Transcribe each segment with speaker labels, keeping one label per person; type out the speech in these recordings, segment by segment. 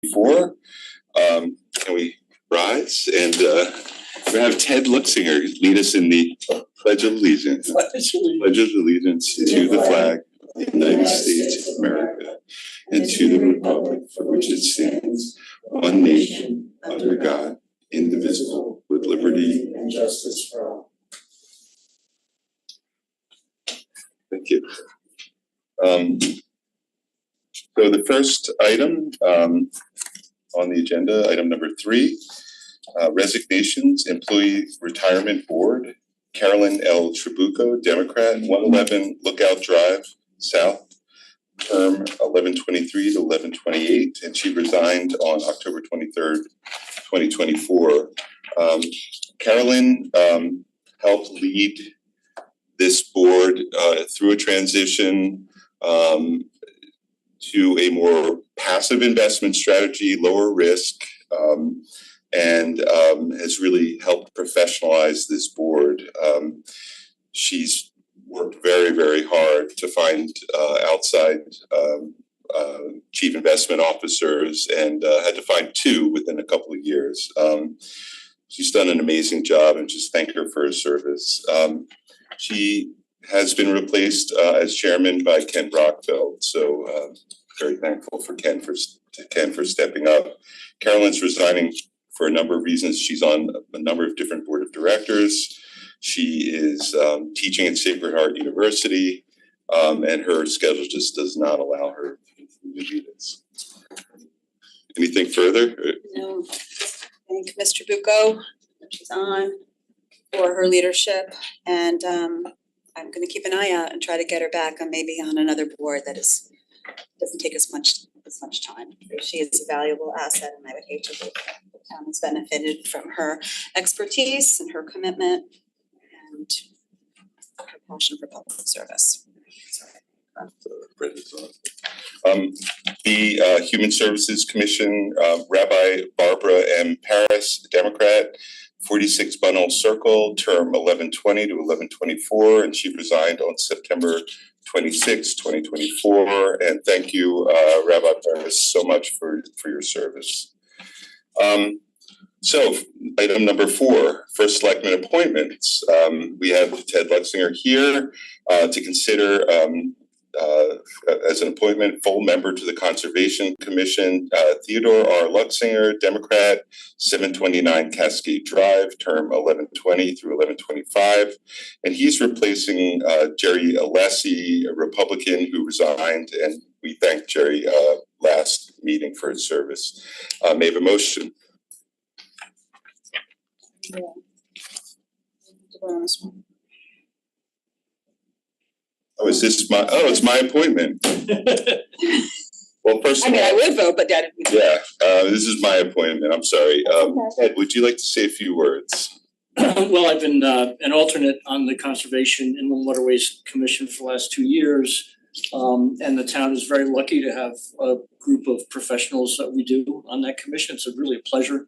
Speaker 1: 2024. Can we rise and we have Ted Luxinger lead us in the Pledge of Allegiance. Pledge of Allegiance to the flag of the United States of America and to the republic for which it stands, one nation, under God, indivisible, with liberty and justice for all. Thank you. So the first item on the agenda, item number 3, resignations, Employee Retirement Board. Carolyn L. Trabucco, Democrat, 111 Lookout Drive, South, term 11/23 to 11/28, and she resigned on October 23rd, 2024. Carolyn helped lead this board through a transition to a more passive investment strategy, lower risk, and has really helped professionalize this board. She's worked very, very hard to find outside chief investment officers and had to find 2 within a couple of years. She's done an amazing job, and just thank her for her service. She has been replaced as chairman by Ken Brockfeld, so very thankful for Ken for stepping up. Carolyn's resigning for a number of reasons. She's on a number of different board of directors. She is teaching at Sacred Heart University, and her schedule just does not allow her to continue to do this. Anything further?
Speaker 2: No. Thank Ms. Trabucco, she's on, for her leadership, and I'm going to keep an eye out and try to get her back on maybe on another board that doesn't take as much time. She is a valuable asset, and I would hate to believe that the town has benefited from her expertise and her commitment and her passion for public service.
Speaker 1: The Human Services Commission, Rabbi Barbara M. Paris, Democrat, 46 Bunnell Circle, term 11/20 to 11/24, and she resigned on September 26, 2024. And thank you, Rabbi Paris, so much for your service. So item number 4, first selectman appointments. We have Ted Luxinger here to consider as an appointment, full member to the Conservation Commission, Theodore R. Luxinger, Democrat, 729 Cascade Drive, term 11/20 through 11/25. And he's replacing Jerry Alessi, a Republican who resigned, and we thanked Jerry last meeting for his service. May I have a motion?
Speaker 2: Yeah.
Speaker 1: Oh, it's my appointment. Well, first of all,
Speaker 2: I would vote, but that.
Speaker 1: Yeah, this is my appointment. I'm sorry. Ed, would you like to say a few words?
Speaker 3: Well, I've been an alternate on the Conservation Inland Waterways Commission for the last 2 years. And the town is very lucky to have a group of professionals that we do on that commission. It's really a pleasure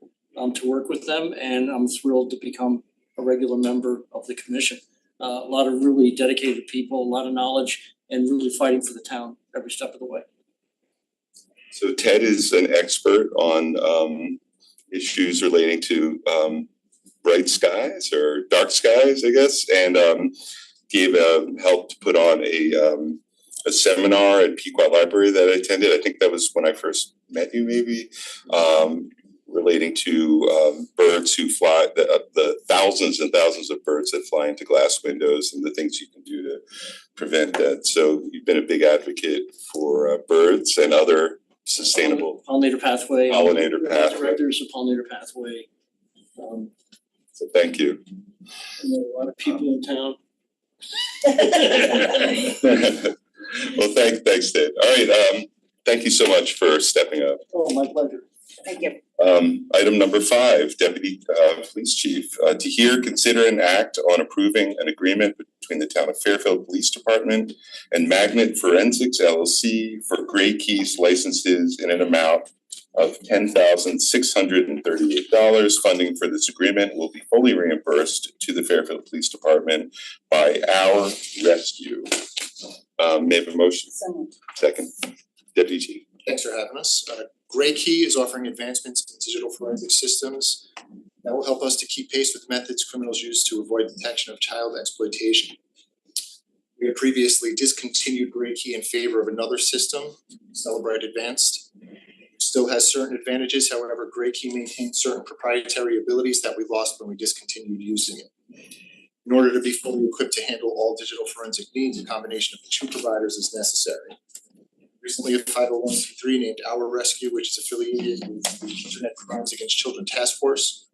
Speaker 3: to work with them, and I'm thrilled to become a regular member of the commission. A lot of really dedicated people, a lot of knowledge, and really fighting for the town every step of the way.
Speaker 1: So Ted is an expert on issues relating to bright skies or dark skies, I guess, and helped put on a seminar at Pequot Library that I attended. I think that was when I first met you, maybe, relating to birds who fly, the thousands and thousands of birds that fly into glass windows and the things you can do to prevent that. So you've been a big advocate for birds and other sustainable
Speaker 3: Pollinator pathway. Directors of Pollinator Pathway.
Speaker 1: So thank you.
Speaker 3: I know a lot of people in town.
Speaker 1: Well, thanks, Ted. All right, thank you so much for stepping up.
Speaker 3: Oh, my pleasure.
Speaker 2: Thank you.
Speaker 1: Item number 5, Deputy Police Chief, to hear, consider, and act on approving an agreement between the Town of Fairfield Police Department and Magnet Forensics LLC for Gray Keys licenses in an amount of $10,638. Funding for this agreement will be fully reimbursed to the Fairfield Police Department by Our Rescue. May I have a motion? Second. Deputy Chief.
Speaker 4: Thanks for having us. Gray Key is offering advancements in digital forensic systems that will help us to keep pace with methods criminals use to avoid detection of child exploitation. We had previously discontinued Gray Key in favor of another system, Celebrite Advanced. It still has certain advantages, however, Gray Key maintains certain proprietary abilities that we lost when we discontinued using it. In order to be fully equipped to handle all digital forensic needs, a combination of the two providers is necessary. Recently, a 501c3 named Our Rescue, which is affiliated with the Internet Crimes Against Children Task Force,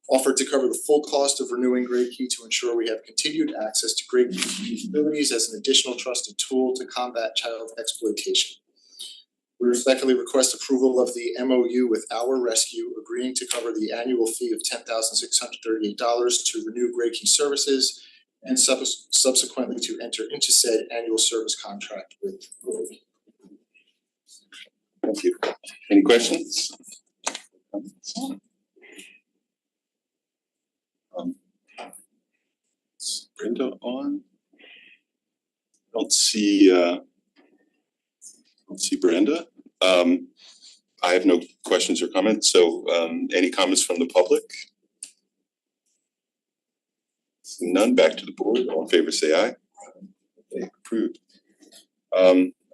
Speaker 4: offered to cover the full cost of renewing Gray Key to ensure we have continued access to Gray Key's capabilities as an additional trusted tool to combat child exploitation. We respectfully request approval of the MOU with Our Rescue, agreeing to cover the annual fee of $10,638 to renew Gray Key services and subsequently to enter into said annual service contract with Gray Key.
Speaker 1: Thank you. Any questions? Is Brenda on? Don't see Brenda. I have no questions or comments, so any comments from the public? None, back to the board. All in favor say aye. Okay, approved.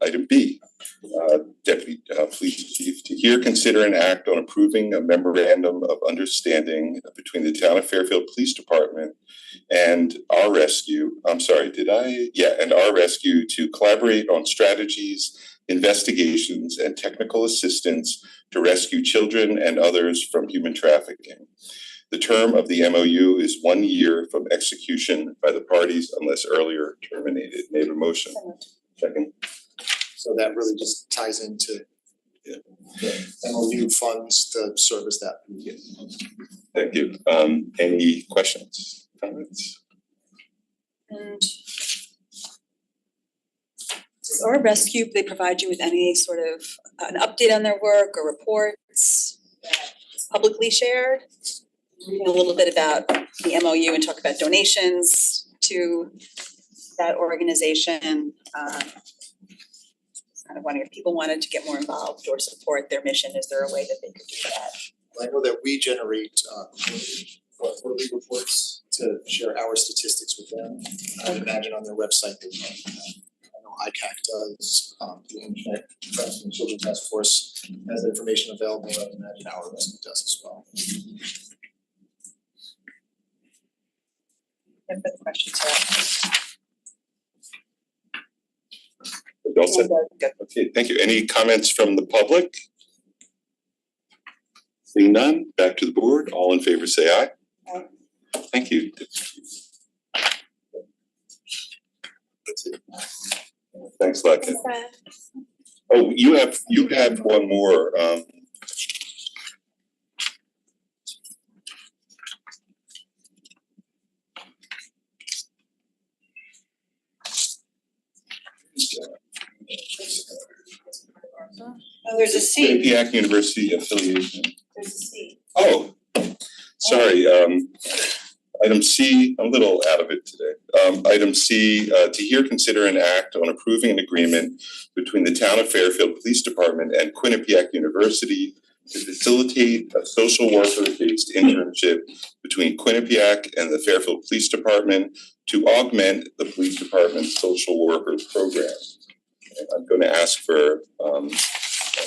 Speaker 1: Item B, Deputy Police Chief, to hear, consider, and act on approving a memorandum of understanding between the Town of Fairfield Police Department and Our Rescue. And Our Rescue to collaborate on strategies, investigations, and technical assistance to rescue children and others from human trafficking. The term of the MOU is 1 year from execution by the parties unless earlier terminated. May I have a motion? Second.
Speaker 4: So that really just ties into the MOU funds to service that.
Speaker 1: Thank you. Any questions, comments?
Speaker 2: And does Our Rescue, they provide you with any sort of an update on their work or reports that is publicly shared? Reading a little bit about the MOU and talk about donations to that organization. Kind of wondering if people wanted to get more involved or support their mission, is there a way that they could do that?
Speaker 4: I know that we generate quarterly reports to share our statistics with them. I would imagine on their website they I know ICAC does, the Internet Crimes Against Children Task Force has the information available. I would imagine Our Rescue does as well.
Speaker 2: If the questions are.
Speaker 1: All set? Okay, thank you. Any comments from the public? Seeing none, back to the board. All in favor say aye.
Speaker 2: Aye.
Speaker 1: Thank you. That's it. Thanks a lot, Ken. Oh, you have one more.
Speaker 2: Oh, there's a C.
Speaker 1: Quinnipiac University affiliation.
Speaker 2: There's a C.
Speaker 1: Oh, sorry. Item C, I'm a little out of it today. Item C, to hear, consider, and act on approving an agreement between the Town of Fairfield Police Department and Quinnipiac University to facilitate a social worker-based internship between Quinnipiac and the Fairfield Police Department to augment the police department's social worker program. And I'm going to ask for an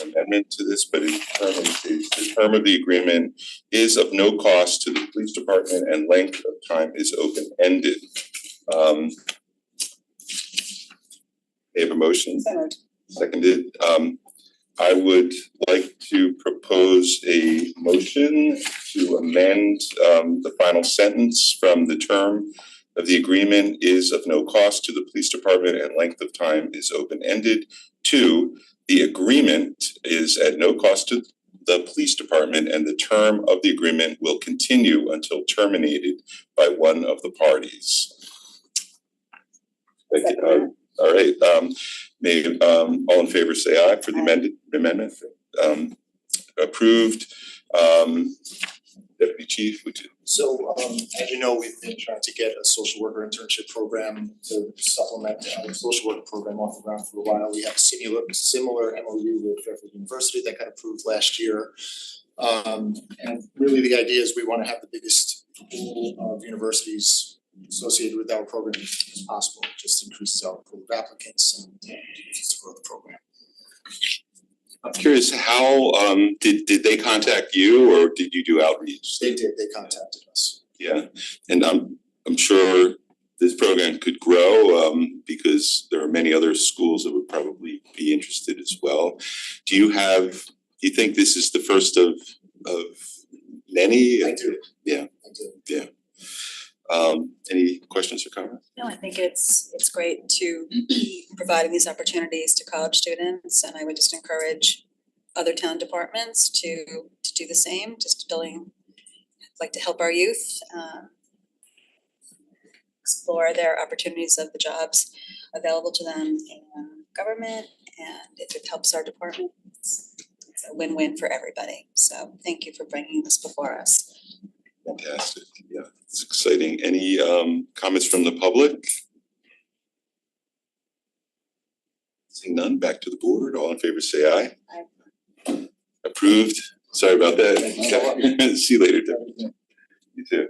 Speaker 1: amendment to this, but the term of the agreement is of no cost to the police department and length of time is open-ended. They have a motion. Seconded. I would like to propose a motion to amend the final sentence from the term of the agreement is of no cost to the police department and length of time is open-ended to the agreement is at no cost to the police department and the term of the agreement will continue until terminated by one of the parties. Thank you. All right, may all in favor say aye for the amendment. Approved. Deputy Chief, would you
Speaker 4: So as you know, we've been trying to get a social worker internship program to supplement our social work program off the ground for a while. We have a similar MOU with Fairfield University that got approved last year. And really the idea is we want to have the biggest pool of universities associated with our program as possible. It just increases our pool of applicants and continues to grow the program.
Speaker 1: I'm curious, how did they contact you or did you do outreach?
Speaker 4: They did, they contacted us.
Speaker 1: Yeah, and I'm sure this program could grow because there are many other schools that would probably be interested as well. Do you think this is the first of many?
Speaker 4: I do.
Speaker 1: Yeah.
Speaker 4: I do.
Speaker 1: Yeah. Any questions or comments?
Speaker 2: No, I think it's great to be providing these opportunities to college students, and I would just encourage other town departments to do the same, just like to help our youth explore their opportunities of the jobs available to them in government, and if it helps our department, it's a win-win for everybody. So thank you for bringing this before us.
Speaker 1: Fantastic, yeah, it's exciting. Any comments from the public? Seeing none, back to the board. All in favor say aye.
Speaker 2: Aye.
Speaker 1: Approved. Sorry about that. See you later, Debbie. You too.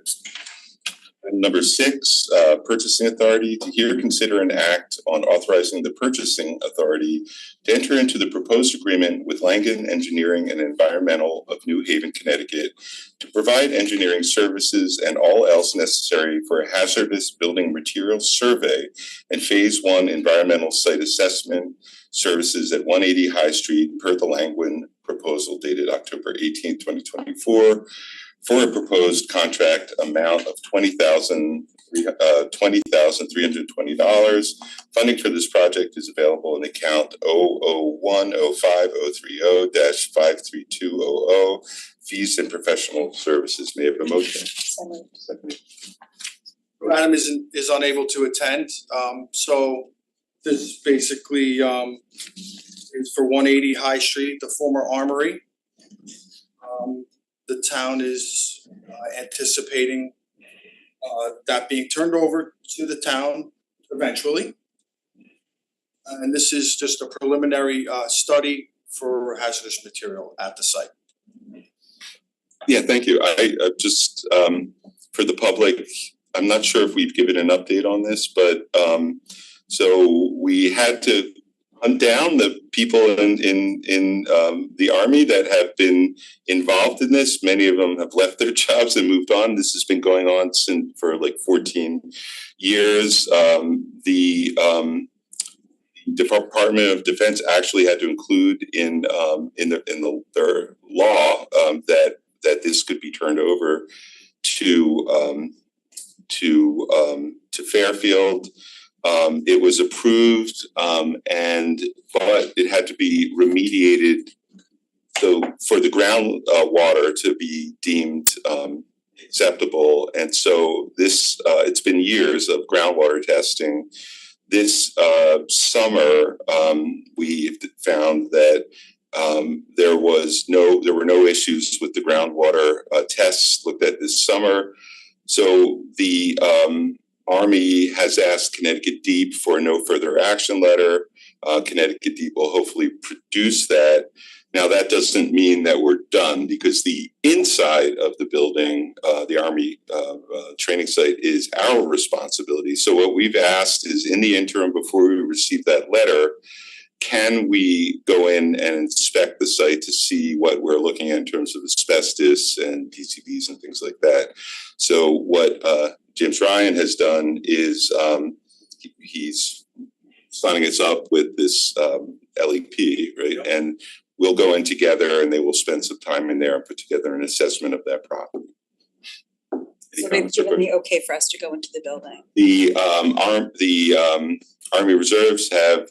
Speaker 1: Item number 6, purchasing authority to hear, consider, and act on authorizing the purchasing authority to enter into the proposed agreement with Langen Engineering and Environmental of New Haven, Connecticut, to provide engineering services and all else necessary for a hazardous building materials survey and Phase 1 environmental site assessment services at 180 High Street per the Langen proposal dated October 18, 2024. For a proposed contract amount of $20,320. Funding for this project is available in account 001-05-030-53200. Fees and professional services. May I have a motion?
Speaker 5: Adam is unable to attend, so this basically is for 180 High Street, the former Armory. The town is anticipating that being turned over to the town eventually. And this is just a preliminary study for hazardous material at the site.
Speaker 1: Yeah, thank you. I just for the public, I'm not sure if we've given an update on this, but so we had to hunt down the people in the Army that have been involved in this. Many of them have left their jobs and moved on. This has been going on for like 14 years. The Department of Defense actually had to include in their law that this could be turned over to Fairfield. It was approved, but it had to be remediated. So for the groundwater to be deemed acceptable, and so this it's been years of groundwater testing. This summer, we found that there were no issues with the groundwater tests looked at this summer. So the Army has asked Connecticut Deep for a no further action letter. Connecticut Deep will hopefully produce that. Now that doesn't mean that we're done, because the inside of the building, the Army training site, is our responsibility. So what we've asked is, in the interim, before we receive that letter, can we go in and inspect the site to see what we're looking at in terms of asbestos and PCBs and things like that? So what James Ryan has done is he's signing us up with this LEP, right? Yep. And we'll go in together and they will spend some time in there and put together an assessment of that property.
Speaker 2: So they've given the okay for us to go into the building.
Speaker 1: The Army Reserves have,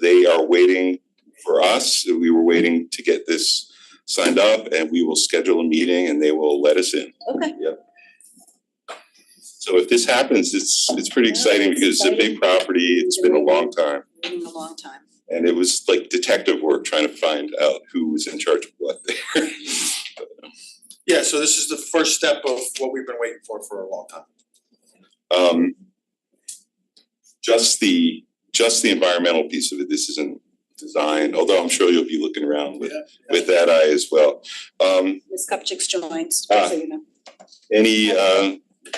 Speaker 1: they are waiting for us. We were waiting to get this signed up, and we will schedule a meeting and they will let us in.
Speaker 2: Okay.
Speaker 1: Yep. So if this happens, it's pretty exciting because it's a big property. It's been a long time.
Speaker 2: Waiting a long time.
Speaker 1: And it was like detective work trying to find out who was in charge of what there.
Speaker 5: Yeah, so this is the first step of what we've been waiting for a long time.
Speaker 1: Just the environmental piece of it, this isn't design, although I'm sure you'll be looking around with that eye as well.
Speaker 2: Ms. Kupchik's joins, just so you know.
Speaker 1: Any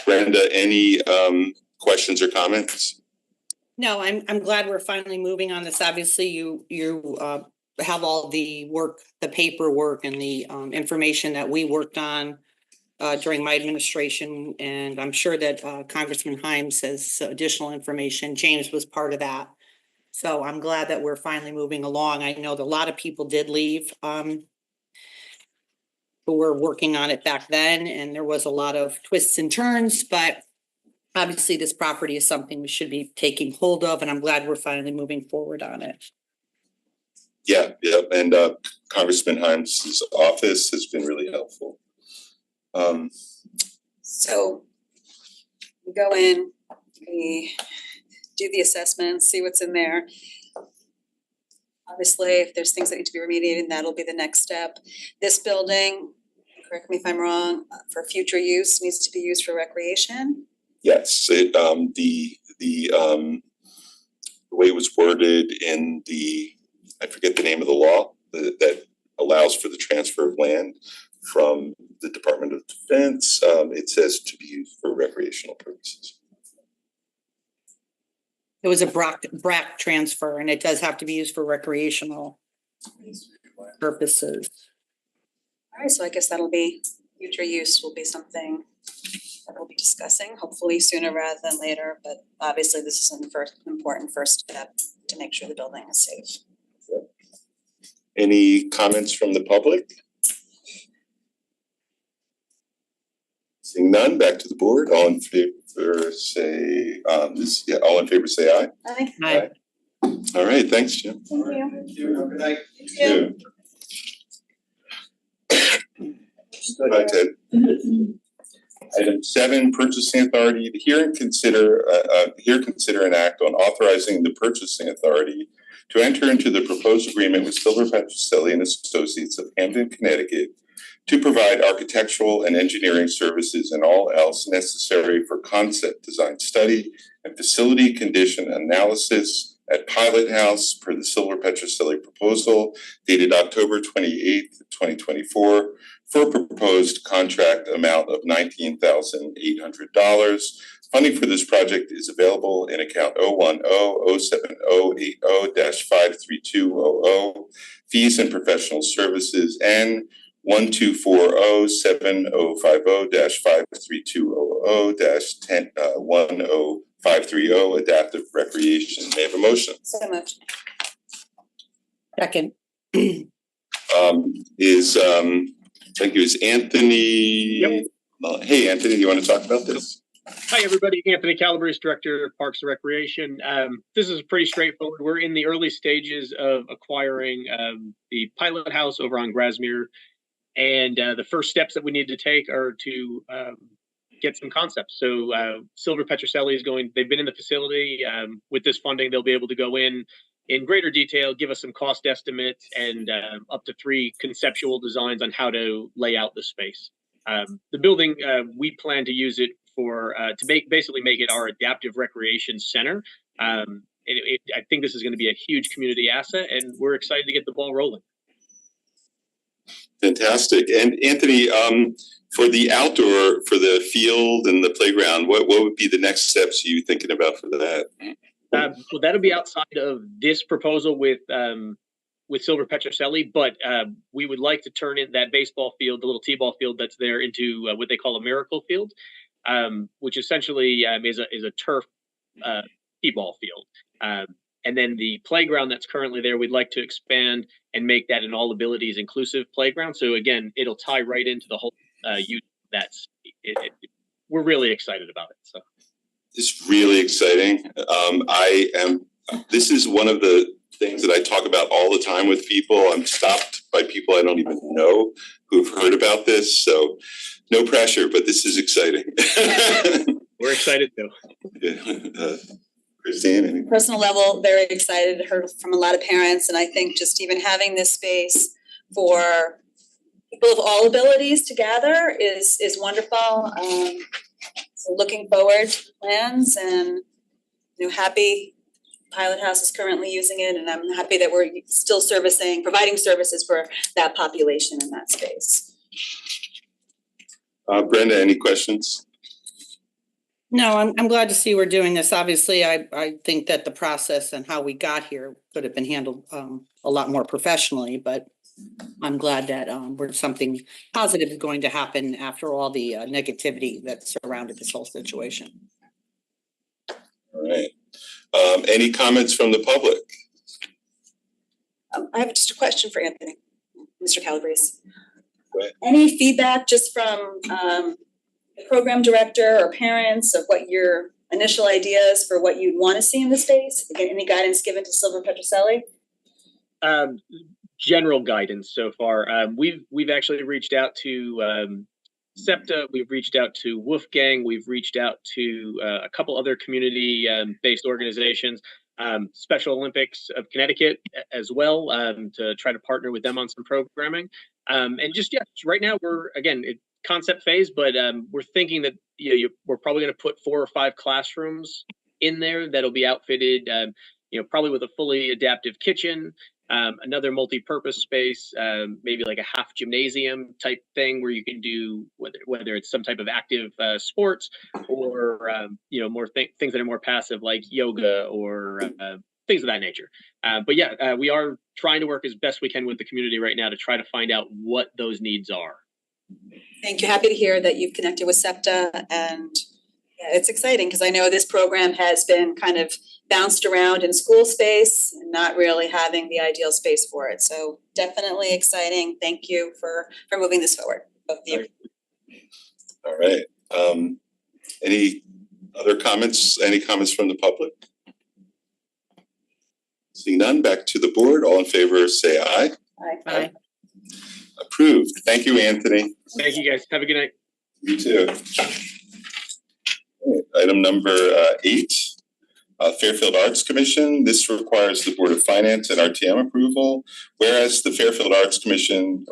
Speaker 1: Brenda, any questions or comments?
Speaker 6: No, I'm glad we're finally moving on this. Obviously, you have all the work, the paperwork and the information that we worked on during my administration, and I'm sure that Congressman Himes has additional information. James was part of that. So I'm glad that we're finally moving along. I know that a lot of people did leave who were working on it back then, and there was a lot of twists and turns, but obviously this property is something we should be taking hold of, and I'm glad we're finally moving forward on it.
Speaker 1: Yeah, and Congressman Himes' office has been really helpful.
Speaker 2: So we go in, we do the assessment, see what's in there. Obviously, if there's things that need to be remediated, that'll be the next step. This building, correct me if I'm wrong, for future use needs to be used for recreation.
Speaker 1: Yes, the way it was worded in I forget the name of the law that allows for the transfer of land from the Department of Defense. It says to be used for recreational purposes.
Speaker 6: It was a BRAC transfer, and it does have to be used for recreational purposes.
Speaker 2: All right, so I guess that'll be, future use will be something that we'll be discussing, hopefully sooner rather than later, but obviously this is an important first step to make sure the building is safe.
Speaker 1: Any comments from the public? Seeing none, back to the board. All in favor say all in favor say aye.
Speaker 2: Aye.
Speaker 6: Aye.
Speaker 1: All right, thanks, Jim.
Speaker 2: Thank you.
Speaker 5: Thank you, have a good night.
Speaker 2: Thank you.
Speaker 1: Hi, Ted. Item 7, purchasing authority. Hear and consider an act on authorizing the purchasing authority to enter into the proposed agreement with Silver Petroselli and Associates of Hamden, Connecticut, to provide architectural and engineering services and all else necessary for concept design study and facility condition analysis at Pilot House per the Silver Petroselli proposal dated October 28th, 2024 for a proposed contract amount of $19,800. Funding for this project is available in account 010-07080-53200, fees and professional services, and 12407053200-10530 adaptive recreation. May I have a motion?
Speaker 2: So much.
Speaker 6: Second.
Speaker 1: Thank you. Is Anthony?
Speaker 7: Yep.
Speaker 1: Hey, Anthony, you want to talk about this?
Speaker 7: Hi, everybody. Anthony Calabrese, Director of Parks and Recreation. This is pretty straightforward. We're in the early stages of acquiring the Pilot House over on Grasmere. And the first steps that we need to take are to get some concepts. So Silver Petroselli is they've been in the facility. With this funding, they'll be able to go in greater detail, give us some cost estimates and up to 3 conceptual designs on how to lay out the space. The building, we plan to use it for basically make it our adaptive recreation center. I think this is going to be a huge community asset, and we're excited to get the ball rolling.
Speaker 1: Fantastic. And Anthony, for the outdoor, for the field and the playground, what would be the next steps you thinking about for that?
Speaker 7: Well, that'll be outside of this proposal with Silver Petroselli, but we would like to turn in that baseball field, the little t-ball field that's there, into what they call a miracle field, which essentially is a turf t-ball field. And then the playground that's currently there, we'd like to expand and make that an all abilities inclusive playground. So again, it'll tie right into the whole youth. We're really excited about it. So
Speaker 1: it's really exciting. This is one of the things that I talk about all the time with people. I'm stopped by people I don't even know who've heard about this. So no pressure, but this is exciting.
Speaker 7: We're excited too.
Speaker 1: Christine?
Speaker 2: Personal level, very excited, heard from a lot of parents, and I think just even having this space for people of all abilities to gather is wonderful. So looking forward to plans and, you know, happy Pilot House is currently using it, and I'm happy that we're still providing services for that population in that space.
Speaker 1: Brenda, any questions?
Speaker 6: No, I'm glad to see we're doing this. Obviously, I think that the process and how we got here could have been handled a lot more professionally, but I'm glad that something positive is going to happen after all the negativity that surrounded this whole situation.
Speaker 1: All right. Any comments from the public?
Speaker 2: I have just a question for Anthony, Mr. Calabrese.
Speaker 1: Go ahead.
Speaker 2: Any feedback just from the program director or parents of what your initial ideas for what you'd want to see in the space? Again, any guidance given to Silver Petroselli?
Speaker 7: General guidance so far. We've actually reached out to SEPTA, we've reached out to Wolfgang, we've reached out to a couple other community based organizations, Special Olympics of Connecticut as well, to try to partner with them on some programming. And just, yeah, right now we're, again, concept phase, but we're thinking that we're probably going to put 4 or 5 classrooms in there that'll be outfitted, probably with a fully adaptive kitchen, another multi-purpose space, maybe like a half gymnasium type thing where you can do whether it's some type of active sports or more things that are more passive like yoga or things of that nature. But yeah, we are trying to work as best we can with the community right now to try to find out what those needs are.
Speaker 2: Thank you. Happy to hear that you've connected with SEPTA, and yeah, it's exciting because I know this program has been kind of bounced around in school space and not really having the ideal space for it. So definitely exciting. Thank you for moving this forward, both of you.
Speaker 1: All right. Any other comments? Any comments from the public? Seeing none, back to the board. All in favor, say aye.
Speaker 6: Aye.
Speaker 1: Approved. Thank you, Anthony.
Speaker 7: Thank you guys. Have a good night.
Speaker 1: You too. Item number 8, Fairfield Arts Commission. This requires the Board of Finance and RTM approval, whereas the Fairfield Arts Commission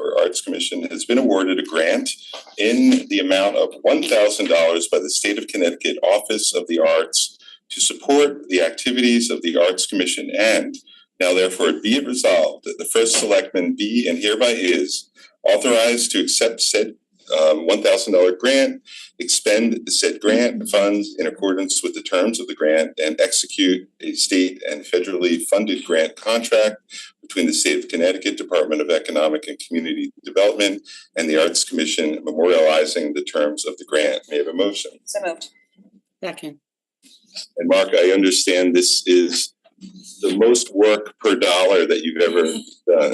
Speaker 1: has been awarded a grant in the amount of $1,000 by the State of Connecticut Office of the Arts to support the activities of the Arts Commission, and now therefore be it resolved that the first selectman be and hereby is authorized to accept said $1,000 grant, expend the said grant funds in accordance with the terms of the grant, and execute a state and federally funded grant contract between the State of Connecticut Department of Economic and Community Development and the Arts Commission, memorializing the terms of the grant. May I have a motion?
Speaker 2: So moved.
Speaker 6: Second.
Speaker 1: And Mark, I understand this is the most work per dollar that you've ever done.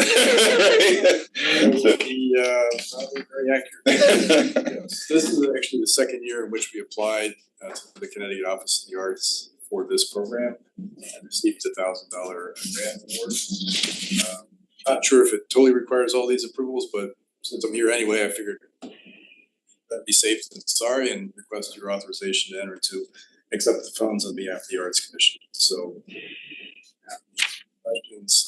Speaker 8: Probably very accurate. Yes. This is actually the second year in which we applied to the Connecticut Office of the Arts for this program and received a $1,000 grant award. Not sure if it totally requires all these approvals, but since I'm here anyway, I figured that'd be safe and sorry and request your authorization to enter to accept the funds on behalf of the Arts Commission. So questions.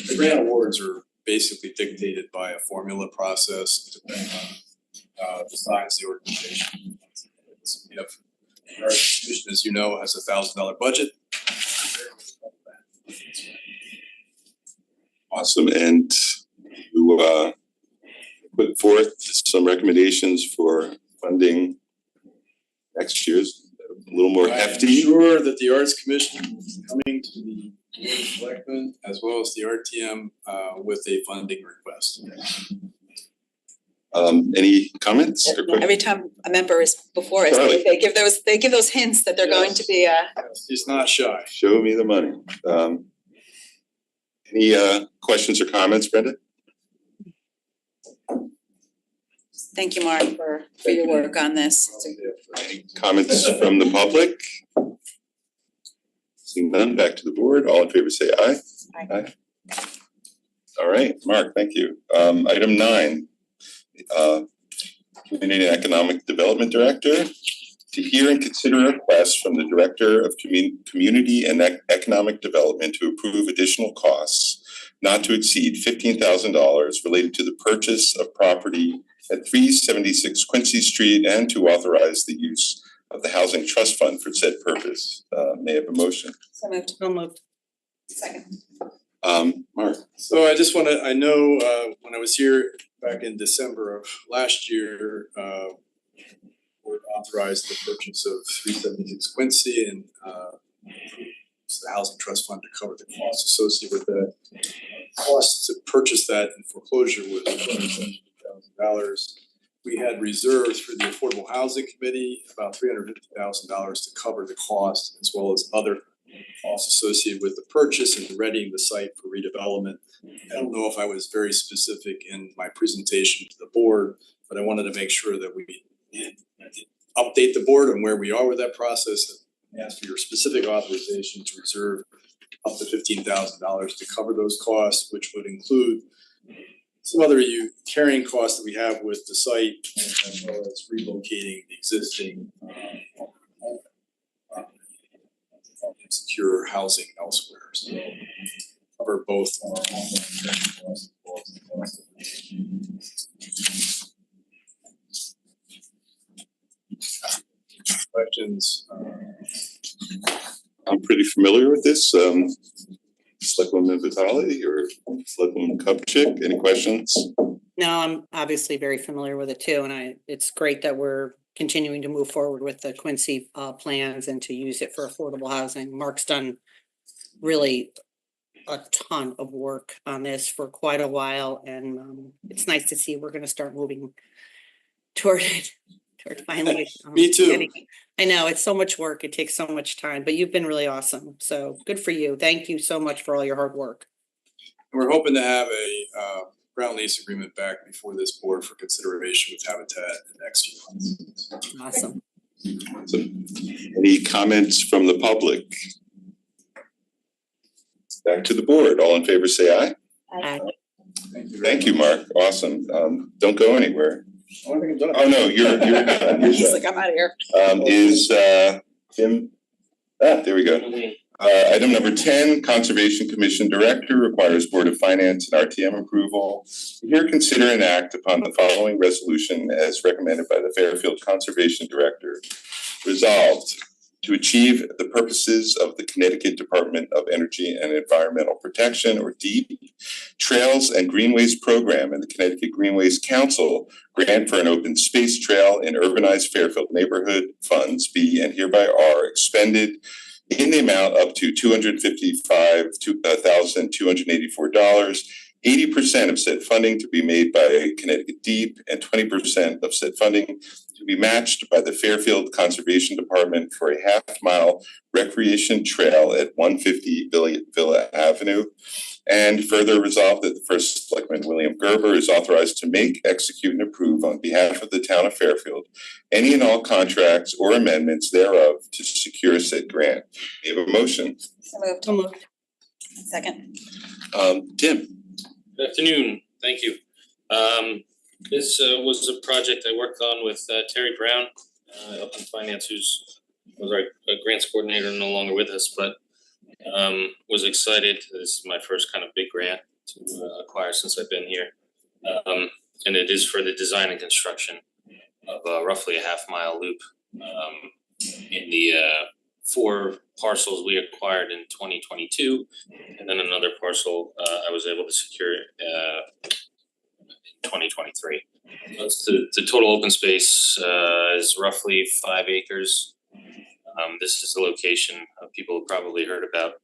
Speaker 8: The grant awards are basically dictated by a formula process depending on the size of the organization. We have the Arts Commission, as you know, has a $1,000 budget.
Speaker 1: Awesome. And you put forth some recommendations for funding next year's a little more hefty.
Speaker 8: I'm sure that the Arts Commission is coming to the Board of Selectmen as well as the RTM with a funding request.
Speaker 1: Any comments? Or questions?
Speaker 2: Every time a member is before us, they give those hints that they're going to be
Speaker 8: Yes, he's not shy.
Speaker 1: Show me the money. Any questions or comments, Brenda?
Speaker 2: Thank you, Mark, for your work on this.
Speaker 1: Any comments from the public? Seeing none, back to the board. All in favor say aye.
Speaker 2: Aye.
Speaker 1: All right, Mark, thank you. Item 9, Community and Economic Development Director, to hear and consider a request from the Director of Community and Economic Development to approve additional costs not to exceed $15,000 related to the purchase of property at 376 Quincy Street and to authorize the use of the Housing Trust Fund for said purpose. May I have a motion?
Speaker 2: So moved.
Speaker 6: So moved.
Speaker 2: Second.
Speaker 1: Mark.
Speaker 8: So I know when I was here back in December of last year, board authorized the purchase of 376 Quincy and the Housing Trust Fund to cover the costs associated with that. Cost to purchase that in foreclosure was $270,000. We had reserved through the Affordable Housing Committee about $350,000 to cover the cost, as well as other costs associated with the purchase and readying the site for redevelopment. I don't know if I was very specific in my presentation to the board, but I wanted to make sure that we did update the board on where we are with that process and ask for your specific authorization to reserve up to $15,000 to cover those costs, which would include some other carrying costs that we have with the site, as well as relocating the existing secure housing elsewhere. So cover both costs as well as the cost of questions.
Speaker 1: I'm pretty familiar with this. Selectwoman Vitale or Selectwoman Kupchik, any questions?
Speaker 6: No, I'm obviously very familiar with it too, and it's great that we're continuing to move forward with the Quincy plans and to use it for affordable housing. Mark's done really a ton of work on this for quite a while, and it's nice to see we're gonna start moving toward finally.
Speaker 8: Me too.
Speaker 6: I know, it's so much work, it takes so much time, but you've been really awesome, so good for you. Thank you so much for all your hard work.
Speaker 8: We're hoping to have a ground lease agreement back before this board for consideration with Habitat in the next few months.
Speaker 6: Awesome.
Speaker 1: So, any comments from the public? Back to the board. All in favor, say aye.
Speaker 6: Aye.
Speaker 1: Thank you, Mark. Awesome. Don't go anywhere.
Speaker 8: Oh, I think I'm done.
Speaker 1: Oh, no, you're done. You're
Speaker 2: He's
Speaker 1: done.
Speaker 2: like, I'm out of here.
Speaker 1: Is Tim? There we go. Item number 10, Conservation Commission Director requires Board of Finance and RTM approval. Here, consider and act upon the following resolution as recommended by the Fairfield Conservation Director. Resolved to achieve the purposes of the Connecticut Department of Energy and Environmental Protection, or DEEP, Trails and Greenways Program and the Connecticut Greenways Council grant for an open space trail in urbanized Fairfield neighborhood funds be and hereby are expended in the amount up to $255,284, 80% of said funding to be made by Connecticut DEEP and 20% of said funding to be matched by the Fairfield Conservation Department for a half-mile recreation trail at 150 Villa Avenue. And further resolved that the first Selectman William Gerber is authorized to make, execute, and approve on behalf of the town of Fairfield any and all contracts or amendments thereof to secure said grant. We have a motion.
Speaker 2: So moved. Second.
Speaker 1: Tim.
Speaker 9: Good afternoon, thank you. This was a project I worked on with Terry Brown up in finance, who's was our grants coordinator, no longer with us, but was excited. This is my first kind of big grant to acquire since I've been here. And it is for the design and construction of roughly a half-mile loop in the 4 parcels we acquired in 2022, and then another parcel I was able to secure in 2023. The total open space is roughly 5 acres. This is the location people have probably heard about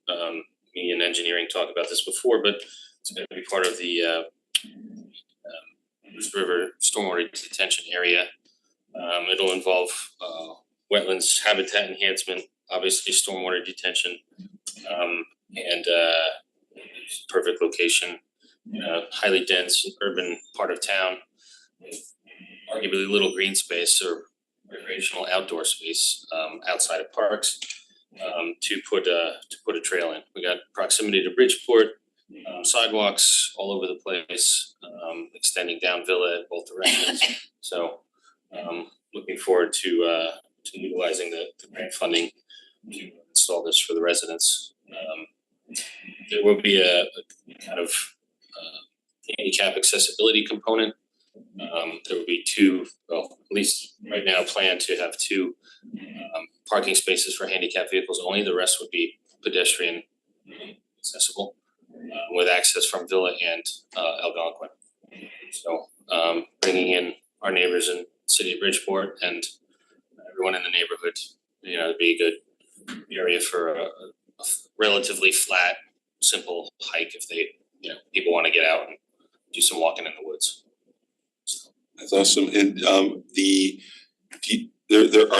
Speaker 9: me and engineering talk about this before, but it's going to be part of the Bruce River Stormwater Detention Area. It'll involve wetlands habitat enhancement, obviously stormwater detention, and perfect location, highly dense urban part of town, arguably little green space or recreational outdoor space outside of parks to put a trail in. We got proximity to Bridgeport, sidewalks all over the place, extending down Villa in both directions. So looking forward to utilizing the grant funding to install this for the residents. There will be a kind of handicap accessibility component. There would be two, well, at least right now planned to have two parking spaces for handicap vehicles only. The rest would be pedestrian accessible with access from Villa and Algonquin. So bringing in our neighbors in City of Bridgeport and everyone in the neighborhood, you know, it'd be a good area for a relatively flat, simple hike if they, you know, people want to get out and do some walking in the woods. So.
Speaker 1: That's awesome. And are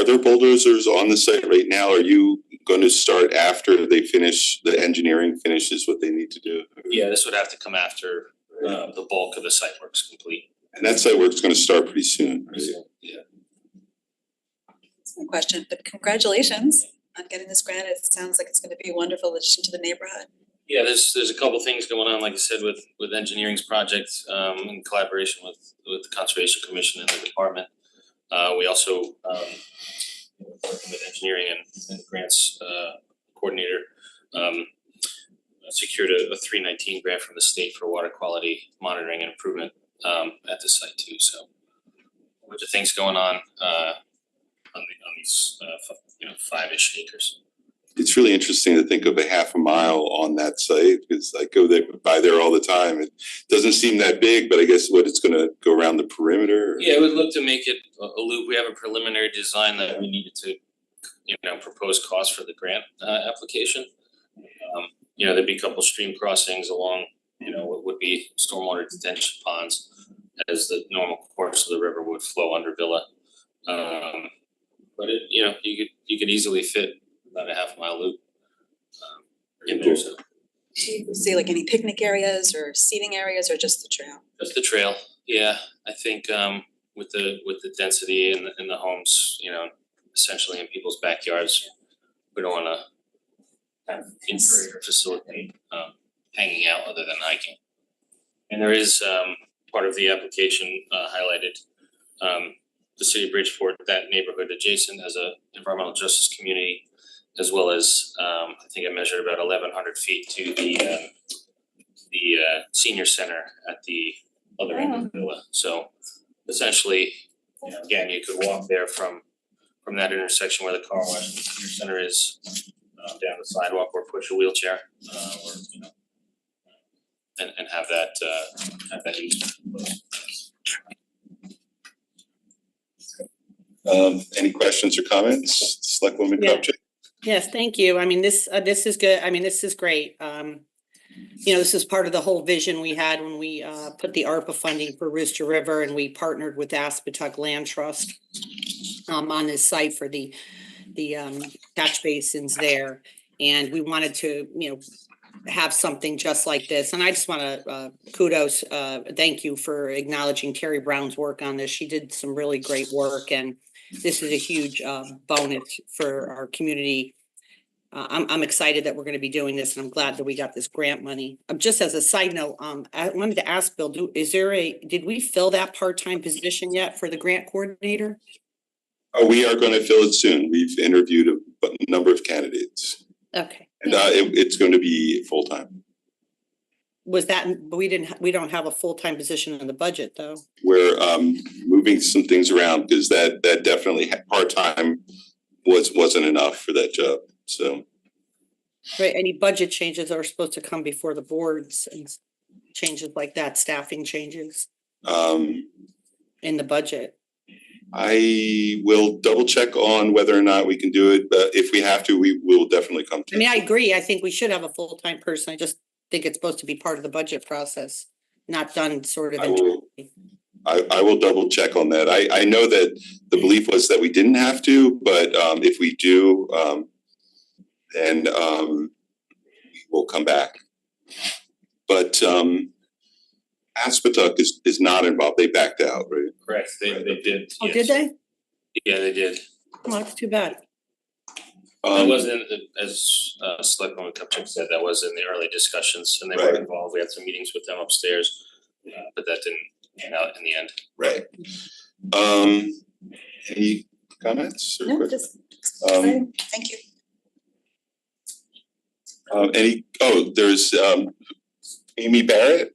Speaker 1: there bulldozers on the site right now? Are you going to start after they finish, the engineering finishes what they need to do?
Speaker 9: Yeah, this would have to come after the bulk of the site work's complete.
Speaker 1: And that site work's going to start pretty soon, right?
Speaker 9: Yeah.
Speaker 2: That's my question, but congratulations on getting this grant. It sounds like it's gonna be a wonderful addition to the neighborhood.
Speaker 9: Yeah, there's a couple things going on, like I said, with engineering's project, in collaboration with the Conservation Commission and the department. We also working with engineering and grants coordinator, secured a 319 grant from the state for water quality monitoring and improvement at the site too. So a bunch of things going on these 5-ish acres.
Speaker 1: It's really interesting to think of a half a mile on that site, because I go there by there all the time. It doesn't seem that big, but I guess it's gonna go around the perimeter.
Speaker 9: Yeah, we'd look to make it a loop. We have a preliminary design that we needed to, propose costs for the grant application. There'd be a couple stream crossings along, what would be stormwater detention ponds as the normal course of the river would flow under Villa. But it, you could easily fit about a half mile loop in there. So
Speaker 2: Do you see like any picnic areas or seating areas or just the trail?
Speaker 9: just the trail, yeah. I think with the density in the homes, essentially in people's backyards, we don't wanna encourage or facilitate hanging out other than hiking. And there is part of the application highlighted the city of Bridgeport, that neighborhood adjacent as a environmental justice community, as well as I think I measured about 1,100 feet to the senior center at the other end of the villa. So essentially, again, you could walk there from that intersection where the car wash and the senior center is, down the sidewalk, or push a wheelchair, or and have that use.
Speaker 1: Any questions or comments, Selectwoman
Speaker 6: Yeah.
Speaker 1: Kupchak?
Speaker 6: Yes, thank you. I mean, this is good. I mean, this is great. This is part of the whole vision we had when we put the ARPA funding for Rooster River, and we partnered with Aspetuck Land Trust on this site for the catch basins there. And we wanted to, have something just like this. And I just want to kudos, thank you for acknowledging Terry Brown's work on this. She did some really great work, and this is a huge bonus for our community. I'm excited that we're going to be doing this, and I'm glad that we got this grant money. Just as a side note, I wanted to ask Bill, did we fill that part-time position yet for the grant coordinator?
Speaker 1: We are going to fill it soon. We've interviewed a number of candidates.
Speaker 6: Okay.
Speaker 1: And it's going to be full-time.
Speaker 6: Was that, we don't have a full-time position in the budget though.
Speaker 1: We're moving some things around because that definitely part-time wasn't enough for that job, so.
Speaker 6: Right, any budget changes are supposed to come before the boards and changes like that, staffing changes in the budget.
Speaker 1: I will double check on whether or not we can do it, but if we have to, we will definitely come to.
Speaker 6: I mean, I agree. I think we should have a full-time person. I just think it's supposed to be part of the budget process, not done sort of.
Speaker 1: I will double check on that. I know that the belief was that we didn't have to, but if we do, then we will come back. But Aspetuck is not involved. They backed out, right?
Speaker 9: Correct, they did.
Speaker 6: Oh,
Speaker 9: yes.
Speaker 6: did they?
Speaker 9: Yeah, they did.
Speaker 6: Oh, that's too bad.
Speaker 9: That wasn't, as Selectman Kupchak said, that was in the early discussions, and they were
Speaker 1: Right.
Speaker 9: involved. We had some meetings with them upstairs, but that didn't pan out in the end.
Speaker 1: Right. Any comments or
Speaker 2: No,
Speaker 1: questions?
Speaker 2: just exciting. Thank you.
Speaker 1: There's Amy Barrett.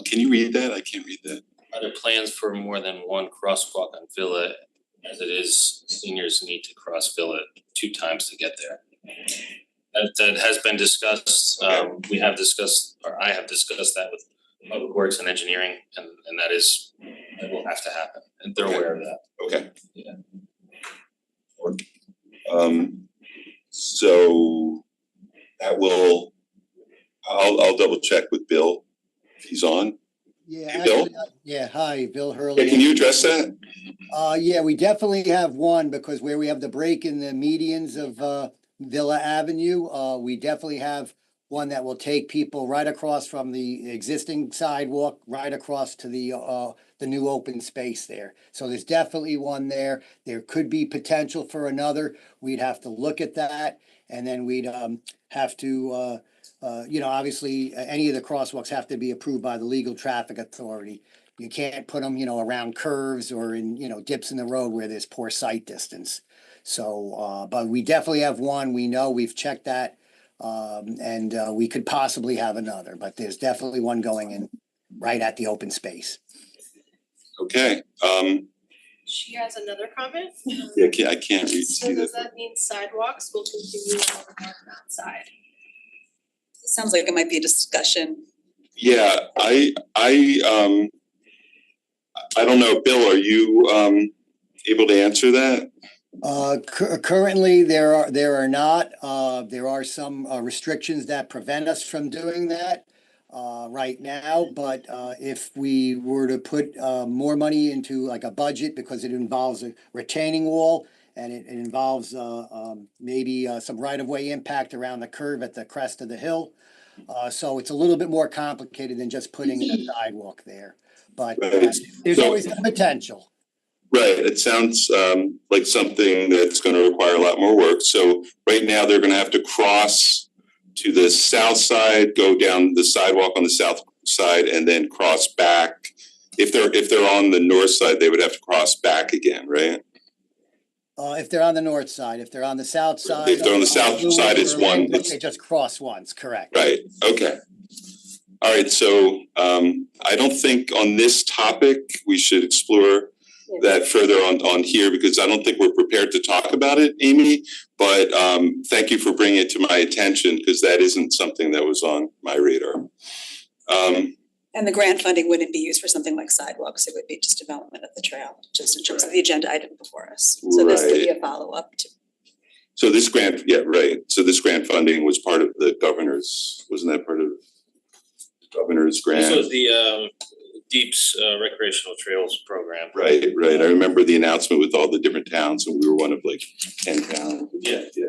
Speaker 1: Can you read that? I can't read that.
Speaker 9: Are there plans for more than one crosswalk on Villa? As it is, seniors need to cross Villa 2 times to get there. That has been discussed, we have discussed, or I have discussed that with Public Works and Engineering, and that will have to happen, and they're aware of that.
Speaker 1: Okay.
Speaker 9: Yeah.
Speaker 1: So that will, I'll double check with Bill if he's on.
Speaker 10: Yeah,
Speaker 1: Hey, Bill?
Speaker 10: actually, hi, Bill Hurley.
Speaker 1: Yeah, can you address that?
Speaker 10: Yeah, we definitely have one because where we have the break in the medians of Villa Avenue, we definitely have one that will take people right across from the existing sidewalk, right across to the new open space there. So there's definitely one there. There could be potential for another. We'd have to look at that, and then we'd have to obviously, any of the crosswalks have to be approved by the legal traffic authority. You can't put them, around curves or in, dips in the road where there's poor sight distance. So, but we definitely have one. We know we've checked that. And we could possibly have another, but there's definitely one going in right at the open space.
Speaker 1: Okay,
Speaker 11: She has another comment.
Speaker 1: yeah, I can't read,
Speaker 11: So
Speaker 1: see
Speaker 11: does
Speaker 1: that.
Speaker 11: that mean sidewalks will continue on the northbound side?
Speaker 2: It sounds like it might be a discussion.
Speaker 1: Yeah, I don't know, Bill, are you able to answer that?
Speaker 10: Currently, there are not. There are some restrictions that prevent us from doing that right now. But if we were to put more money into like a budget, because it involves a retaining wall and it involves maybe some right-of-way impact around the curve at the crest of the hill. So it's a little bit more complicated than just putting in a sidewalk there. But
Speaker 1: Right.
Speaker 10: there's
Speaker 1: So-
Speaker 10: always the potential.
Speaker 1: Right, it sounds like something that's gonna require a lot more work. So right now, they're gonna have to cross to the south side, go down the sidewalk on the south side, and then cross back. If they're on the north side, they would have to cross back again, right?
Speaker 10: If they're on the north side, if they're on the south side.
Speaker 1: If they're on the south side, it's one,
Speaker 10: They just cross once, correct.
Speaker 1: Right, okay. All right, so I don't think on this topic, we should explore that further on here, because I don't think we're prepared to talk about it, Amy. But thank you for bringing it to my attention, because that isn't something that was on my radar.
Speaker 2: And the grant funding wouldn't be used for something like sidewalks, it would be just development of the trail, just in terms of the agenda item before us. So this could be a follow-up to.
Speaker 1: So this grant, yeah, right, so this grant funding was part of the governor's, wasn't that part of the governor's grant?
Speaker 9: This was the Deeps recreational trails program.
Speaker 1: Right, I remember the announcement with all the different towns, and we were one of like 10 towns.
Speaker 9: Yeah.
Speaker 1: Yeah,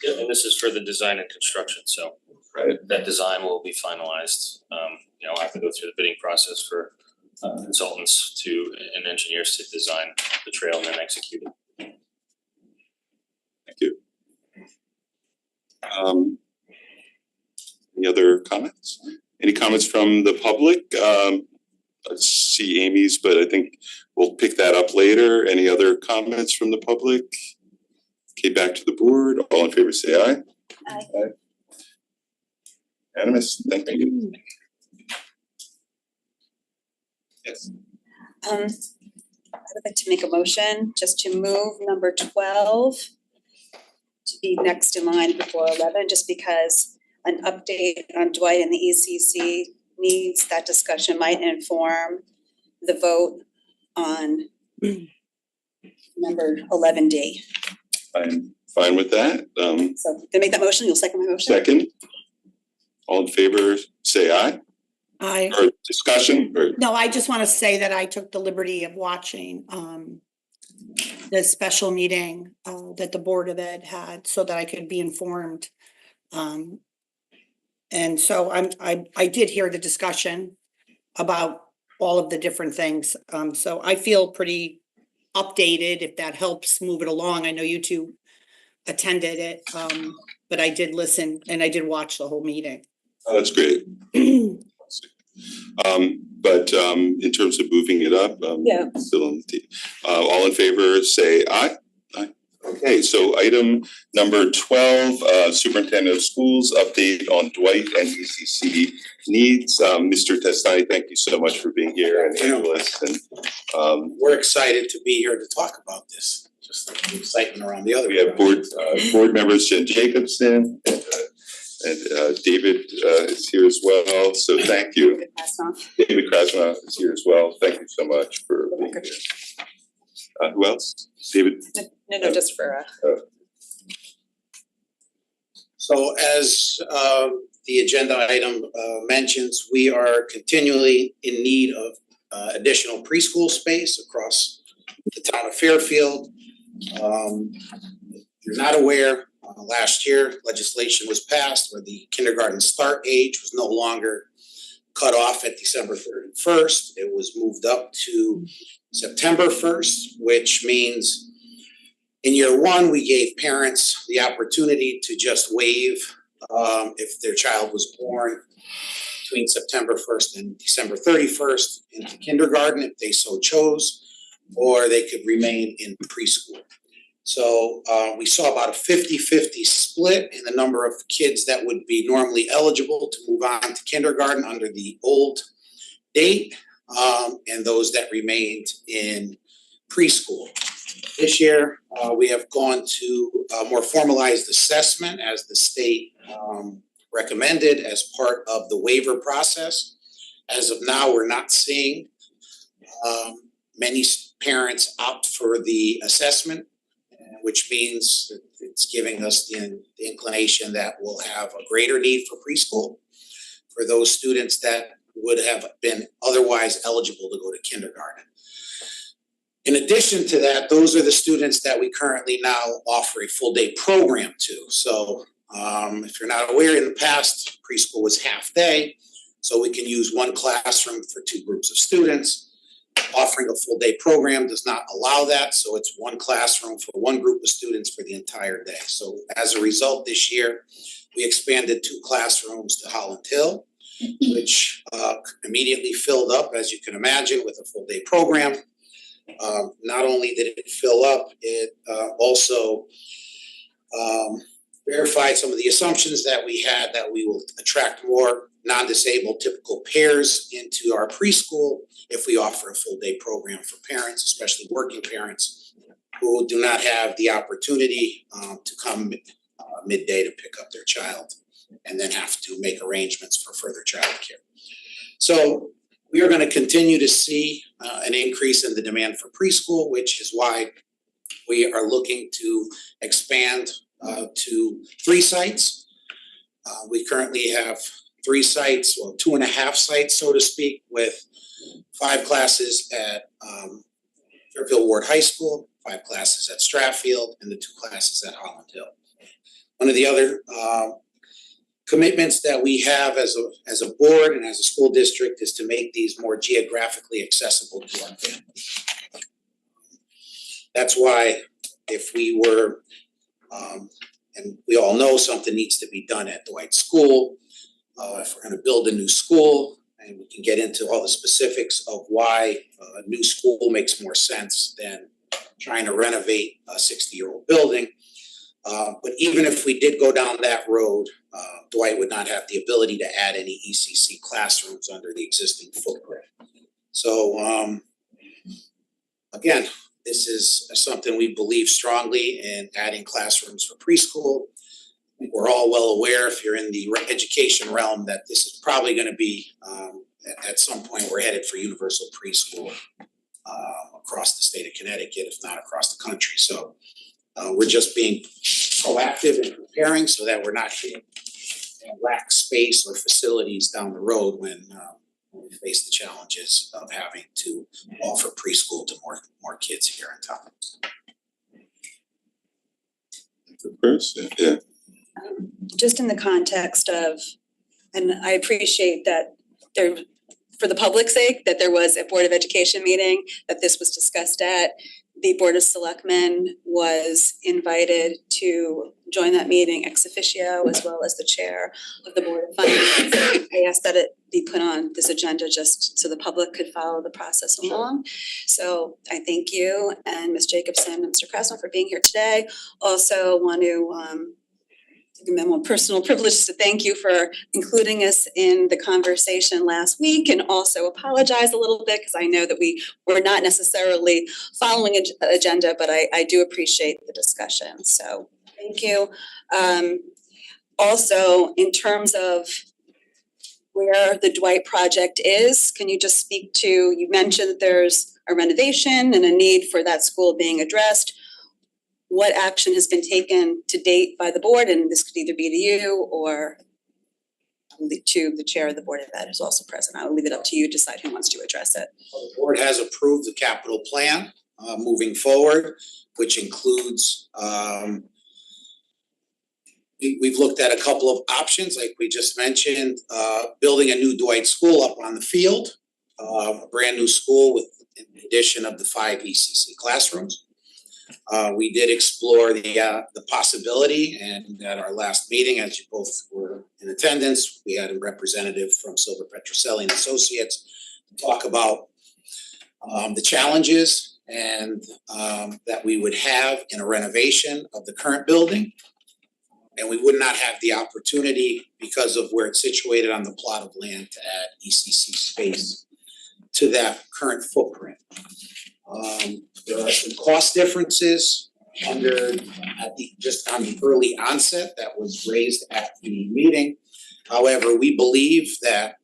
Speaker 9: Yeah, and this is for the design and construction, so
Speaker 1: right,
Speaker 9: that design will be finalized. I'll have to go through the bidding process for consultants and engineers to design the trail and then execute it.
Speaker 1: thank you. Any other comments? Any comments from the public? I see Amy's, but I think we'll pick that up later. Any other comments from the public? Okay, back to the board. All in favor, say aye.
Speaker 2: Aye.
Speaker 1: Unanimous, thank you. Yes.
Speaker 2: I would like to make a motion just to move number 12 to be next in line before 11, just because an update on Dwight and the ECC needs, that discussion might inform the vote on number 11D.
Speaker 1: I'm fine with that.
Speaker 2: So to make that motion, you'll second my motion?
Speaker 1: Second. All in favor, say aye. Or discussion, or
Speaker 6: No, I just want to say that I took the liberty of watching the special meeting that the Board of Ed had so that I could be informed. And so I did hear the discussion about all of the different things. So I feel pretty updated, if that helps move it along. I know you two attended it, but I did listen and I did watch the whole meeting.
Speaker 1: oh, that's great. But in terms of moving it up,
Speaker 2: Yeah.
Speaker 1: still on the all in favor, say aye. Aye. Okay, so item number 12, Superintendent of Schools update on Dwight and ECC needs. Mr. Testani, thank you so much for being here and analyst, and
Speaker 12: we're excited to be here to talk about this, just like the excitement around the other.
Speaker 1: we have board members Jen Jacobson and David is here as well, so thank you.
Speaker 2: David Krasnoff.
Speaker 1: David Krasnoff is here as well, thank you so much for being here. Who else? David?
Speaker 2: No, just for
Speaker 12: So as the agenda item mentions, we are continually in need of additional preschool space across the town of Fairfield. If you're not aware, last year legislation was passed where the kindergarten start age was no longer cut off at December 31st. It was moved up to September 1st, which means in year one, we gave parents the opportunity to just waive if their child was born between September 1st and December 31st into kindergarten if they so chose, or they could remain in preschool. So we saw about a 50-50 split in the number of kids that would be normally eligible to move on to kindergarten under the old date, and those that remained in preschool. This year, we have gone to a more formalized assessment as the state recommended as part of the waiver process. As of now, we're not seeing many parents opt for the assessment, which means that it's giving us the inclination that we'll have a greater need for preschool for those students that would have been otherwise eligible to go to kindergarten. In addition to that, those are the students that we currently now offer a full day program to. So if you're not aware, in the past, preschool was half day, so we can use one classroom for two groups of students. Offering a full day program does not allow that, so it's one classroom for one group of students for the entire day. So as a result, this year, we expanded 2 classrooms to Holland Hill, which immediately filled up, as you can imagine, with a full day program. Not only did it fill up, it also verified some of the assumptions that we had, that we will attract more non-disabled typical pairs into our preschool if we offer a full day program for parents, especially working parents who do not have the opportunity to come midday to pick up their child and then have to make arrangements for further childcare. So we are going to continue to see an increase in the demand for preschool, which is why we are looking to expand to 3 sites. We currently have 3 sites, well, 2.5 sites, so to speak, with 5 classes at Fairfield Ward High School, 5 classes at Stratfield, and the 2 classes at Holland Hill. One of the other commitments that we have as a board and as a school district is to make these more geographically accessible to our families. That's why if we were, and we all know something needs to be done at Dwight School, if we're gonna build a new school, and we can get into all the specifics of why a new school makes more sense than trying to renovate a 60-year-old building. But even if we did go down that road, Dwight would not have the ability to add any ECC classrooms under the existing footprint. So again, this is something we believe strongly in, adding classrooms for preschool. We're all well aware, if you're in the education realm, that this is probably going to be, at some point, we're headed for universal preschool across the state of Connecticut, if not across the country. So we're just being proactive and preparing so that we're not going to lack space or facilities down the road when we face the challenges of having to offer preschool to more kids here in town.
Speaker 1: Yeah.
Speaker 2: just in the context of, and I appreciate that there, for the public's sake, that there was a Board of Education meeting, that this was discussed at. The Board of Selectmen was invited to join that meeting ex officio, as well as the chair of the Board of Finance. I asked that it be put on this agenda just so the public could follow the process along. So I thank you and Ms. Jacobson and Mr. Krasno for being here today. Also want to take a memo of personal privilege to thank you for including us in the conversation last week, and also apologize a little bit because I know that we were not necessarily following an agenda, but I do appreciate the discussion. So thank you. Also, in terms of where the Dwight project is, can you just speak to, you mentioned that there's a renovation and a need for that school being addressed. What action has been taken to date by the board? And this could either be to you or to the chair of the Board of Ed who's also present. I will leave it up to you to decide who wants to address it.
Speaker 12: The board has approved the capital plan moving forward, which includes we've looked at a couple of options, like we just mentioned, building a new Dwight School up on the field, a brand new school with an addition of the 5 ECC classrooms. We did explore the possibility, and at our last meeting, as you both were in attendance, we had a representative from Silver Petroselli and Associates to talk about the challenges and that we would have in a renovation of the current building. And we would not have the opportunity, because of where it's situated on the plot of land, to add ECC space to that current footprint. There are some cost differences just on the early onset that was raised at the meeting. However, we believe that,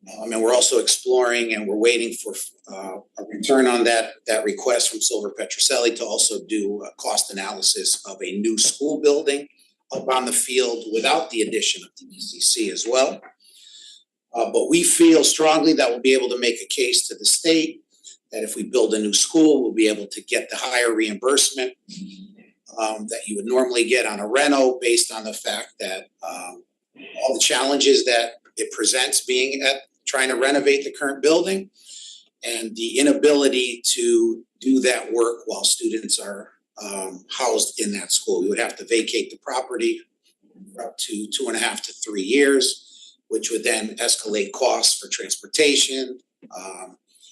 Speaker 12: and we're also exploring and we're waiting for a return on that request from Silver Petroselli to also do a cost analysis of a new school building up on the field without the addition of the ECC as well. But we feel strongly that we'll be able to make a case to the state that if we build a new school, we'll be able to get the higher reimbursement that you would normally get on a reno, based on the fact that all the challenges that it presents being at trying to renovate the current building, and the inability to do that work while students are housed in that school. We would have to vacate the property for up to 2.5 to 3 years, which would then escalate costs for transportation,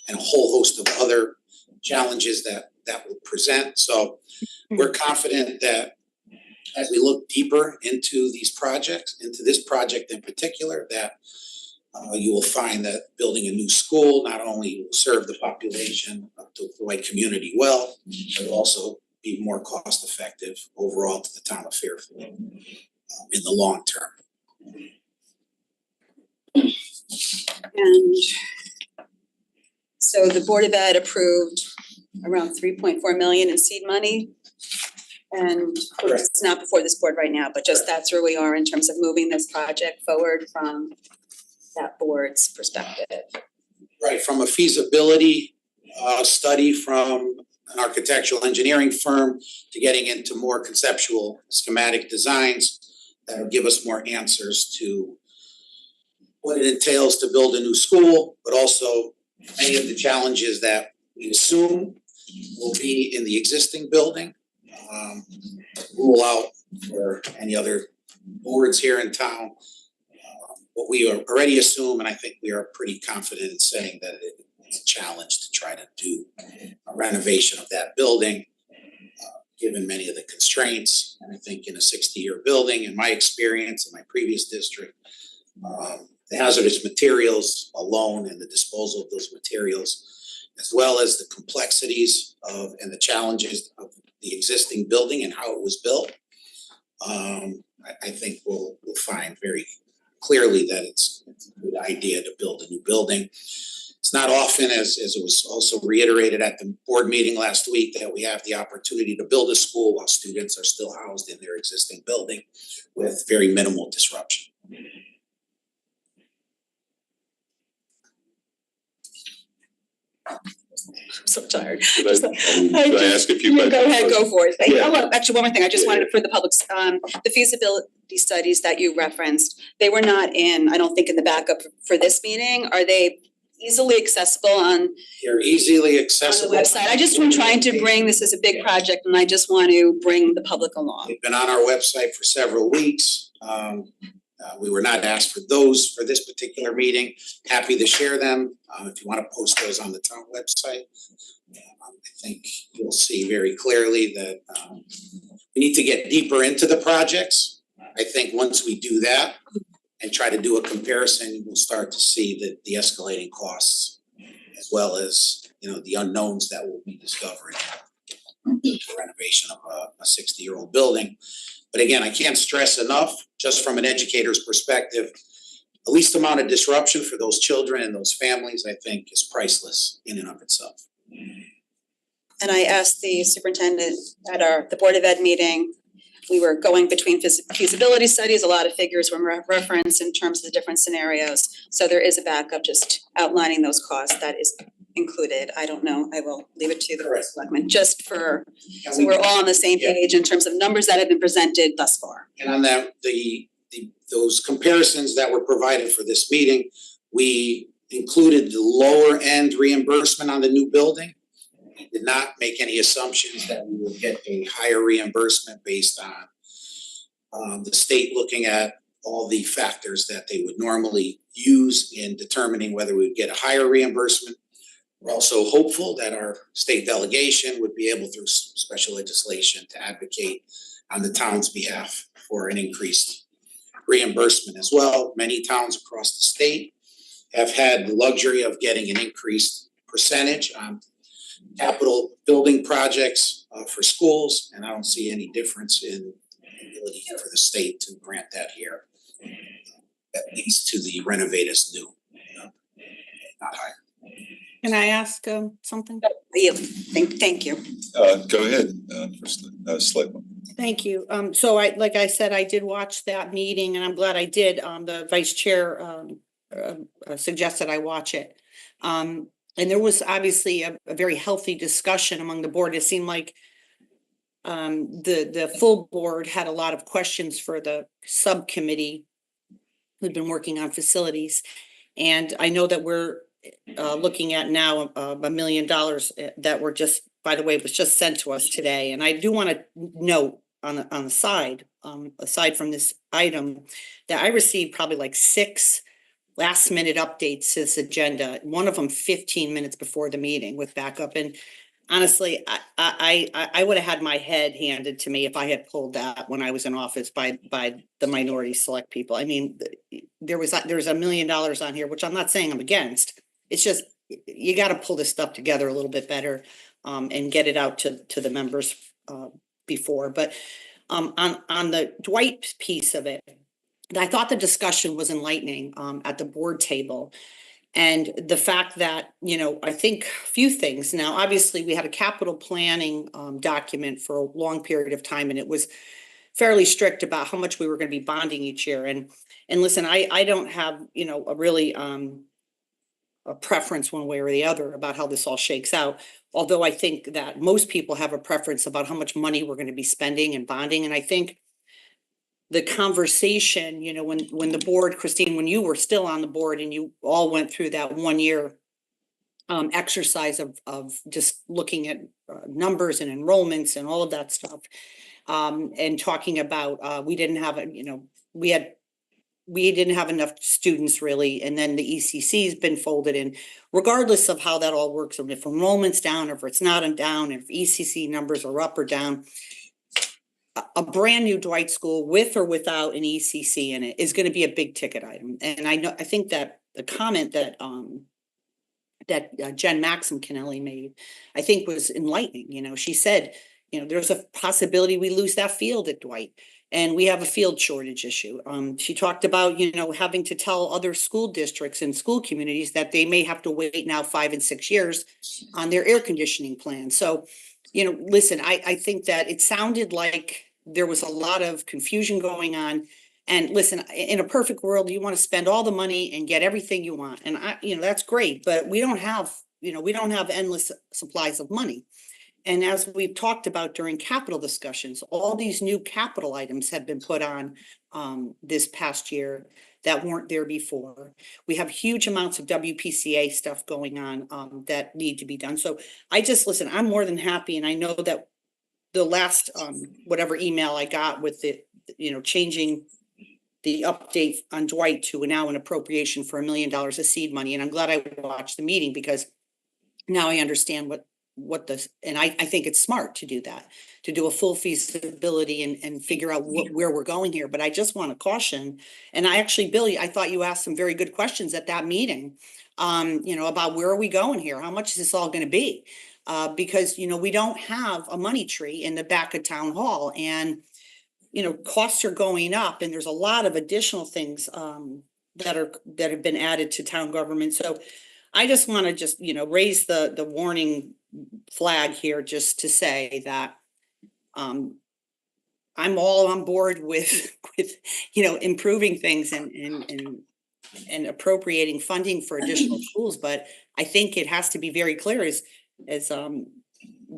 Speaker 12: and a whole host of other challenges that will present. So we're confident that as we look deeper into these projects, into this project in particular, that you will find that building a new school not only will serve the population of the Dwight community well, but also be more cost effective overall to the town of Fairfield in the long term.
Speaker 2: And so the Board of Ed approved around 3.4 million in seed money. And it's not before this board right now, but just that's where we are in terms of moving this project forward from that board's perspective.
Speaker 12: Right, from a feasibility study from an architectural engineering firm to getting into more conceptual schematic designs that'll give us more answers to what it entails to build a new school, but also many of the challenges that we assume will be in the existing building. Rule out for any other boards here in town what we already assume, and I think we are pretty confident in saying that it's a challenge to try to do a renovation of that building, given many of the constraints. And I think in a 60-year building, in my experience in my previous district, the hazardous materials alone and the disposal of those materials, as well as the complexities of and the challenges of the existing building and how it was built, I think we'll find very clearly that it's a good idea to build a new building. It's not often, as it was also reiterated at the board meeting last week, that we have the opportunity to build a school while students are still housed in their existing building with very minimal disruption.
Speaker 2: I'm so tired.
Speaker 1: Should I ask a few questions?
Speaker 2: Go ahead, go for it.
Speaker 1: Yeah.
Speaker 2: Oh, well, actually, one more thing, I just wanted for the public's, the feasibility studies that you referenced, they were not I don't think in the backup for this meeting. Are they easily accessible on
Speaker 12: They're easily accessible.
Speaker 2: the website? I just been trying to bring, this is a big project and I just want to bring the public along.
Speaker 12: They've been on our website for several weeks. We were not asked for those for this particular meeting. Happy to share them, if you wanna post those on the town website. I think you'll see very clearly that, we need to get deeper into the projects. I think once we do that and try to do a comparison, we'll start to see the escalating costs as well as, the unknowns that we'll be discovering in the renovation of a 60-year-old building. But again, I can't stress enough, just from an educator's perspective, the least amount of disruption for those children and those families, I think, is priceless in and of itself.
Speaker 2: And I asked the superintendent at the Board of Ed meeting, we were going between feasibility studies, a lot of figures were referenced in terms of the different scenarios. So there is a backup just outlining those costs that is included. I don't know, I will leave it to the rest of Selectmen, just for, so we're all on the same page in terms of numbers that have been presented thus far.
Speaker 12: And on that, those comparisons that were provided for this meeting, we included the lower end reimbursement on the new building. We did not make any assumptions that we would get a higher reimbursement based on the state looking at all the factors that they would normally use in determining whether we would get a higher reimbursement. We're also hopeful that our state delegation would be able, through special legislation, to advocate on the town's behalf for an increased reimbursement as well. Many towns across the state have had the luxury of getting an increased percentage on capital building projects for schools, and I don't see any difference in the ability for the state to grant that here, at least to the renovated new, not higher.
Speaker 6: Can I ask something?
Speaker 2: Yeah, thank you.
Speaker 1: Go ahead, first, Selectman.
Speaker 6: Thank you. So like I said, I did watch that meeting and I'm glad I did. The vice chair suggested I watch it. And there was obviously a very healthy discussion among the board. It seemed like the full board had a lot of questions for the subcommittee who'd been working on facilities. And I know that we're looking at now $1 million that were just, by the way, was just sent to us today. And I do want to note on the side, aside from this item, that I received probably like 6 last minute updates to this agenda, one of them 15 minutes before the meeting with backup. And honestly, I would have had my head handed to me if I had pulled that when I was in office by the minority select people. I mean, there's $1 million on here, which I'm not saying I'm against. It's just, you got to pull this stuff together a little bit better and get it out to the members before. But on the Dwight piece of it, I thought the discussion was enlightening at the board table. And the fact that, I think a few things. Now, obviously, we had a capital planning document for a long period of time, and it was fairly strict about how much we were going to be bonding each year. And listen, I don't have, a really a preference one way or the other about how this all shakes out. Although I think that most people have a preference about how much money we're going to be spending and bonding. And I think the conversation, when the board, Christine, when you were still on the board and you all went through that 1 year exercise of just looking at numbers and enrollments and all of that stuff, and talking about we didn't have we didn't have enough students really, and then the ECC has been folded in. Regardless of how that all works, if enrollment's down, or if it's not down, if ECC numbers are up or down, a brand new Dwight school with or without an ECC in it is going to be a big ticket item. And I think that the comment that Jen Maxim-Kennelly made, I think was enlightening. She said, there's a possibility we lose that field at Dwight. And we have a field shortage issue. She talked about, having to tell other school districts and school communities that they may have to wait now 5 and 6 years on their air conditioning plan. So, listen, I think that it sounded like there was a lot of confusion going on. And listen, in a perfect world, you want to spend all the money and get everything you want. And that's great, but we don't have endless supplies of money. And as we've talked about during capital discussions, all these new capital items have been put on this past year that weren't there before. We have huge amounts of WPCA stuff going on that need to be done. So listen, I'm more than happy. And I know that the last whatever email I got with the, changing the update on Dwight to now an appropriation for $1 million of seed money. And I'm glad I watched the meeting because now I understand and I think it's smart to do that, to do a full feasibility and figure out where we're going here. But I just want to caution, and Billy, I thought you asked some very good questions at that meeting, about where are we going here? How much is this all going to be? Because, we don't have a money tree in the back of town hall, and, costs are going up, and there's a lot of additional things that have been added to town government. So I just want to raise the warning flag here, just to say that I'm all on board with improving things and appropriating funding for additional schools, but I think it has to be very clear, as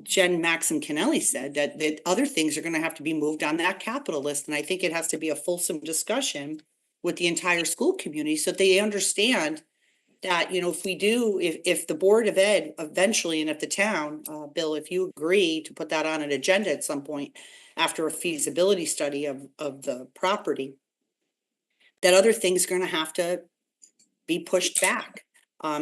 Speaker 6: Jen Maxim Kennelly said, that other things are going to have to be moved on that capital list, and I think it has to be a fulsome discussion with the entire school community so that they understand that, if the Board of Ed eventually, and if the town, Bill, if you agree to put that on an agenda at some point after a feasibility study of the property, that other things are going to have to be pushed back,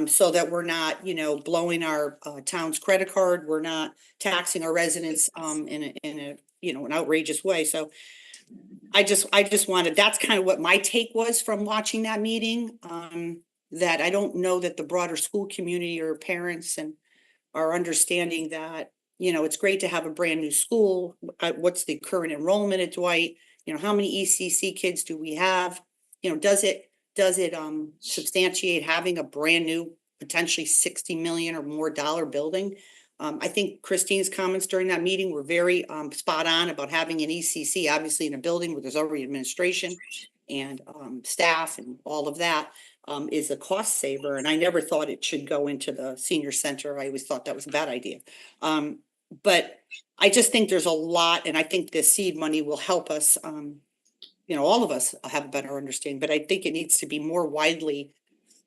Speaker 6: so that we're not, blowing our town's credit card, we're not taxing our residents in a an outrageous way. So I just wanted, that's kind of what my take was from watching that meeting. That I don't know that the broader school community or parents are understanding that, it's great to have a brand new school. What's the current enrollment at Dwight? How many ECC kids do we have? Does it substantiate having a brand new, potentially $60 million or more building? I think Christine's comments during that meeting were very spot on about having an ECC, obviously in a building where there's already administration and staff and all of that. Is a cost saver, and I never thought it should go into the senior center. I always thought that was a bad idea. But I just think there's a lot, and I think this seed money will help us, all of us have a better understanding, but I think it needs to be more widely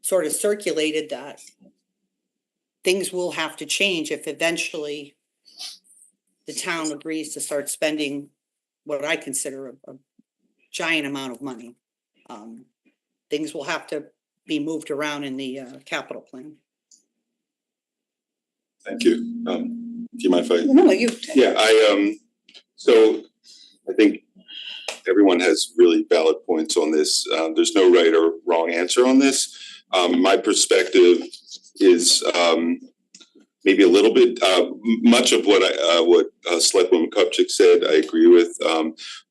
Speaker 6: sort of circulated that things will have to change if eventually the town agrees to start spending what I consider a giant amount of money. Things will have to be moved around in the capital plan.
Speaker 1: Thank you. Do you mind if I?
Speaker 2: No, you.
Speaker 1: Yeah, so I think everyone has really valid points on this. There's no right or wrong answer on this. My perspective is maybe a little bit, much of what Selectwoman Kupchik said, I agree with.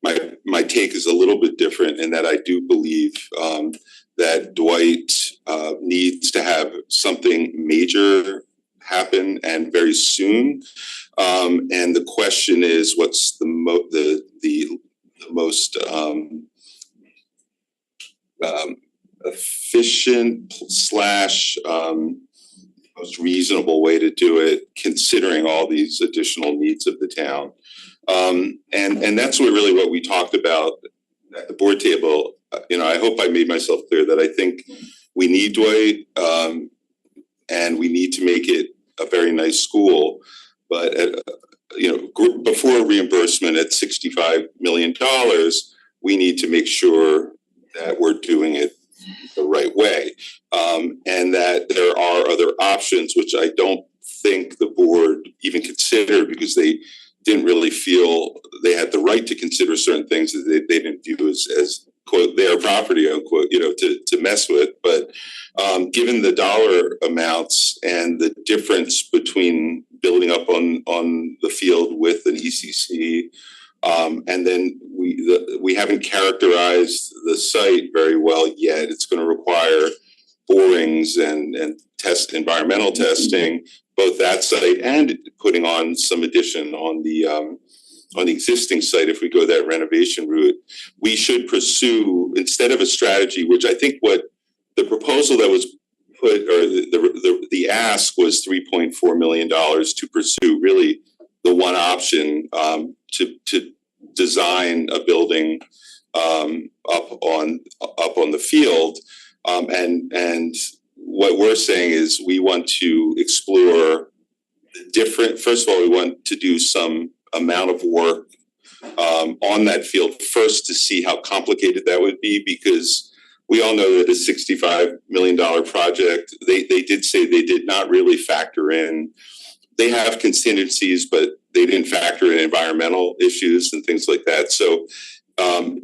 Speaker 1: My take is a little bit different in that I do believe that Dwight needs to have something major happen and very soon. And the question is, what's the most efficient / most reasonable way to do it, considering all these additional needs of the town. And that's really what we talked about at the board table. I hope I made myself clear that I think we need Dwight, and we need to make it a very nice school. But before reimbursement at $65 million, we need to make sure that we're doing it the right way, and that there are other options, which I don't think the board even considered because they didn't really feel they had the right to consider certain things that they didn't view as quote their property, unquote, to mess with. But given the dollar amounts and the difference between building up on the field with an ECC, and then we haven't characterized the site very well yet. It's going to require borings and environmental testing, both that site and putting on some addition on the existing site. If we go that renovation route, we should pursue, instead of a strategy, which I think what the proposal that was put, or the ask was $3.4 million to pursue really the one option, to design a building up on the field, and what we're saying is we want to explore different. First of all, we want to do some amount of work on that field first to see how complicated that would be, because we all know that a $65 million project, they did say they did not really factor in, they have contingencies, but they didn't factor in environmental issues and things like that. So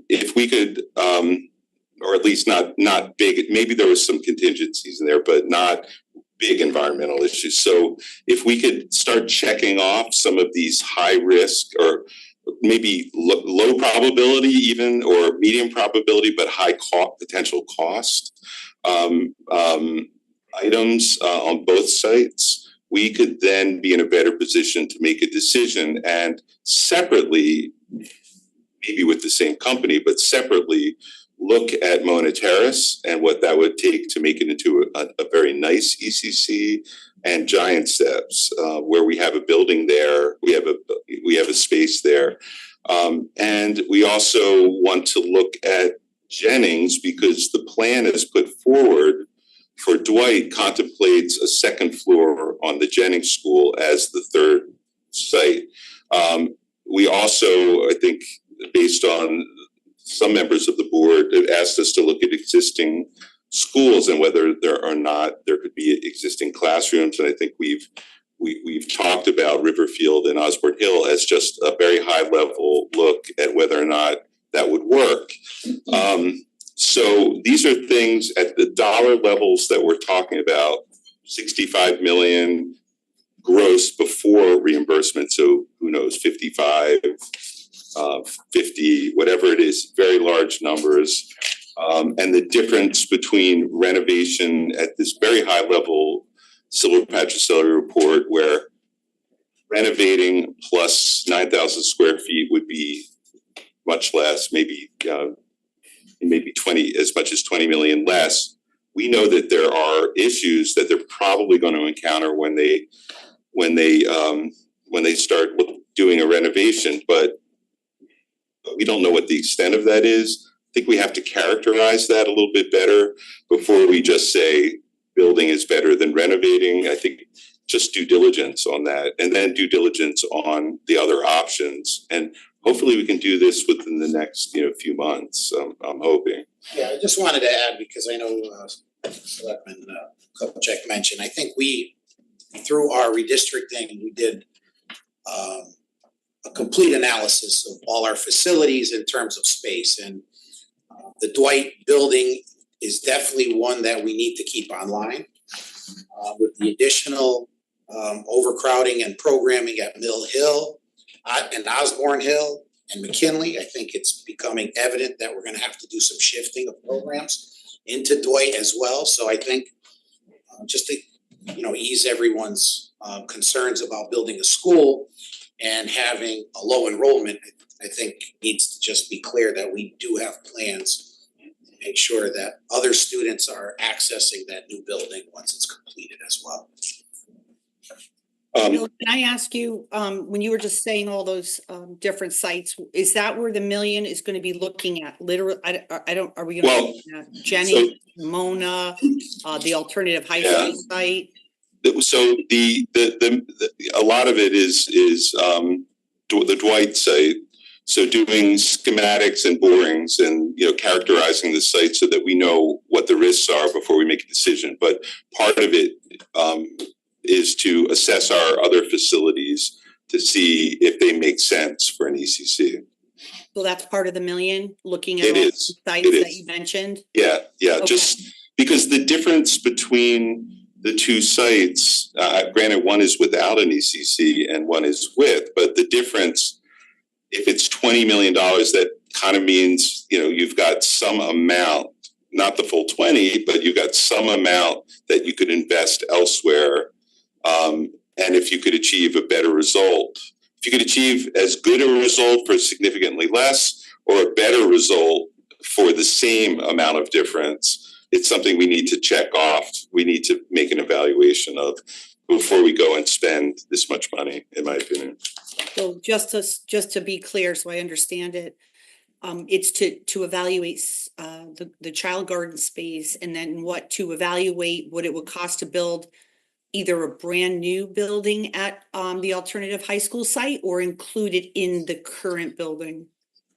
Speaker 1: if we could, or at least not big, maybe there was some contingencies in there, but not big environmental issues. So if we could start checking off some of these high risk or maybe low probability even, or medium probability, but high potential cost items on both sites, we could then be in a better position to make a decision, and separately, maybe with the same company, but separately look at Mona Terrace and what that would take to make it into a very nice ECC, and Giant Steps, where we have a building there, we have a space there, and we also want to look at Jennings, because the plan is put forward for Dwight contemplates a second floor on the Jennings School as the third site. We also, I think, based on some members of the board, have asked us to look at existing schools and whether there could be existing classrooms. And I think we've talked about Riverfield and Osborne Hill as just a very high level look at whether or not that would work. So these are things at the dollar levels that we're talking about, 65 million gross before reimbursement. So who knows, 55, 50, whatever it is, very large numbers. And the difference between renovation at this very high level, Silver Patricelli report, where renovating plus 9,000 square feet would be much less, maybe 20, as much as 20 million less. We know that there are issues that they're probably going to encounter when they start doing a renovation, but we don't know what the extent of that is. I think we have to characterize that a little bit better before we just say building is better than renovating. I think just due diligence on that, and then due diligence on the other options. And hopefully we can do this within the next, few months. I'm hoping.
Speaker 12: Yeah, I just wanted to add, because I know Selectman Kopacek mentioned, I think we, through our redistricting, we did a complete analysis of all our facilities in terms of space, and the Dwight building is definitely one that we need to keep online. With the additional overcrowding and programming at Mill Hill and Osborne Hill and McKinley, I think it's becoming evident that we're gonna have to do some shifting of programs into Dwight as well. So I think just to ease everyone's concerns about building a school and having a low enrollment, I think needs to just be clear that we do have plans to make sure that other students are accessing that new building once it's completed as well.
Speaker 6: Bill, can I ask you, when you were just saying all those different sites, is that where the million is going to be looking at? Literally, I don't. Are we going to be looking at Jenny, Mona, the alternative high school site?
Speaker 1: So the a lot of it is the Dwight site. So doing schematics and borings and characterizing the site so that we know what the risks are before we make a decision. But part of it is to assess our other facilities to see if they make sense for an ECC.
Speaker 6: So that's part of the million, looking at all the sites that you mentioned?
Speaker 1: Yeah,
Speaker 6: Okay.
Speaker 1: Just because the difference between the two sites, granted one is without an ECC and one is with, but the difference, if it's $20 million, that kind of means, you've got some amount, not the full 20, but you've got some amount that you could invest elsewhere. And if you could achieve a better result, if you could achieve as good a result for significantly less or a better result for the same amount of difference, it's something we need to check off. We need to make an evaluation of before we go and spend this much money, in my opinion.
Speaker 6: So just to be clear, so I understand it, it's to evaluate the child garden space, and then to evaluate what it would cost to build either a brand new building at the alternative high school site or included in the current building?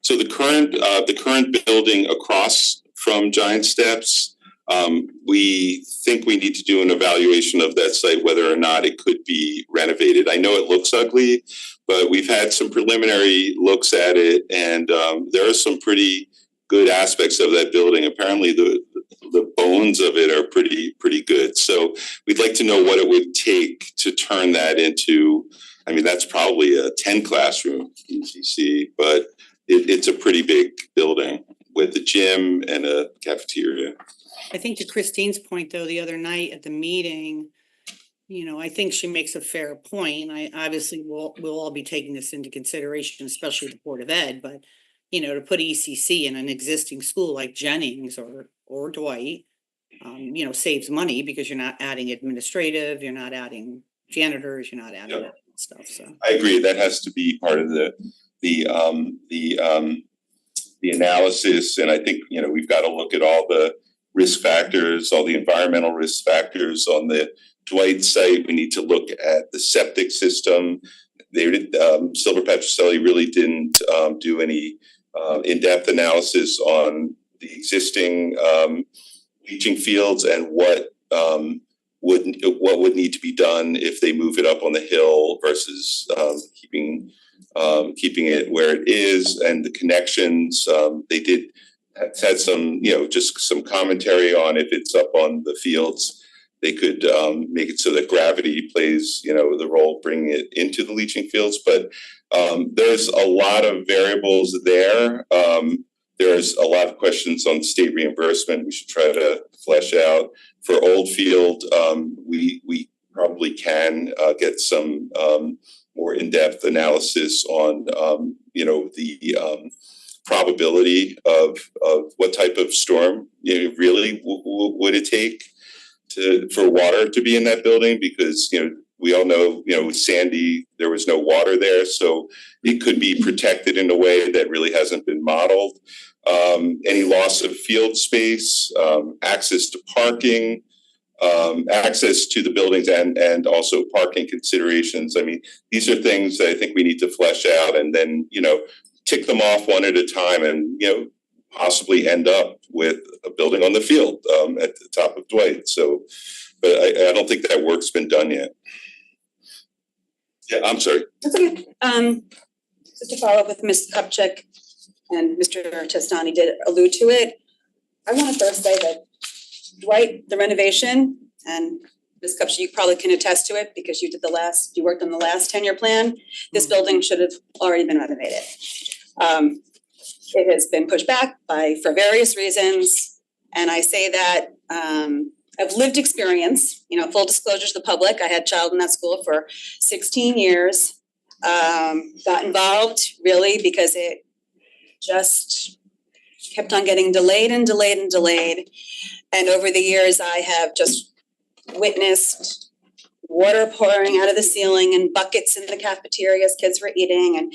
Speaker 1: So the current building across from Giant Steps, we think we need to do an evaluation of that site, whether or not it could be renovated. I know it looks ugly, but we've had some preliminary looks at it, and there are some pretty good aspects of that building. Apparently the bones of it are pretty good. So we'd like to know what it would take to turn that into, I mean, that's probably a 10 classroom ECC, but it's a pretty big building with a gym and a cafeteria.
Speaker 6: I think to Christine's point, though, the other night at the meeting, you know, I think she makes a fair point. I obviously we'll all be taking this into consideration, especially the Board of Ed, but you know, to put ECC in an existing school like Jennings or Dwight, you know, saves money because you're not adding administrative, you're not adding janitors, you're not adding that stuff. So
Speaker 1: I agree. That has to be part of the analysis, and I think, you know, we've got to look at all the risk factors, all the environmental risk factors on the Dwight site. We need to look at the septic system. Silver Petrocelli really didn't do any in-depth analysis on the existing leaching fields and what would need to be done if they move it up on the hill versus keeping it where it is, and the connections. They had some, you know, just some commentary on if it's up on the fields, they could make it so that gravity plays, you know, the role bringing it into the leaching fields. But there's a lot of variables there. There's a lot of questions on state reimbursement we should try to flesh out. For Oldfield, we probably can get some more in-depth analysis on, you know, the probability of what type of storm, you know, really would it take for water to be in that building, because, you know, we all know, you know, with Sandy, there was no water there, so it could be protected in a way that really hasn't been modeled. Any loss of field space, access to parking, access to the buildings, and also parking considerations. I mean, these are things that I think we need to flesh out, and then, you know, tick them off one at a time, and, you know, possibly end up with a building on the field at the top of Dwight. So, but I don't think that work's been done yet. Yeah, I'm sorry.
Speaker 2: That's okay. Just to follow up with Ms. Kupchak and Mr. Testani did allude to it. I want to first say that Dwight, the renovation, and Ms. Kupchak, you probably can attest to it because you worked on the last 10-year plan. This building should have already been renovated. It has been pushed back for various reasons, and I say that I've lived experience, you know, full disclosure to the public. I had a child in that school for 16 years. Got involved really because it just kept on getting delayed. And over the years, I have just witnessed water pouring out of the ceiling and buckets in the cafeteria as kids were eating, and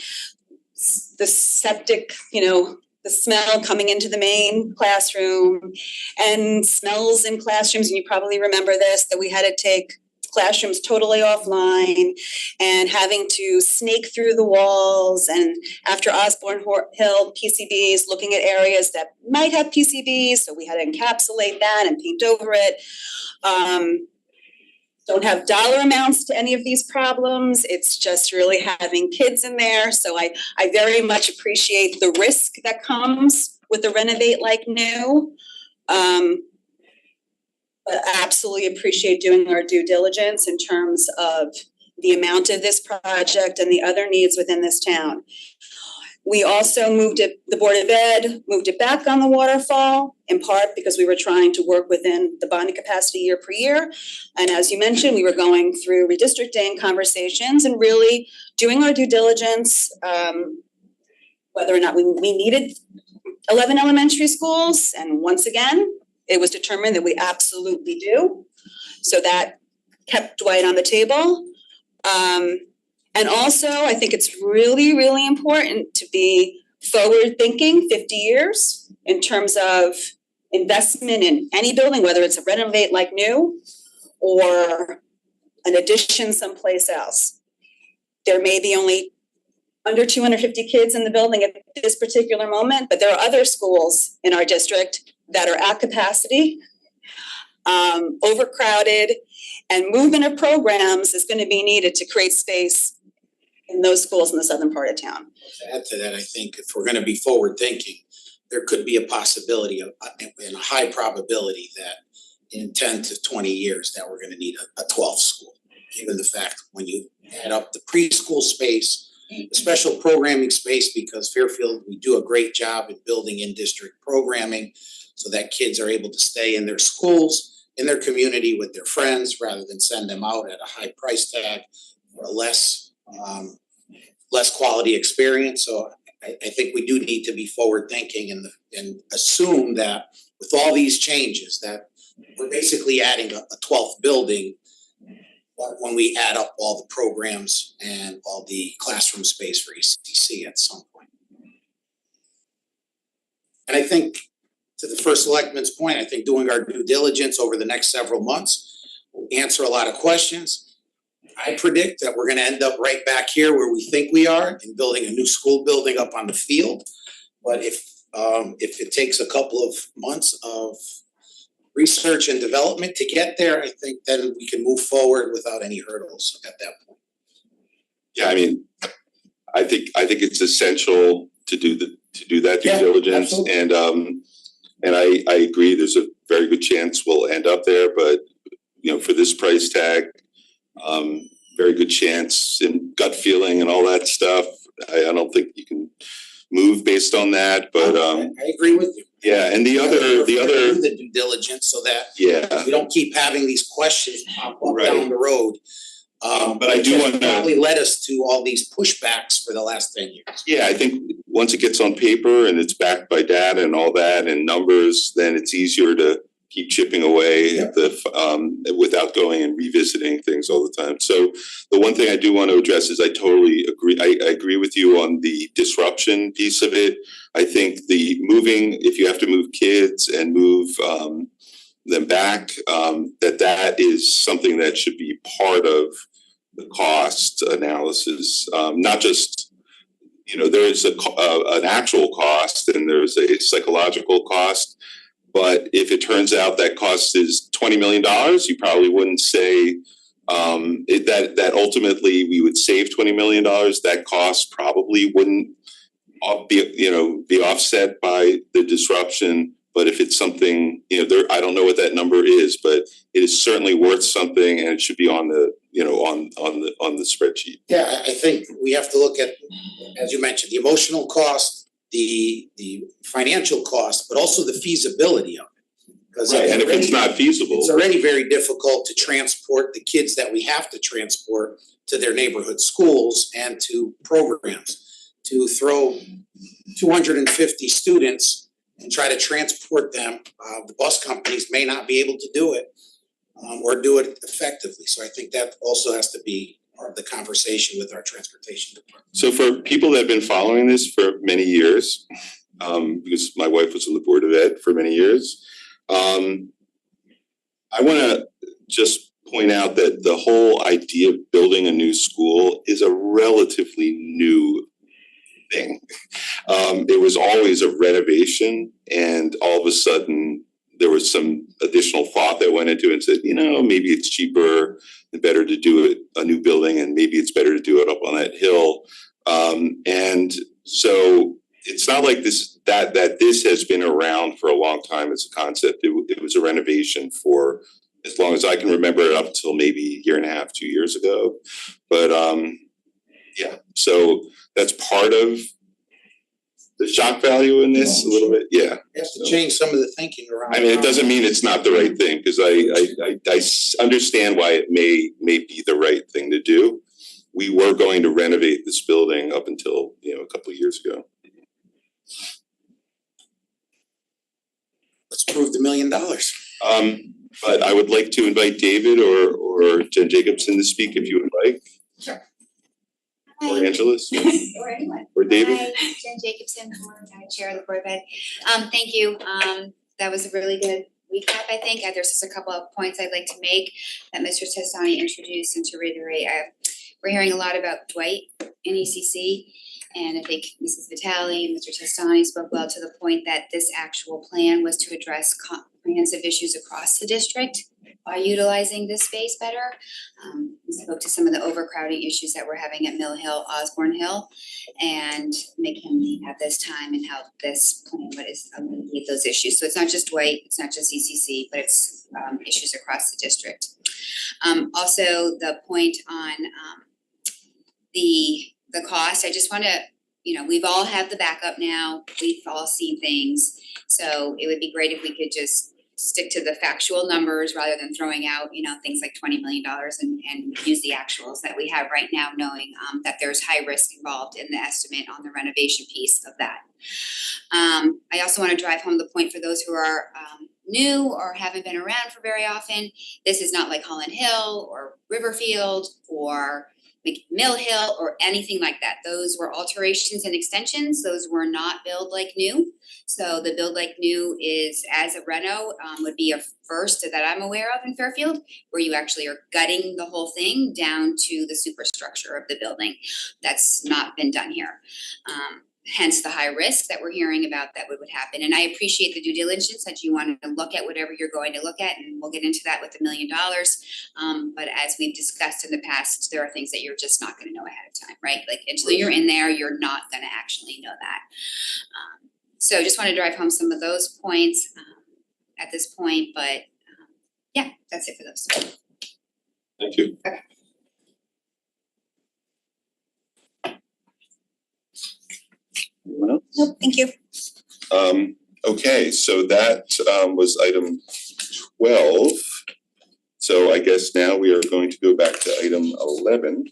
Speaker 2: the septic, you know, the smell coming into the main classroom, and smells in classrooms. And you probably remember this, that we had to take classrooms totally offline and having to snake through the walls, and after Osborne Hill PCBs, looking at areas that might have PCBs, so we had to encapsulate that and paint over it. Don't have dollar amounts to any of these problems. It's just really having kids in there. So I very much appreciate the risk that comes with the renovate like new. But I absolutely appreciate doing our due diligence in terms of the amount of this project and the other needs within this town. We also the Board of Ed moved it back on the waterfall, in part because we were trying to work within the bonding capacity year per year. And as you mentioned, we were going through redistricting conversations and really doing our due diligence, whether or not we needed 11 elementary schools. And once again, it was determined that we absolutely do. So that kept Dwight on the table. And also, I think it's really, really important to be forward-thinking 50 years in terms of investment in any building, whether it's a renovate like new or an addition someplace else. There may be only under 250 kids in the building at this particular moment, but there are other schools in our district that are at capacity, overcrowded, and movement of programs is going to be needed to create space in those schools in the southern part of town.
Speaker 12: To add to that, I think if we're gonna be forward thinking, there could be a possibility of, and a high probability that in 10 to 20 years that we're gonna need a 12th school. Given the fact when you add up the preschool space, the special programming space, because Fairfield, we do a great job in building in-district programming so that kids are able to stay in their schools, in their community with their friends, rather than send them out at a high price tag or a less quality experience. So I think we do need to be forward thinking and assume that with all these changes that we're basically adding a 12th building when we add up all the programs and all the classroom space for ECC at some point. And I think to the first selectman's point, I think doing our due diligence over the next several months will answer a lot of questions. I predict that we're gonna end up right back here where we think we are in building a new school building up on the field. But if it takes a couple of months of research and development to get there, I think then we can move forward without any hurdles at that point.
Speaker 1: Yeah, I mean, I think it's essential to do that due
Speaker 12: Yeah,
Speaker 1: diligence,
Speaker 12: absolutely.
Speaker 1: and I agree. There's a very good chance we'll end up there, but you know, for this price tag, very good chance and gut feeling and all that stuff. I don't think you can move based on that, but
Speaker 12: I agree with you.
Speaker 1: yeah, and the other
Speaker 12: Do the due diligence so that we don't keep having these questions pop up down the road.
Speaker 1: But I do want to
Speaker 12: probably led us to all these pushbacks for the last 10 years.
Speaker 1: Yeah, I think once it gets on paper and it's backed by data and all that and numbers, then it's easier to keep chipping away at the without going and revisiting things all the time. So the one thing I do want to address is I totally agree. I agree with you on the disruption piece of it. I think the moving, if you have to move kids and move them back, that is something that should be part of the cost analysis, not just, you know, there is an actual cost and there's a psychological cost. But if it turns out that cost is $20 million, you probably wouldn't say that ultimately we would save $20 million. That cost probably wouldn't be offset by the disruption. But if it's something, I don't know what that number is, but it is certainly worth something, and it should be on the on the spreadsheet.
Speaker 12: Yeah, I think we have to look at, as you mentioned, the emotional cost, the financial cost, but also the feasibility of it. Because
Speaker 1: and if it's not feasible,
Speaker 12: it's already very difficult to transport the kids that we have to transport to their neighborhood schools and to programs. To throw 250 students and try to transport them, the bus companies may not be able to do it or do it effectively. So I think that also has to be part of the conversation with our transportation department.
Speaker 1: So for people that have been following this for many years, because my wife was on the board of ed for many years, I want to just point out that the whole idea of building a new school is a relatively new thing. It was always a renovation, and all of a sudden there was some additional thought that went into it and said, maybe it's cheaper and better to do it a new building, and maybe it's better to do it up on that hill. And so it's not like this has been around for a long time as a concept. It was a renovation for as long as I can remember, it up until maybe a year and a half, 2 years ago. But so that's part of the shock value in this a little bit. Yeah.
Speaker 12: You have to change some of the thinking around.
Speaker 1: I mean, it doesn't mean it's not the right thing, because I understand why it may be the right thing to do. We were going to renovate this building up until, a couple of years ago.
Speaker 12: Let's prove the $1 million.
Speaker 1: But I would like to invite David or Jen Jacobson to speak if you would like.
Speaker 11: Sure.
Speaker 1: Or Angeles.
Speaker 11: Or anyone.
Speaker 1: Or David.
Speaker 11: Hi, Jen Jacobson, Chair of the Board of Ed. Thank you. That was a really good
Speaker 13: recap, I think. There's just a couple of points I'd like to make that Mr. Testani introduced, and to reiterate, we're hearing a lot about Dwight in ECC. And I think Mrs. Vitale and Mr. Testani spoke well to the point that this actual plan was to address comprehensive issues across the district by utilizing this space better. We spoke to some of the overcrowding issues that we're having at Mill Hill, Osborne Hill, and McKinley at this time, and how this plan would alleviate those issues. So it's not just Dwight, it's not just ECC, but it's issues across the district. Also, the point on the cost, I just wanna, we've all had the backup now, we've all seen things. So it would be great if we could just stick to the factual numbers rather than throwing out, things like $20 million and use the actuals that we have right now, knowing that there's high risk involved in the estimate on the renovation piece of that. I also wanna drive home the point for those who are new or haven't been around for very often. This is not like Holland Hill or Riverfield or Mill Hill or anything like that. Those were alterations and extensions. Those were not build like new. So the build like new is, as a reno, would be a first that I'm aware of in Fairfield, where you actually are gutting the whole thing down to the superstructure of the building. That's not been done here. Hence the high risk that we're hearing about that would happen. And I appreciate the due diligence that you want to look at whatever you're going to look at, and we'll get into that with $1 million. But as we've discussed in the past, there are things that you're just not going to know ahead of time, right? Like until you're in there, you're not going to actually know that. So just want to drive home some of those points at this point, but yeah, that's it for those.
Speaker 1: Thank you.
Speaker 13: Okay.
Speaker 1: Anyone else?
Speaker 2: Nope, thank you.
Speaker 1: Okay, so that was item 12. So I guess now we are going to go back to item 11.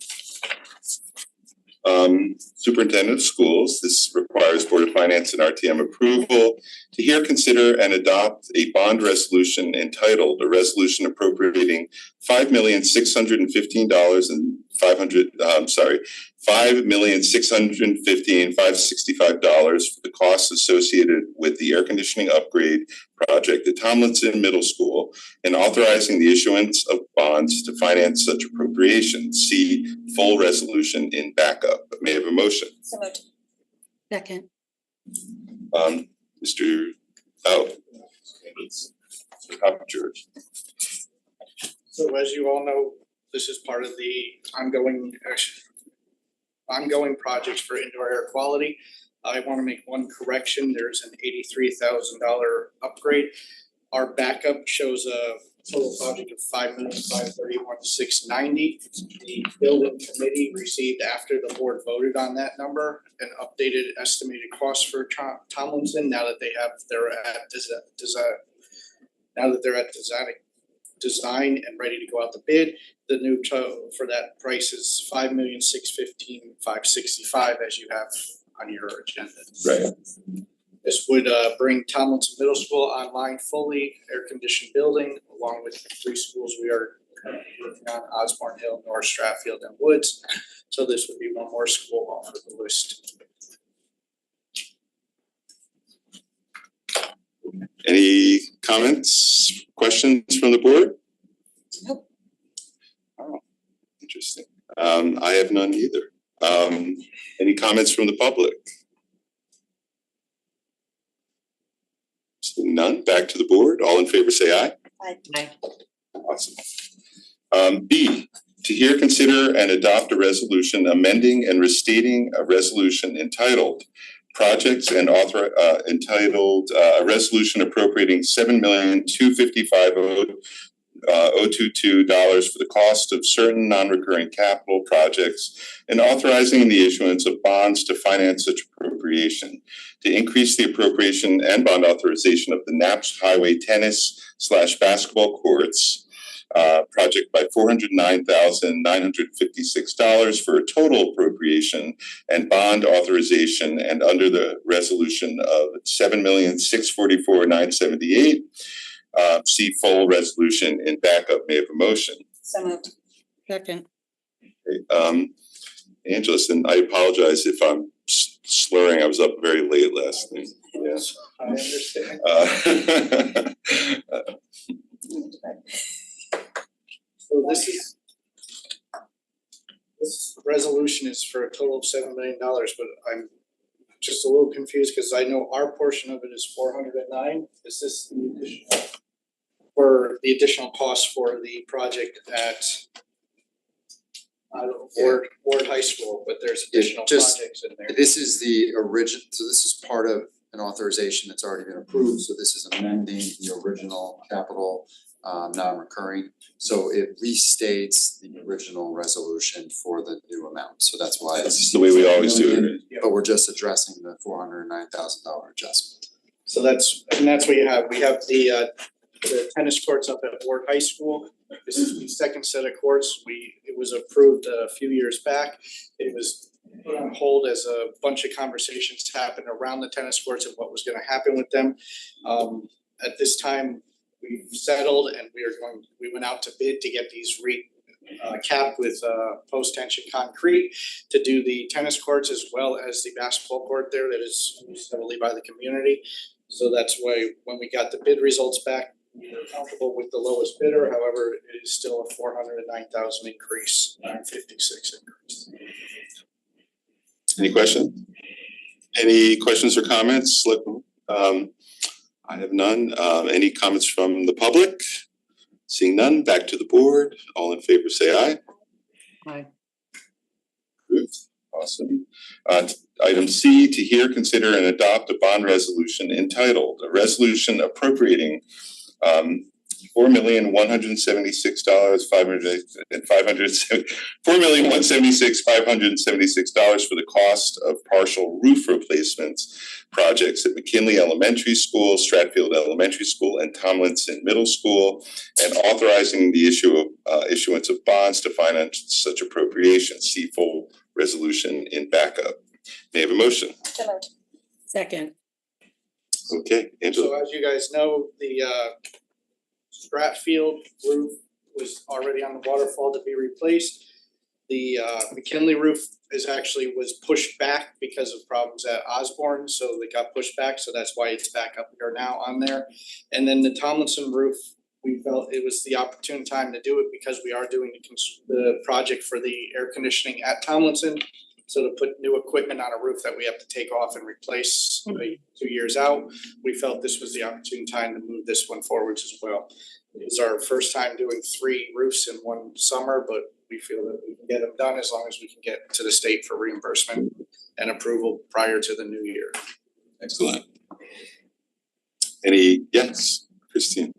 Speaker 1: Superintendent of Schools, this requires Board of Finance and RTM approval to hear, consider, and adopt a bond resolution entitled a resolution appropriating $5,615,565 for the costs associated with the air conditioning upgrade project at Tomlinson Middle School, and authorizing the issuance of bonds to finance such appropriation. See full resolution in backup. May I have a motion?
Speaker 2: So moved.
Speaker 6: Second.
Speaker 1: Mr. George.
Speaker 5: So as you all know, this is part of the ongoing projects for indoor air quality. I want to make one correction. There's an $83,000 upgrade. Our backup shows a total project of $5,531,690. The building committee received, after the board voted on that number, an updated estimated cost for Tomlinson. Now that they're at design and ready to go out to bid, the new total for that price is $5,615,565, as you have on your agenda.
Speaker 1: Right.
Speaker 5: This would bring Tomlinson Middle School online fully, air-conditioned building, along with the 3 schools we are currently working on, Osborne Hill, North Stratfield, and Woods. So this would be one more school off of the list.
Speaker 1: Any comments, questions from the board?
Speaker 2: Nope.
Speaker 1: Oh, interesting. I have none either. Any comments from the public? None. Back to the board. All in favor say aye.
Speaker 6: Aye.
Speaker 1: Awesome. B, to hear, consider, and adopt a resolution amending and restating a resolution entitled projects and entitled a resolution appropriating $7,255,022 for the cost of certain non-recurring capital projects, and authorizing the issuance of bonds to finance such appropriation, to increase the appropriation and bond authorization of the Naps Highway tennis/basketball courts project by $409,956 for a total appropriation and bond authorization, and under the resolution of $7,644,978. See full resolution in backup. May I have a motion?
Speaker 2: So moved.
Speaker 6: Second.
Speaker 1: Okay, Angeles, and I apologize if I'm slurring. I was up very late last night. Yes.
Speaker 5: I understand. So this resolution is for a total of $7 million, but I'm just a little confused because I know our portion of it is 409. Is this the additional for the additional cost for the project at Ward High School, but there's additional
Speaker 14: just-
Speaker 5: projects in there.
Speaker 14: This is the so this is part of an authorization that's already been approved, so this is amending the original capital non-recurring. So it restates the original resolution for the new amount, so that's why
Speaker 1: That's the way we always do it.
Speaker 14: But we're just addressing the $409,000 adjustment.
Speaker 5: So that's what you have. We have the tennis courts up at Ward High School. This is the second set of courts. It was approved a few years back. It was put on hold as a bunch of conversations happened around the tennis courts and what was gonna happen with them. At this time, we've settled and we went out to bid to get these capped with post-tension concrete to do the tennis courts as well as the basketball court there that is used heavily by the community. So that's why when we got the bid results back, we were comfortable with the lowest bidder. However, it is still a 409,000 increase, 956 increase.
Speaker 1: Any questions? Any questions or comments? I have none. Any comments from the public? Seeing none, back to the board. All in favor, say aye.
Speaker 6: Aye.
Speaker 1: Approved. Awesome. Item C, to hear, consider, and adopt a bond resolution entitled, a resolution appropriating $4,176,576 for the cost of partial roof replacements projects at McKinley Elementary School, Stratfield Elementary School, and Tomlinson Middle School, and authorizing the issuance of bonds to finance such appropriations. See full resolution in backup. May I have a motion?
Speaker 6: Second.
Speaker 1: Okay, Angela.
Speaker 5: So as you guys know, the Stratfield roof was already on the waterfall to be replaced. The McKinley roof was pushed back because of problems at Osborne, so they got pushed back, so that's why it's back up here now on there. And then the Tomlinson roof, we felt it was the opportune time to do it because we are doing the project for the air conditioning at Tomlinson. So to put new equipment on a roof that we have to take off and replace 2 years out, we felt this was the opportune time to move this one forwards as well. It's our first time doing 3 roofs in one summer, but we feel that we can get them done as long as we can get to the state for reimbursement and approval prior to the new year.
Speaker 1: Excellent. Yes, Christine.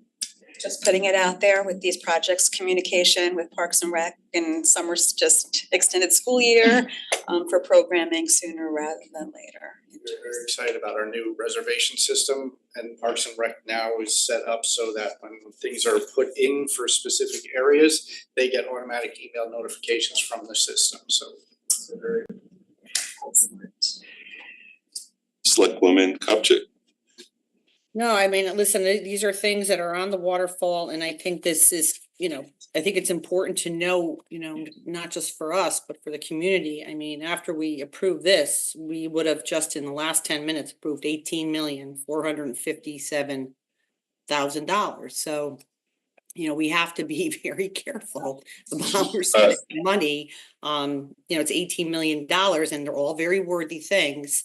Speaker 2: Just putting it out there with these projects, communication with Parks and Rec, and summer's just extended school year for programming sooner rather than later.
Speaker 5: We're very excited about our new reservation system, and Parks and Rec now is set up so that when things are put in for specific areas, they get automatic email notifications from the system, so we're very
Speaker 2: Excellent.
Speaker 1: Selectwoman Kupchak.
Speaker 6: No, I mean, listen, these are things that are on the waterfall, and I think this is, I think it's important to know, not just for us, but for the community. I mean, after we approve this, we would have just in the last 10 minutes approved $18,457,000. So, we have to be very careful about how we're spending money. It's $18 million, and they're all very worthy things,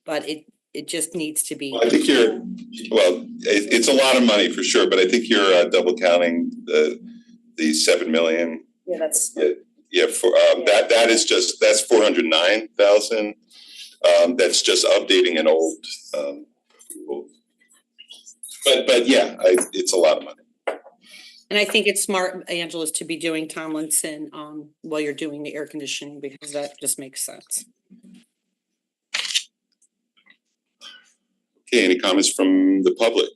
Speaker 6: but it just needs to be.
Speaker 1: Well, I think it's a lot of money for sure, but I think you're double counting the 7 million.
Speaker 2: Yeah, that's.
Speaker 1: That is that's 409,000. That's just updating an old. But yeah, it's a lot of money.
Speaker 6: And I think it's smart, Angela's, to be doing Tomlinson while you're doing the air conditioning, because that just makes sense.
Speaker 1: Okay, any comments from the public?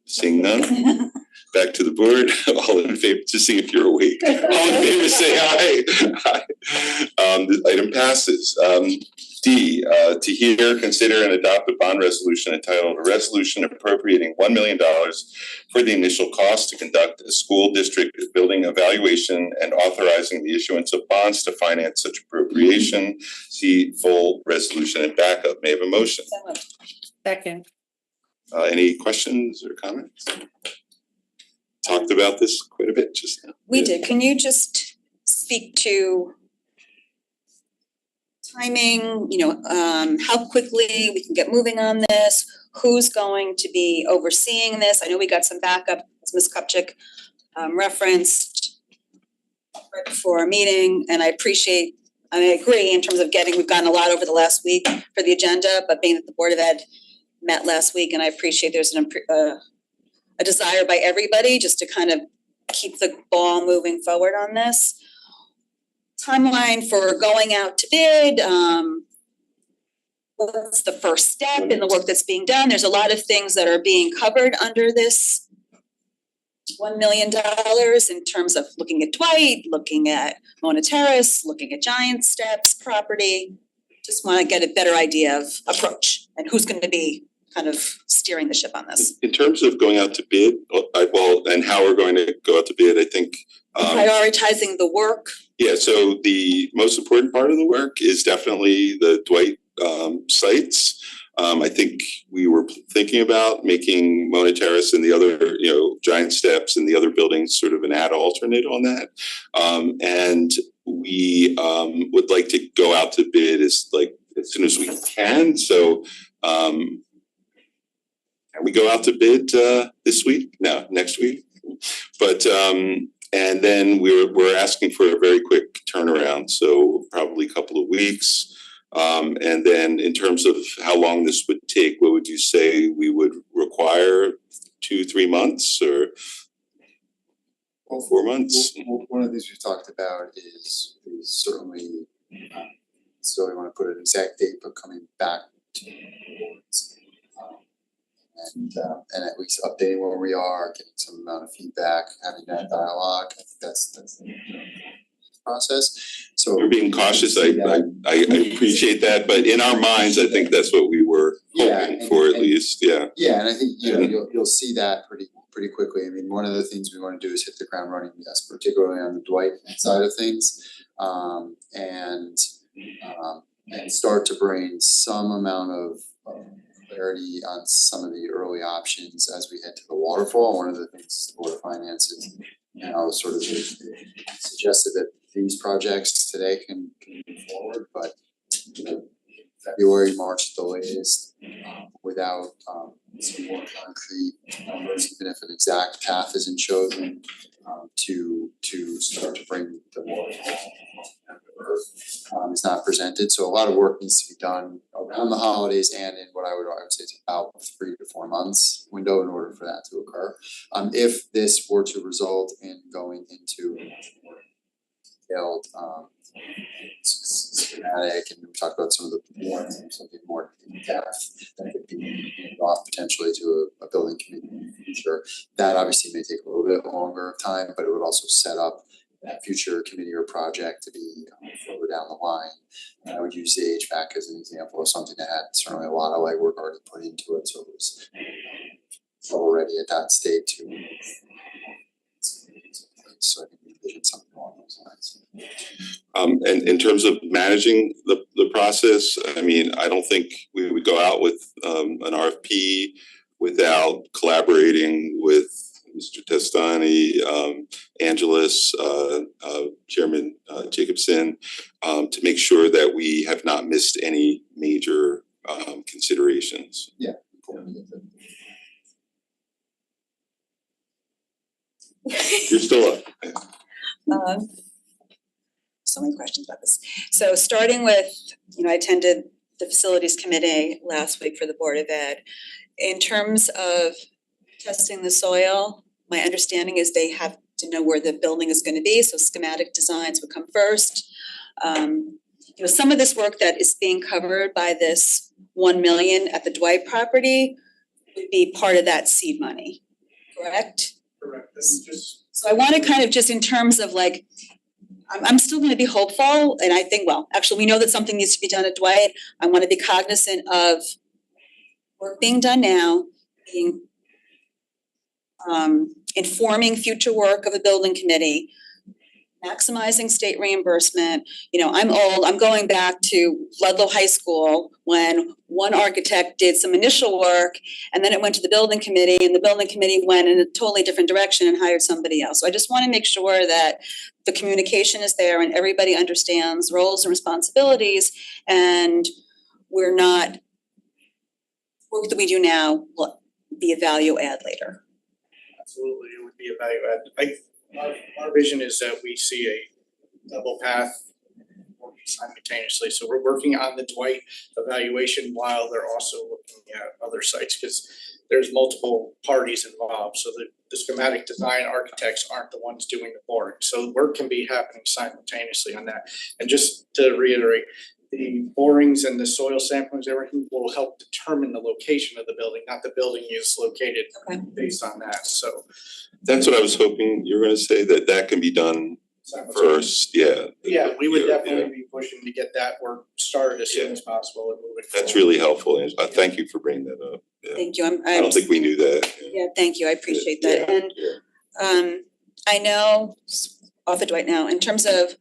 Speaker 1: Seeing none, back to the board. All in favor, to see if you're awake. All in favor, say aye. Aye. The item passes. D, to hear, consider, and adopt a bond resolution entitled "A Resolution Appropriating $1 million for the initial cost to conduct a school district building evaluation and authorizing the issuance of bonds to finance such appropriation." See full resolution and backup. May I have a motion?
Speaker 6: Second.
Speaker 1: Any questions or comments? Talked about this quite a bit just now.
Speaker 2: We did. Can you just speak to timing, how quickly we can get moving on this? Who's going to be overseeing this? I know we got some backup, as Ms. Kupchak referenced right before our meeting, and I agree in terms of we've gotten a lot over the last week for the agenda, but being that the Board of Ed met last week, and I appreciate there's a desire by everybody just to kind of keep the ball moving forward on this. Timeline for going out to bid, what's the first step in the work that's being done? There's a lot of things that are being covered under this $1 million in terms of looking at Dwight, looking at Mona Terrace, looking at Giant Steps property. Just want to get a better idea of approach and who's going to be kind of steering the ship on this.
Speaker 1: In terms of going out to bid, and how we're going to go out to bid, I think
Speaker 2: prioritizing the work.
Speaker 1: Yeah, so the most important part of the work is definitely the Dwight sites. I think we were thinking about making Mona Terrace and the other, Giant Steps and the other buildings sort of an alternate on that. And we would like to go out to bid as soon as we can. So can we go out to bid this week? No, next week. But and then we're asking for a very quick turnaround, so probably a couple of weeks. And then in terms of how long this would take, what would you say we would require? 2-3 months or 4 months?
Speaker 14: One of the things we've talked about is certainly, so I want to put an exact date, but coming back to the boards. And at least updating where we are, getting some amount of feedback, having that dialogue. I think that's the process. So
Speaker 1: we're being cautious. I appreciate that, but in our minds, I think that's what we were hoping for at least. Yeah. Yeah, and I think you'll see that pretty quickly. I mean, one of the things we want to do is hit the ground running, yes, particularly on the Dwight side of things, and start to bring some amount of clarity on some of the early options as we head to the waterfall. One of the things the Board of Finance is, sort of suggested that these projects today can move forward, but February, March, the latest, without some more concrete numbers, even if an exact path isn't chosen, to start to bring the waterfall is not presented. So a lot of work needs to be done around the holidays and in what I would say is about 3 to 4 months window in order for that to occur. If this were to result in going into a much more detailed schematic, and we talked about some of the warrants and something more in depth that could be handed off potentially to a building committee in the future. That obviously may take a little bit longer of time, but it would also set up that future committee or project to be further down the line. And I would use the HVAC as an example of something that had certainly a lot of legwork already put into it, so it was already at that state to so I think we envision something along those lines. And in terms of managing the process, I mean, I don't think we would go out with an RFP without collaborating with Mr. Testani, Angelus, Chairman Jacobson, to make sure that we have not missed any major considerations.
Speaker 14: Yeah.
Speaker 1: You're still up.
Speaker 2: So many questions about this. So starting with, I attended the facilities committee last week for the Board of Ed. In terms of testing the soil, my understanding is they have to know where the building is going to be, so schematic designs would come first. Some of this work that is being covered by this $1 million at the Dwight property would be part of that seed money, correct?
Speaker 5: Correct.
Speaker 2: So I want to kind of just in terms of I'm still gonna be hopeful, and I think, well, actually, we know that something needs to be done at Dwight. I wanna be cognizant of work being done now, being informing future work of a building committee, maximizing state reimbursement. You know, I'm old, I'm going back to Ludlow High School when one architect did some initial work and then it went to the building committee and the building committee went in a totally different direction and hired somebody else. So I just wanna make sure that the communication is there and everybody understands roles and responsibilities, and we're not, work that we do now will be a value add later.
Speaker 5: Absolutely, it would be a value add. Our vision is that we see a double path working simultaneously. So we're working on the Dwight evaluation while they're also looking at other sites, because there's multiple parties involved. So the schematic design architects aren't the ones doing the boring. So work can be happening simultaneously on that. And just to reiterate, the borings and the soil samplings, everything will help determine the location of the building, not the building is located based on that, so.
Speaker 1: That's what I was hoping you were gonna say, that can be done first, yeah.
Speaker 5: Yeah, we would definitely be pushing to get that work started as soon as possible and move it forward.
Speaker 1: That's really helpful, and thank you for bringing that up, yeah.
Speaker 2: Thank you,
Speaker 1: I don't think we knew that.
Speaker 2: Yeah, thank you, I appreciate that,
Speaker 1: Yeah,
Speaker 2: and I know, off of Dwight now, in terms of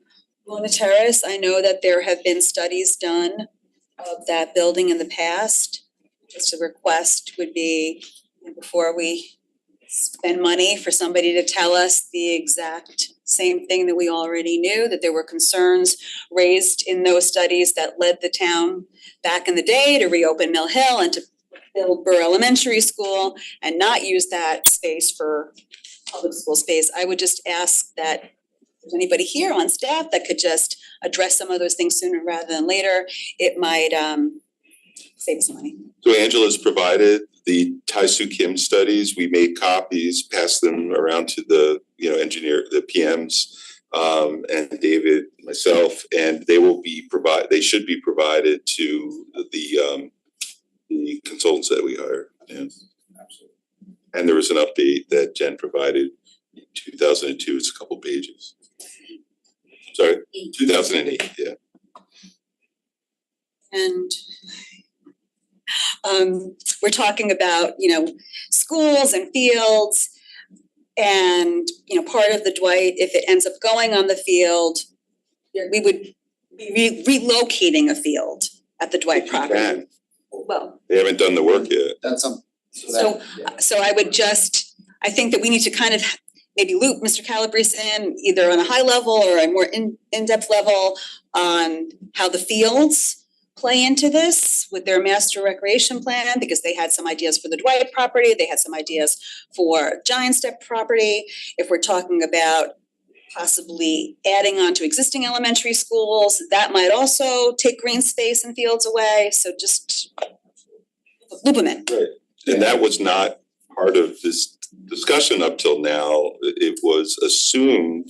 Speaker 2: Luna Terrace, I know that there have been studies done of that building in the past. Just a request would be, before we spend money, for somebody to tell us the exact same thing that we already knew, that there were concerns raised in those studies that led the town back in the day to reopen Mill Hill and to build Burr Elementary School and not use that space for public school space. I would just ask that if there's anybody here on staff that could just address some of those things sooner rather than later, it might save some money.
Speaker 1: So Angela's provided the Tai-Soo Kim studies. We made copies, passed them around to the, engineer, the PMs, and David, myself, and they should be provided to the consultants that we hired. Yeah. Absolutely. And there was an update that Jen provided in 2002, it's a couple pages. Sorry, 2008, yeah.
Speaker 2: And we're talking about, schools and fields. And, part of the Dwight, if it ends up going on the field, we would be relocating a field at the Dwight property. Well,
Speaker 1: they haven't done the work yet.
Speaker 14: That's
Speaker 2: so I would I think that we need to kind of maybe loop Mr. Calabrese in either on a high level or a more in-depth level on how the fields play into this with their master recreation plan, because they had some ideas for the Dwight property, they had some ideas for Giant Step property. If we're talking about possibly adding on to existing elementary schools, that might also take green space and fields away, so just loop them in.
Speaker 1: Right, and that was not part of this discussion up till now. It was assumed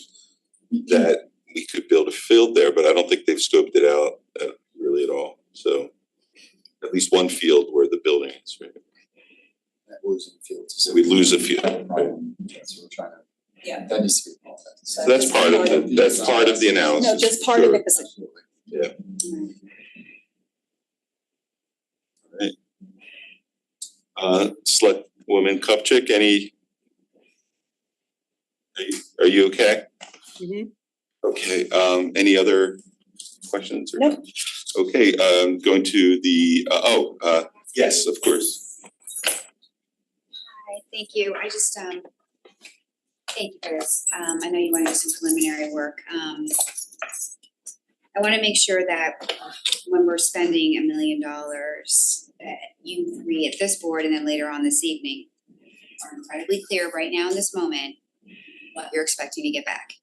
Speaker 1: that we could build a field there, but I don't think they've scoped it out really at all. So at least one field where the building is, right?
Speaker 14: Losing fields.
Speaker 1: So we lose a field.
Speaker 14: Right. So we're trying to.
Speaker 2: Yeah.
Speaker 14: That needs to be.
Speaker 1: So that's part of the analysis.
Speaker 2: No, just part of it, because
Speaker 1: Yeah. Alright. Select Woman Kupchak, are you okay?
Speaker 6: Mhm.
Speaker 1: Okay, any other questions or?
Speaker 2: No.
Speaker 1: Okay, going to the, yes, of course.
Speaker 13: Hi, thank you. I just, thank you for this. I know you wanna do some preliminary work. I wanna make sure that when we're spending $1 million, that you three at this board and then later on this evening are incredibly clear right now in this moment what you're expecting to get back.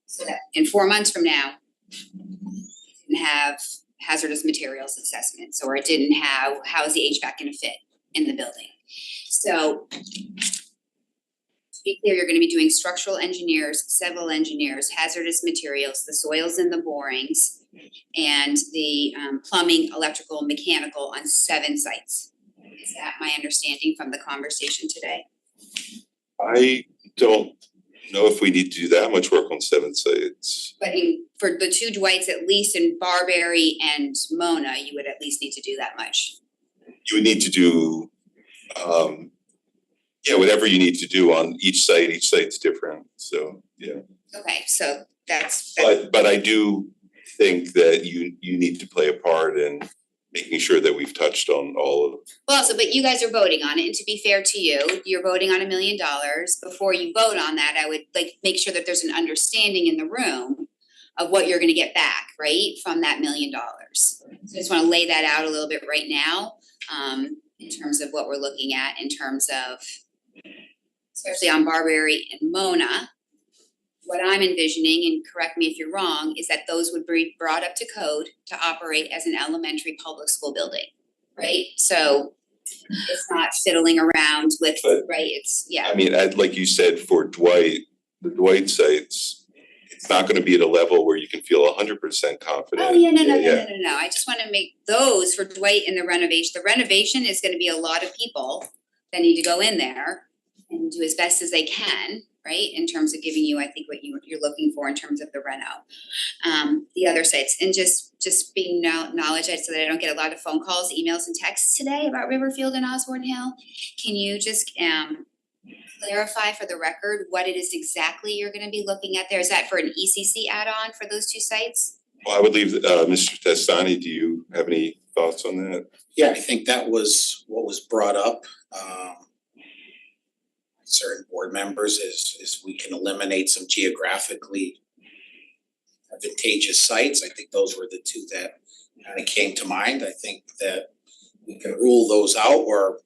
Speaker 13: So that in 4 months from now, you didn't have hazardous materials assessments, or it didn't have, how is the HVAC gonna fit in the building? So to be clear, you're gonna be doing structural engineers, civil engineers, hazardous materials, the soils and the borings, and the plumbing, electrical, mechanical on 7 sites. Is that my understanding from the conversation today?
Speaker 1: I don't know if we need to do that much work on 7 sites.
Speaker 13: But for the 2 Dwights, at least in Barberry and Mona, you would at least need to do that much.
Speaker 1: You would need to do, whatever you need to do on each site's different, so, yeah.
Speaker 13: Okay, so that's.
Speaker 1: But I do think that you need to play a part in making sure that we've touched on all of.
Speaker 13: Well, so, but you guys are voting on it, and to be fair to you, you're voting on $1 million. Before you vote on that, I would like make sure that there's an understanding in the room of what you're gonna get back, right, from that $1 million. So I just wanna lay that out a little bit right now, in terms of what we're looking at, in terms of, especially on Barberry and Mona. What I'm envisioning, and correct me if you're wrong, is that those would be brought up to code to operate as an elementary public school building, right? So it's not fiddling around with, right, it's, yeah.
Speaker 1: I mean, like you said, for Dwight, the Dwight sites, it's not gonna be at a level where you can feel 100% confident.
Speaker 13: Oh, yeah, no, I just wanna make those for Dwight in the renovation. The renovation is gonna be a lot of people that need to go in there and do as best as they can, right, in terms of giving you, I think, what you're looking for in terms of the reno. The other sites, and just being knowledge so that I don't get a lot of phone calls, emails and texts today about Riverfield and Osborne Hill. Can you just clarify for the record what it is exactly you're gonna be looking at there? Is that for an ECC add-on for those 2 sites?
Speaker 1: Well, I would leave, Mr. Testani, do you have any thoughts on that?
Speaker 12: Yeah, I think that was what was brought up. Certain board members is we can eliminate some geographically advantageous sites. I think those were the 2 that kind of came to mind. I think that we can rule those out or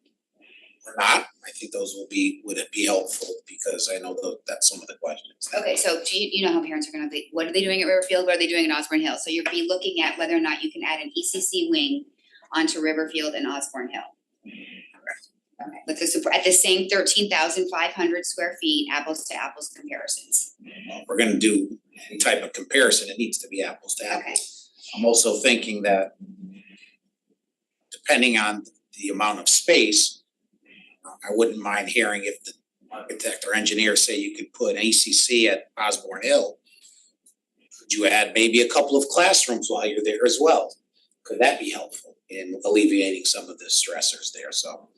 Speaker 12: not. I think those would be helpful because I know that's some of the questions.
Speaker 13: Okay, so do you know how parents are gonna be, what are they doing at Riverfield, what are they doing in Osborne Hill? So you'll be looking at whether or not you can add an ECC wing onto Riverfield and Osborne Hill. Okay, but at the same 13,500 square feet, apples to apples comparisons.
Speaker 12: If we're gonna do any type of comparison, it needs to be apples to apples. Okay. I'm also thinking that depending on the amount of space, I wouldn't mind hearing if the architect or engineer say you could put an ACC at Osborne Hill. Could you add maybe a couple of classrooms while you're there as well? Could that be helpful in alleviating some of the stressors there, so.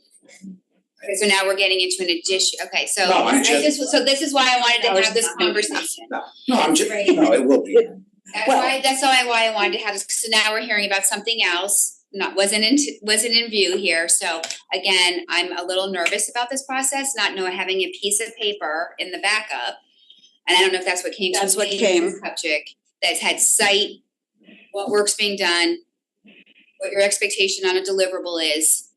Speaker 13: Okay, so now we're getting into an addition, okay, so
Speaker 12: No, I'm
Speaker 13: so this is why I wanted to have this conversation.
Speaker 12: No, I'm just, no, it will be.
Speaker 13: That's why I wanted to have this, so now we're hearing about something else, wasn't in view here, so again, I'm a little nervous about this process, not having a piece of paper in the backup. And I don't know if that's what came to
Speaker 2: That's what
Speaker 13: me,
Speaker 2: came.
Speaker 13: Mrs. Kupchak, that's had cite, what work's being done, what your expectation on a deliverable is,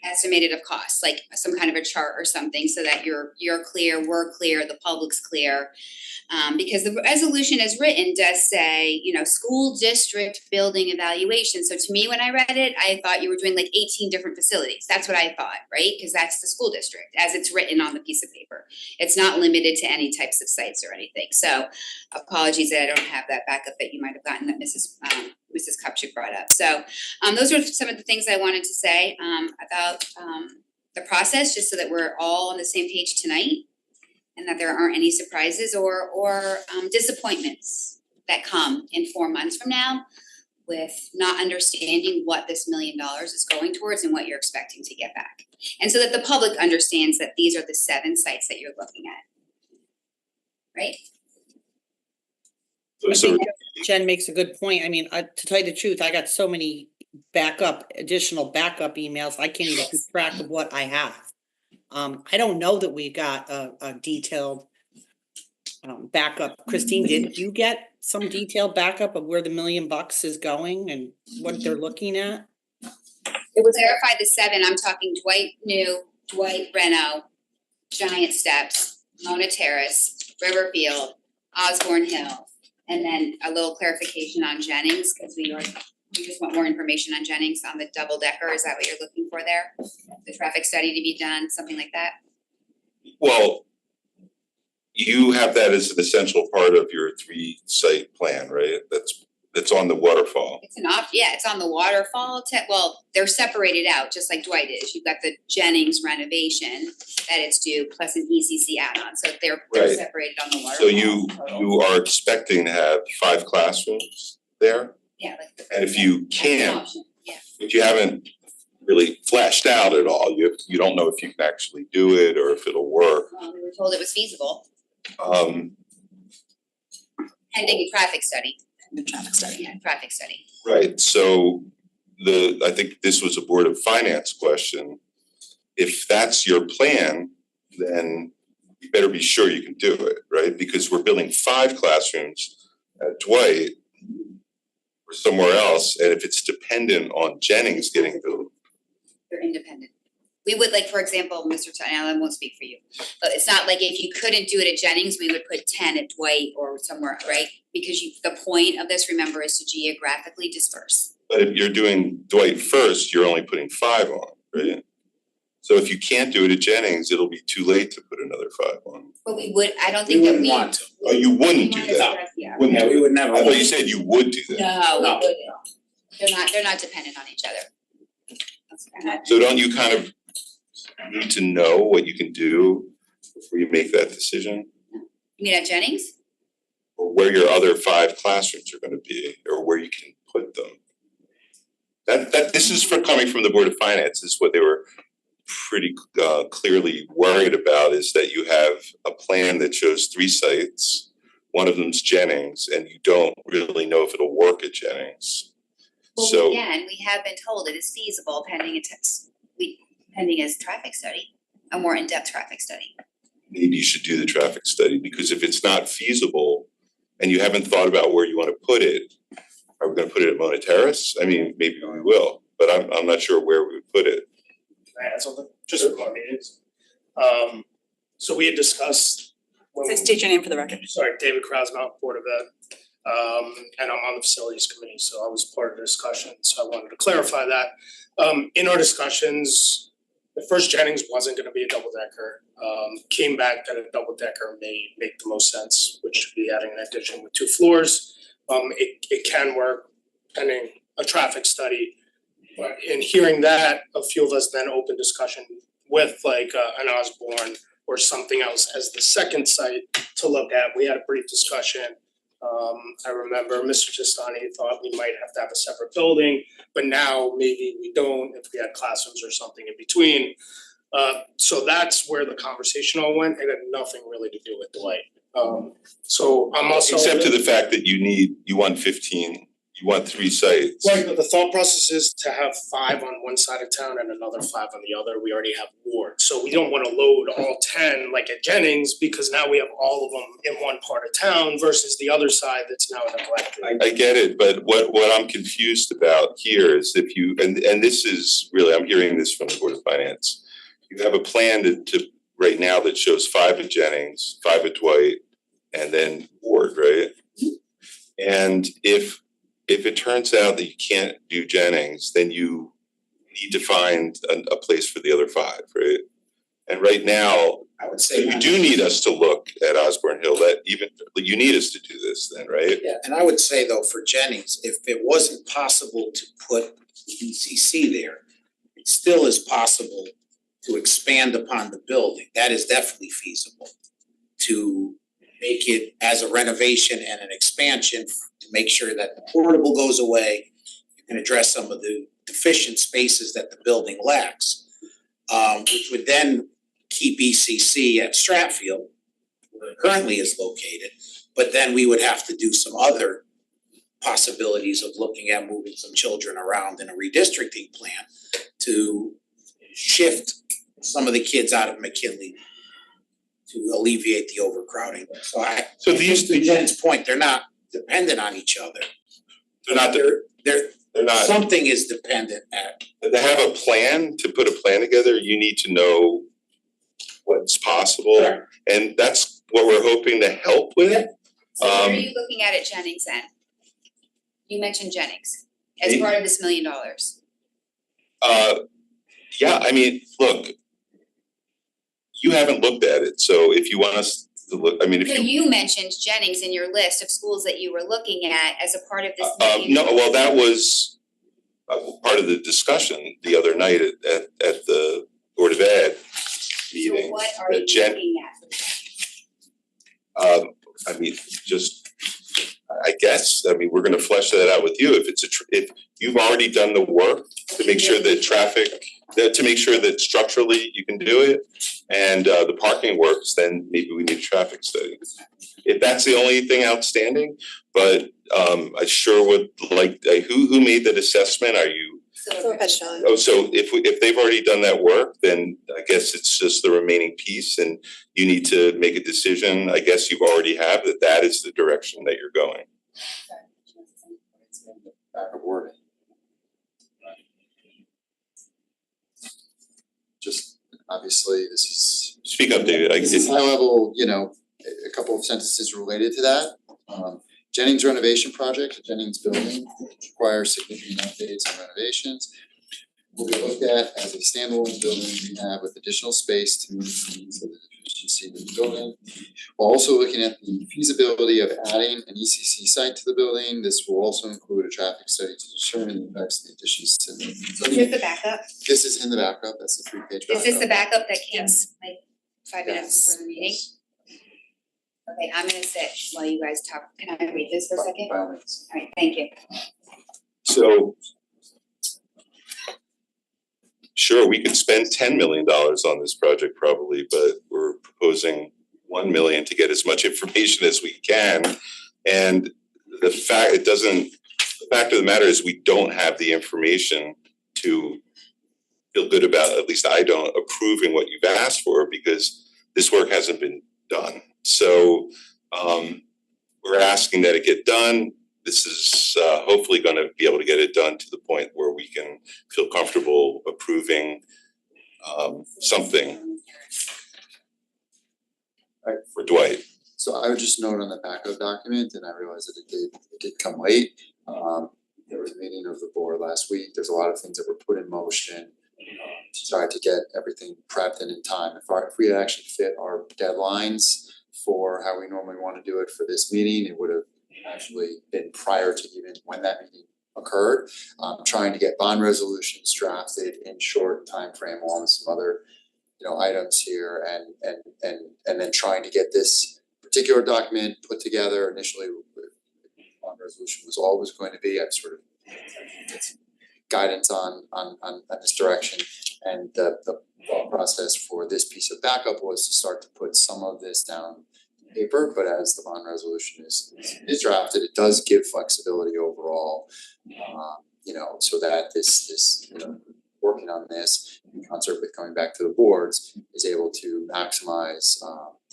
Speaker 13: estimated of costs, like some kind of a chart or something, so that you're clear, we're clear, the public's clear. Because the resolution as written does say, school district building evaluation. So to me, when I read it, I thought you were doing like 18 different facilities. That's what I thought, right? Because that's the school district as it's written on the piece of paper. It's not limited to any types of sites or anything. So apologies that I don't have that backup that you might have gotten that Mrs. Kupchak brought up. So those are some of the things I wanted to say about the process, just so that we're all on the same page tonight. And that there aren't any surprises or disappointments that come in 4 months from now with not understanding what this $1 million is going towards and what you're expecting to get back. And so that the public understands that these are the 7 sites that you're looking at. Right?
Speaker 6: I think Jen makes a good point. I mean, to tell you the truth, I got so many additional backup emails, I can't even keep track of what I have. I don't know that we got a detailed backup. Christine, did you get some detailed backup of where the $1 million is going and what they're looking at?
Speaker 13: It was verified the 7, I'm talking Dwight New, Dwight Reno, Giant Steps, Mona Terrace, Riverfield, Osborne Hill, and then a little clarification on Jennings, because we just want more information on Jennings on the double decker. Is that what you're looking for there? The traffic study to be done, something like that?
Speaker 1: Well, you have that as an essential part of your 3-site plan, right? It's on the waterfall.
Speaker 13: It's it's on the waterfall, well, they're separated out, just like Dwight is. You've got the Jennings renovation that it's due, plus an ECC add-on, so they're
Speaker 1: Right.
Speaker 13: separated on the waterfall.
Speaker 1: So you are expecting to have 5 classrooms there?
Speaker 13: Yeah, like.
Speaker 1: And if you
Speaker 13: That's an
Speaker 1: can't,
Speaker 13: option, yeah.
Speaker 1: if you haven't really fleshed out at all, you don't know if you can actually do it or if it'll work.
Speaker 13: We were told it was feasible,
Speaker 1: Um,
Speaker 13: pending a traffic study.
Speaker 2: The traffic study.
Speaker 13: Yeah, traffic study.
Speaker 1: right, so I think this was a Board of Finance question. If that's your plan, then you better be sure you can do it, right? Because we're building 5 classrooms at Dwight or somewhere else, and if it's dependent on Jennings getting built.
Speaker 13: They're independent. We would like, for example, Mr. I won't speak for you, but it's not like if you couldn't do it at Jennings, we would put 10 at Dwight or somewhere, right? Because the point of this, remember, is to geographically disperse.
Speaker 1: But if you're doing Dwight first, you're only putting 5 on, right? So if you can't do it at Jennings, it'll be too late to put another 5 on.
Speaker 13: But I don't think that we.
Speaker 12: wouldn't want to.
Speaker 1: Oh, you wouldn't do that? Wouldn't
Speaker 12: Yeah,
Speaker 1: do
Speaker 12: we
Speaker 1: it.
Speaker 12: would never.
Speaker 1: I thought you said you would do that.
Speaker 13: No,
Speaker 12: No.
Speaker 13: we wouldn't. They're not dependent on each other.
Speaker 1: So don't you kind of need to know what you can do before you make that decision?
Speaker 13: You mean at Jennings?
Speaker 1: Or where your other 5 classrooms are gonna be, or where you can put them? This is coming from the Board of Finance, this is what they were pretty clearly worried about, is that you have a plan that shows 3 sites. One of them's Jennings, and you don't really know if it'll work at Jennings.
Speaker 13: Well,
Speaker 1: So
Speaker 13: again, we have been told it is feasible pending pending a traffic study, a more in-depth traffic study.
Speaker 1: maybe you should do the traffic study, because if it's not feasible and you haven't thought about where you wanna put it, are we gonna put it at Mona Terrace? I mean, maybe we will, but I'm not sure where we would put it.
Speaker 15: Can I add something? Just for our meetings. So we had discussed.
Speaker 2: So state your name for the record.
Speaker 15: Sorry, David Krasmount, Board of Ed. And I'm on the facilities committee, so I was part of the discussion, so I wanted to clarify that. In our discussions, the first Jennings wasn't gonna be a double decker. Came back that a double decker may make the most sense, which would be adding an addition with 2 floors. It can work pending a traffic study. But in hearing that, a few of us then opened discussion with like an Osborne or something else as the second site to look at. We had a brief discussion. I remember Mr. Testani thought we might have to have a separate building, but now maybe we don't if we had classrooms or something in between. So that's where the conversation all went. It had nothing really to do with Dwight. So I'm also.
Speaker 1: Except to the fact that you want 15, you want 3 sites.
Speaker 15: Right, but the thought process is to have 5 on one side of town and another 5 on the other. We already have wards, so we don't wanna load all 10 like at Jennings, because now we have all of them in one part of town versus the other side that's now neglected.
Speaker 1: I get it, but what I'm confused about here is if you, and this is really, I'm hearing this from the Board of Finance. You have a plan to right now that shows 5 at Jennings, 5 at Dwight, and then Ward, right? And if it turns out that you can't do Jennings, then you need to find a place for the other 5, right? And right now,
Speaker 12: I would say.
Speaker 1: you do need us to look at Osborne Hill, you need us to do this then, right?
Speaker 12: Yeah, and I would say though, for Jennings, if it wasn't possible to put ECC there, it still is possible to expand upon the building. That is definitely feasible. To make it as a renovation and an expansion to make sure that the portable goes away. You can address some of the deficient spaces that the building lacks. Which would then keep ECC at Stratfield, where it currently is located. But then we would have to do some other possibilities of looking at moving some children around in a redistricting plan to shift some of the kids out of McKinley to alleviate the overcrowding. So
Speaker 1: these,
Speaker 12: to Jen's point, they're not dependent on each other. They're
Speaker 1: not.
Speaker 12: Something is dependent at.
Speaker 1: To have a plan, to put a plan together, you need to know what's possible.
Speaker 12: Sure.
Speaker 1: And that's what we're hoping to help with.
Speaker 13: So what are you looking at Jennings then? You mentioned Jennings as part of this $1 million.
Speaker 1: Yeah, I mean, look, you haven't looked at it, so if you want us to look, I mean, if
Speaker 13: So
Speaker 1: you.
Speaker 13: you mentioned Jennings in your list of schools that you were looking at as a part of this meeting.
Speaker 1: No, well, that was part of the discussion the other night at the Board of Ed meeting.
Speaker 13: So what are you looking at?
Speaker 1: I mean, just, I guess, I mean, we're gonna flesh that out with you. If it's if you've already done the work to make sure that to make sure that structurally you can do it and the parking works, then maybe we need a traffic study. If that's the only thing outstanding, but I sure would like, who made that assessment? Are you? Oh, so if they've already done that work, then I guess it's just the remaining piece and you need to make a decision. I guess you've already have that is the direction that you're going.
Speaker 14: Back of wording. Just obviously this is.
Speaker 1: Speak up, David.
Speaker 14: This is high level, a couple of sentences related to that. Jennings renovation project, the Jennings building requires significant updates and renovations. Will be looked at as a standalone building rehab with additional space to meet the needs of the efficiency of the building. We're also looking at the feasibility of adding an ECC site to the building. This will also include a traffic study to determine the effects of the additions to the building.
Speaker 13: Here's the backup.
Speaker 14: This is in the backup, that's the 3-page backup.
Speaker 13: Is this the backup that came like 5 minutes
Speaker 14: Yes.
Speaker 13: before the meeting? Okay, I'm gonna sit while you guys talk. Can I read this for a second?
Speaker 14: By all means.
Speaker 13: Alright, thank you.
Speaker 1: So sure, we could spend $10 million on this project probably, but we're proposing 1 million to get as much information as we can. And the fact of the matter is we don't have the information to feel good about, at least I don't, approving what you've asked for because this work hasn't been done. So we're asking that it get done. This is hopefully going to be able to get it done to the point where we can feel comfortable approving something for Dwight.
Speaker 14: So I would just note on the backup document, and I realized that it did come late. There was a meeting of the board last week. There's a lot of things that were put in motion to try to get everything prepped and in time. If we had actually fit our deadlines for how we normally want to do it for this meeting, it would have actually been prior to even when that meeting occurred. Trying to get bond resolutions drafted in short time frame along with some other items here and then trying to get this particular document put together. Initially bond resolution was always going to be, I've sort of get some guidance on this direction, and the thought process for this piece of backup was to start to put some of this down paper, but as the bond resolution is drafted, it does give flexibility overall, so that this working on this in concert with coming back to the boards is able to maximize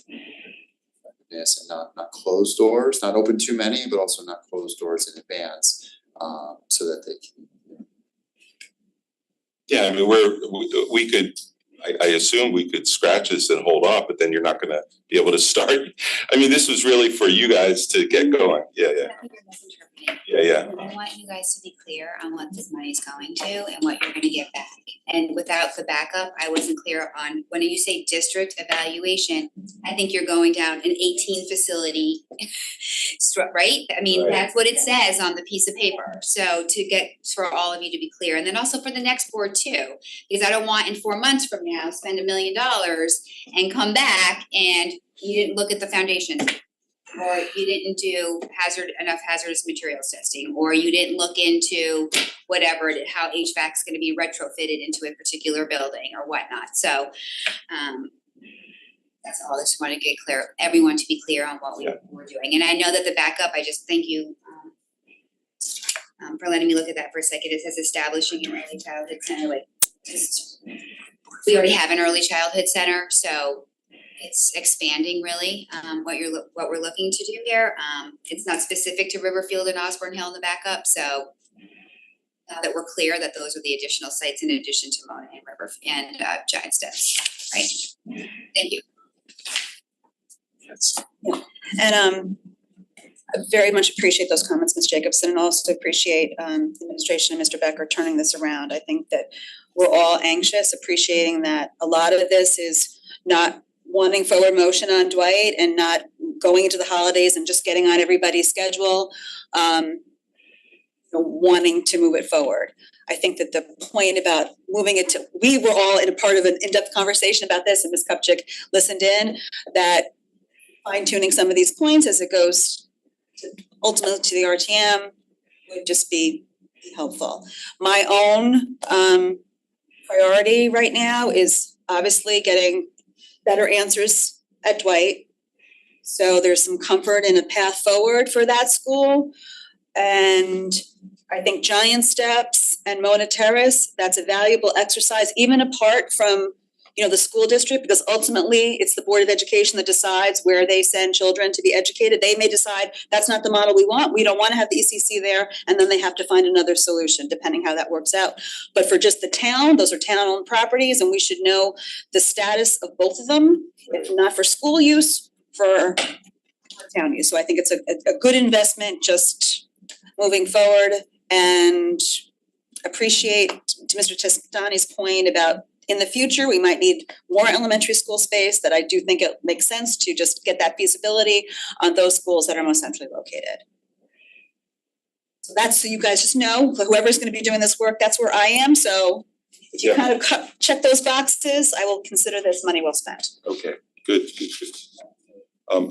Speaker 14: effectiveness and not close doors, not open too many, but also not close doors in advance, so that they can.
Speaker 1: Yeah, I mean, we could, I assume we could scratch this and hold off, but then you're not gonna be able to start. I mean, this was really for you guys to get going. Yeah.
Speaker 13: I think you're misinterpreting.
Speaker 1: Yeah.
Speaker 13: I want you guys to be clear on what this money is going to and what you're gonna get back. And without the backup, I wasn't clear on, when you say district evaluation, I think you're going down an 18 facility, right? I mean,
Speaker 1: Right.
Speaker 13: that's what it says on the piece of paper. So for all of you to be clear, and then also for the next board too, because I don't want in 4 months from now, spend $1 million and come back and you didn't look at the foundation. Or you didn't do enough hazardous materials testing, or you didn't look into how HVAC's gonna be retrofitted into a particular building or whatnot, so that's all. I just wanna get everyone to be clear on what we're doing, and I know that the backup, I just thank you for letting me look at that for a second. It says establishing an early childhood center, we already have an early childhood center, so it's expanding really, what we're looking to do here. It's not specific to Riverfield and Osborne Hill in the backup, so now that we're clear that those are the additional sites in addition to Mona and River and Giant Steps, right? Thank you.
Speaker 2: And I very much appreciate those comments, Ms. Jacobson, and also appreciate the administration and Mr. Becker turning this around. I think that we're all anxious, appreciating that a lot of this is not wanting forward motion on Dwight and not going into the holidays and just getting on everybody's schedule, wanting to move it forward. I think that the point about moving it to, we were all in a part of an in-depth conversation about this, and Ms. Kupchak listened in, that fine tuning some of these points as it goes to ultimately to the RTM would just be helpful. My own priority right now is obviously getting better answers at Dwight. So there's some comfort in a path forward for that school. And I think Giant Steps and Mona Terrace, that's a valuable exercise, even apart from, the school district, because ultimately it's the Board of Education that decides where they send children to be educated. They may decide that's not the model we want. We don't want to have the ECC there, and then they have to find another solution depending how that works out. But for just the town, those are town-owned properties, and we should know the status of both of them, if not for school use, for town use. So I think it's a good investment just moving forward, and appreciate to Mr. Testani's point about in the future, we might need more elementary school space, that I do think it makes sense to just get that feasibility on those schools that are most centrally located. So that's, so you guys just know, whoever's gonna be doing this work, that's where I am, so if you kind of check those boxes, I will consider this money well spent.
Speaker 1: Okay, good.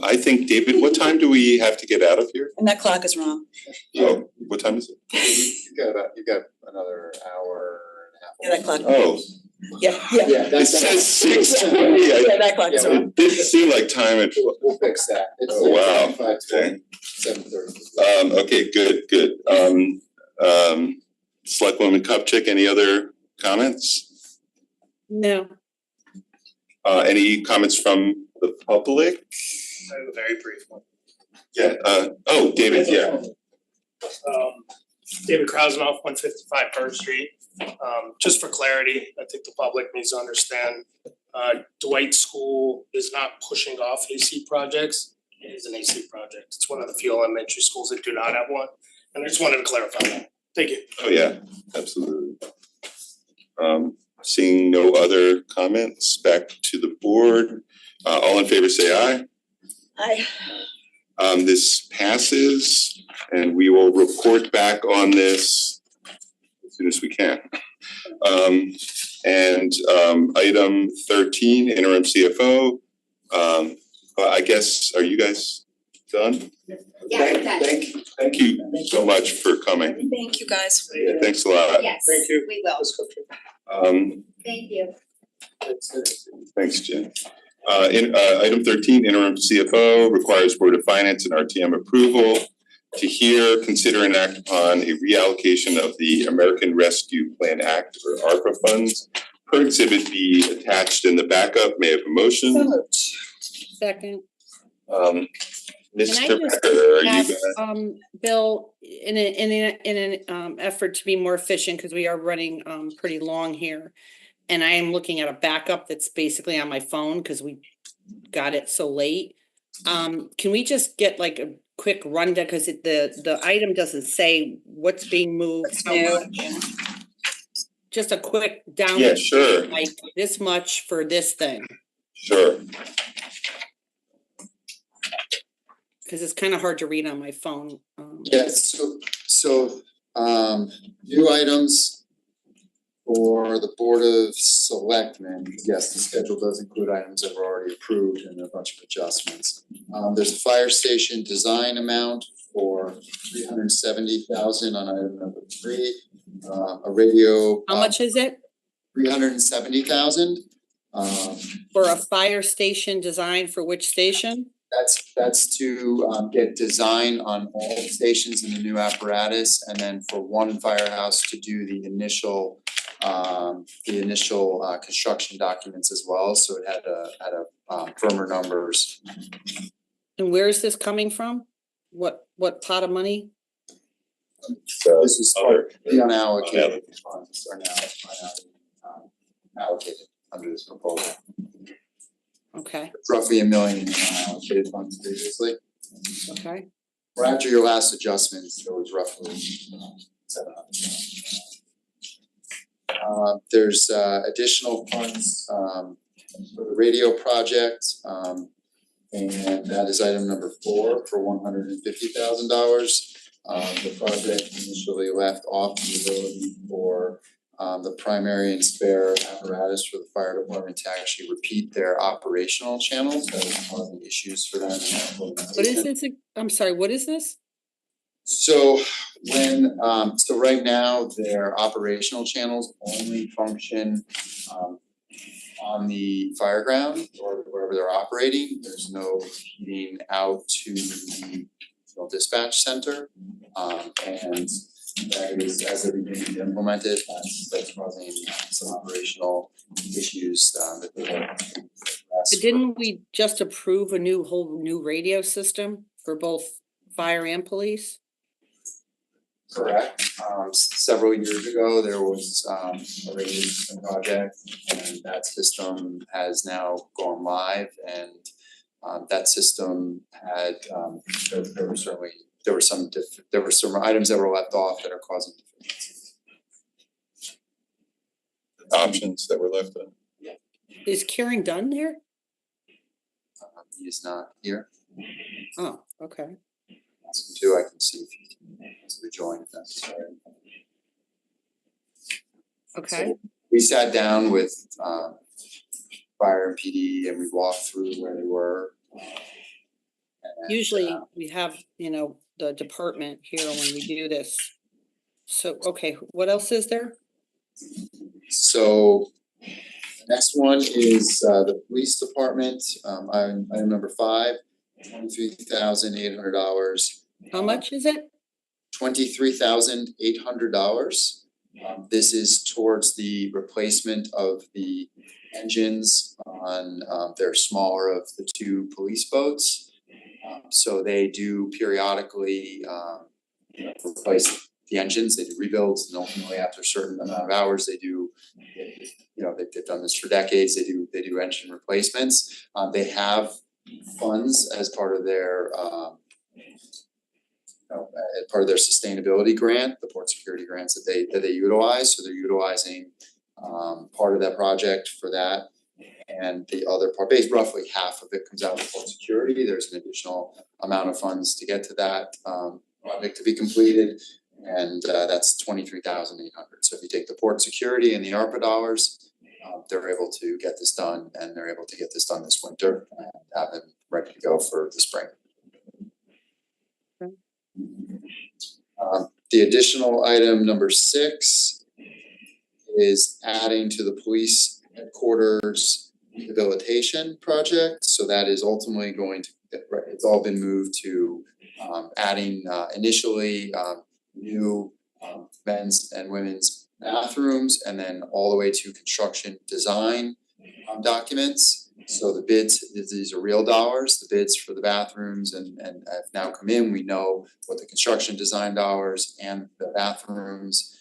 Speaker 1: I think, David, what time do we have to get out of here?
Speaker 2: And that clock is wrong.
Speaker 1: Oh, what time is it?
Speaker 14: You got another hour and
Speaker 2: Yeah, that clock.
Speaker 1: Oh.
Speaker 2: Yeah.
Speaker 1: It says 6:20.
Speaker 2: Yeah, that clock is wrong.
Speaker 1: It didn't seem like time at.
Speaker 14: We'll fix that. It's
Speaker 1: Oh, wow.
Speaker 14: 5:20, 7:30.
Speaker 1: Okay, good. Selectwoman Kupchak, any other comments?
Speaker 6: No.
Speaker 1: Any comments from the public?
Speaker 15: I have a very brief one.
Speaker 1: Yeah, David, yeah.
Speaker 15: David Krasnoff, 155 First Street. Just for clarity, I think the public needs to understand, Dwight School is not pushing off AC projects. It is an AC project. It's one of the few elementary schools that do not have one. And I just wanted to clarify that. Thank you.
Speaker 1: Oh, yeah, absolutely. Seeing no other comments, back to the board. All in favor, say aye.
Speaker 2: Aye.
Speaker 1: This passes, and we will report back on this as soon as we can. Item 13, interim CFO. I guess, are you guys done?
Speaker 13: Yeah, we're done.
Speaker 1: Thank you so much for coming.
Speaker 2: Thank you, guys.
Speaker 1: Yeah, thanks a lot.
Speaker 13: Yes,
Speaker 15: Thank you.
Speaker 13: we will. Thank you.
Speaker 1: Thanks, Jen. Item 13, interim CFO requires Board of Finance and RTM approval to hear, consider and act upon a reallocation of the American Rescue Plan Act or ARPA funds per exhibit B attached in the backup. May I have a motion?
Speaker 2: So moved.
Speaker 6: Second.
Speaker 1: Mr.
Speaker 6: Can I just
Speaker 1: Becker, are you
Speaker 6: ask,
Speaker 1: gonna?
Speaker 6: Bill, in an effort to be more efficient, because we are running pretty long here. And I am looking at a backup that's basically on my phone because we got it so late. Can we just get like a quick rundown, because the item doesn't say what's being moved, how much? Just a quick down.
Speaker 1: Yeah, sure.
Speaker 6: Like this much for this thing,
Speaker 1: Sure.
Speaker 6: because it's kind of hard to read on my phone.
Speaker 14: Yes, so new items for the Board of Selectmen. Yes, the schedule does include items that were already approved and a bunch of adjustments. There's a fire station design amount for $370,000 on item number 3. A radio.
Speaker 6: How much is it?
Speaker 14: $370,000.
Speaker 6: For a fire station design for which station?
Speaker 14: That's to get design on all stations in the new apparatus, and then for one firehouse to do the initial construction documents as well, so it had a firmer numbers.
Speaker 6: And where is this coming from? What pot of money?
Speaker 1: So
Speaker 14: This is the unallocated funds are now allocated under this proposal.
Speaker 6: Okay,
Speaker 14: Roughly $1 million in unallocated funds previously.
Speaker 6: okay.
Speaker 14: Or after your last adjustments, it was roughly $700,000. There's additional funds for the radio project, and that is item number 4 for $150,000. The project initially left off the ability for the primary and spare apparatus for the fire department to actually repeat their operational channels. That was causing issues for them in that implementation.
Speaker 6: What is this? I'm sorry, what is this?
Speaker 14: So when, so right now, their operational channels only function on the fire ground or wherever they're operating. There's no heating out to the dispatch center. And that is, as they're beginning to implement it, that's causing some operational issues that they have.
Speaker 6: But didn't we just approve a whole new radio system for both fire and police?
Speaker 14: Correct. Several years ago, there was a radio system project, and that system has now gone live, and that system had there were some items that were left off that are causing deficiencies.
Speaker 1: Options that were left on.
Speaker 6: Is Karen Dunn there?
Speaker 14: He is not here.
Speaker 6: Oh, okay.
Speaker 14: Ask him to, I can see if he can rejoin if necessary.
Speaker 6: Okay.
Speaker 14: So we sat down with fire and PD and we walked through where they were.
Speaker 6: Usually we have, the department here when we do this. So, okay, what else is there?
Speaker 14: So the next one is the police department, item number 5, $23,800.
Speaker 6: How much is it?
Speaker 14: $23,800. This is towards the replacement of the engines on their smaller of the 2 police boats. So they do periodically replace the engines, they do rebuilds, and ultimately after a certain amount of hours, they do, they've done this for decades, they do engine replacements. They have funds as part of their as part of their sustainability grant, the port security grants that they utilize. So they're utilizing part of that project for that. And the other part, basically roughly half of it comes out of port security. There's an additional amount of funds to get to that project to be completed. And that's $23,800. So if you take the port security and the ARPA dollars, they're able to get this done, and they're able to get this done this winter and have them ready to go for the spring. The additional item number 6 is adding to the police headquarters rehabilitation project. So that is ultimately going to, it's all been moved to adding initially new men's and women's bathrooms, and then all the way to construction design documents. So the bids, these are real dollars, the bids for the bathrooms and have now come in. We know what the construction design dollars and the bathrooms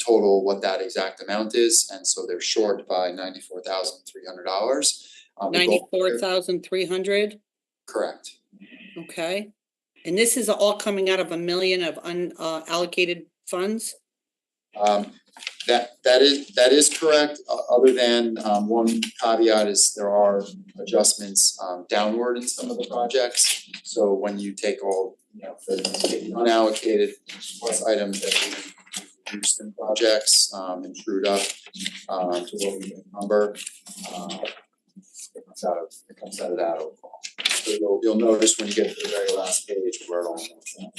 Speaker 14: total, what that exact amount is, and so they're short by $94,300.
Speaker 6: $94,300?
Speaker 14: Correct.
Speaker 6: Okay. And this is all coming out of $1 million of unallocated funds?
Speaker 14: That is correct, other than one caveat is there are adjustments downward in some of the projects. So when you take all, the unallocated plus items that we reduced in projects and trued up to what we encumber, it comes out of that overall. So you'll notice when you get to the very last page where it all comes out.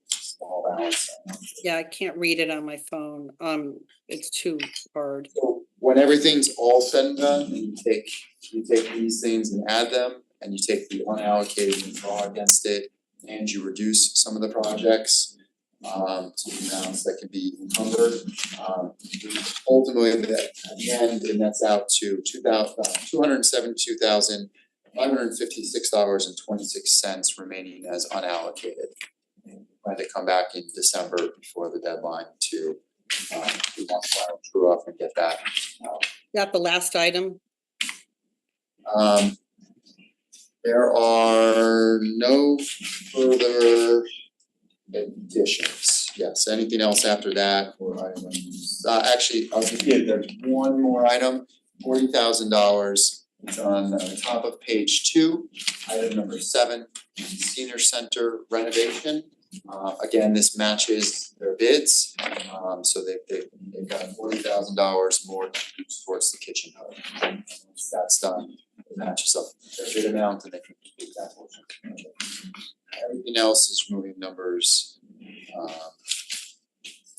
Speaker 14: Small balance.
Speaker 6: Yeah, I can't read it on my phone. It's too hard.
Speaker 14: So when everything's all said and done, and you take these things and add them, and you take the unallocated and draw against it, and you reduce some of the projects to the amounts that can be encumbered. Ultimately, at the end, it nets out to $272,556.26 remaining as unallocated. Plan to come back in December before the deadline to true up and get that out.
Speaker 6: Got the last item?
Speaker 14: There are no further additions. Yes, anything else after that or items? Actually, there's one more item. $40,000. It's on the top of page 2, item number 7, senior center renovation. Again, this matches their bids, so they've got $40,000 more towards the kitchen hub. Once that's done, it matches up their bid amount and they can complete that portion. Everything else is moving numbers,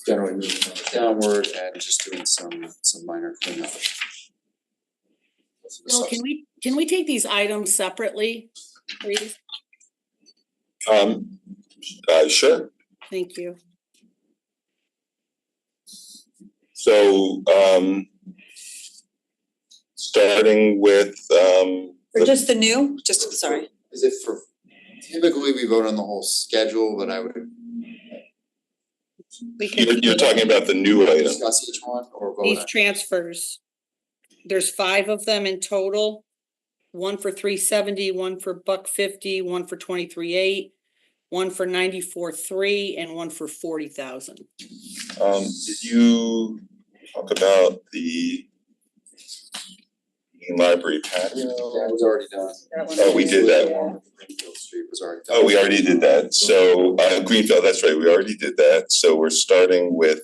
Speaker 14: generally moving numbers downward and just doing some minor cleanup.
Speaker 6: Bill, can we take these items separately, please?
Speaker 1: Sure.
Speaker 6: Thank you.
Speaker 1: So, starting with,
Speaker 2: For just the new, sorry.
Speaker 14: Is it for, typically we vote on the whole schedule, but I would
Speaker 1: you're talking about the new item.
Speaker 14: discuss each one or vote
Speaker 6: These
Speaker 14: on it?
Speaker 6: transfers, there's 5 of them in total. One for $370, one for $150, one for $23,800, one for $94,300, and one for $40,000.
Speaker 1: Did you talk about the library patio?
Speaker 14: That was already done.
Speaker 1: Oh, we did that.
Speaker 14: Greenfield Street was already done.
Speaker 1: Oh, we already did that. So, Greenfield, that's right, we already did that. So we're starting with,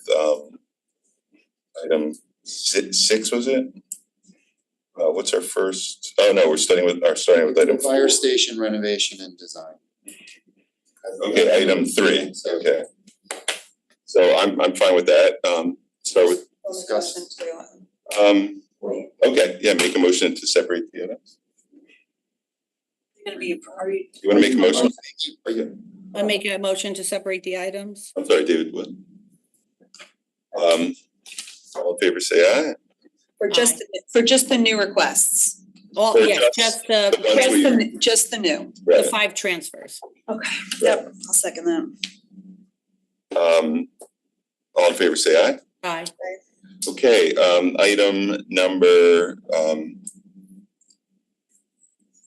Speaker 1: item 6, was it? What's our first? Oh, no, we're starting with item 4.
Speaker 14: Fire station renovation and design.
Speaker 1: Okay, item 3, okay. So I'm fine with that, start with,
Speaker 14: Discuss.
Speaker 1: okay, yeah, make a motion to separate the items.
Speaker 2: Gonna be a priority.
Speaker 1: You wanna make a motion? Are you?
Speaker 6: I make a motion to separate the items.
Speaker 1: I'm sorry, David, what? All in favor, say aye.
Speaker 2: For just the new requests.
Speaker 6: Oh,
Speaker 1: For
Speaker 6: yes,
Speaker 1: just
Speaker 6: just
Speaker 1: the ones
Speaker 2: Just the new.
Speaker 6: the
Speaker 1: Right,
Speaker 6: 5 transfers.
Speaker 2: Okay, yep, I'll second that.
Speaker 1: all in favor, say aye.
Speaker 6: Aye.
Speaker 1: Okay, item number,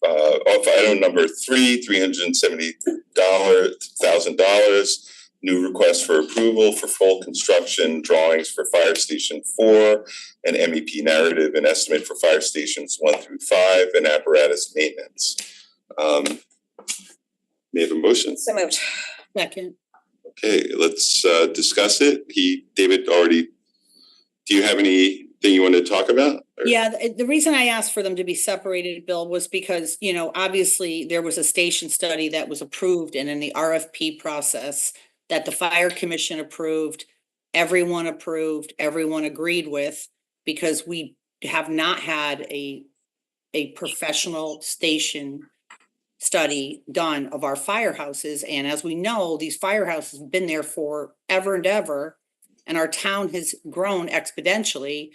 Speaker 1: item number 3, $370,000. New request for approval for full construction drawings for Fire Station 4, an MEP narrative and estimate for fire stations 1 through 5, and apparatus maintenance. May I have a motion?
Speaker 2: So moved.
Speaker 6: Second.
Speaker 1: Okay, let's discuss it. David already, do you have anything you want to talk about? Or-
Speaker 6: Yeah, the reason I asked for them to be separated, Bill, was because, obviously there was a station study that was approved and in the RFP process that the fire commission approved, everyone agreed with, because we have not had a professional station study done of our firehouses. And as we know, these firehouses have been there for ever and ever, and our town has grown exponentially.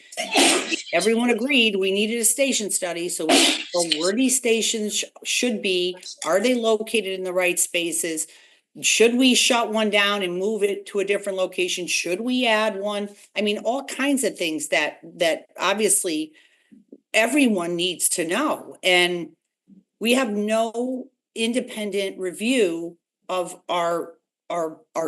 Speaker 6: Everyone agreed we needed a station study, so we know where these stations should be. Are they located in the right spaces? Should we shut one down and move it to a different location? Should we add one? I mean, all kinds of things that obviously everyone needs to know. And we have no independent review of our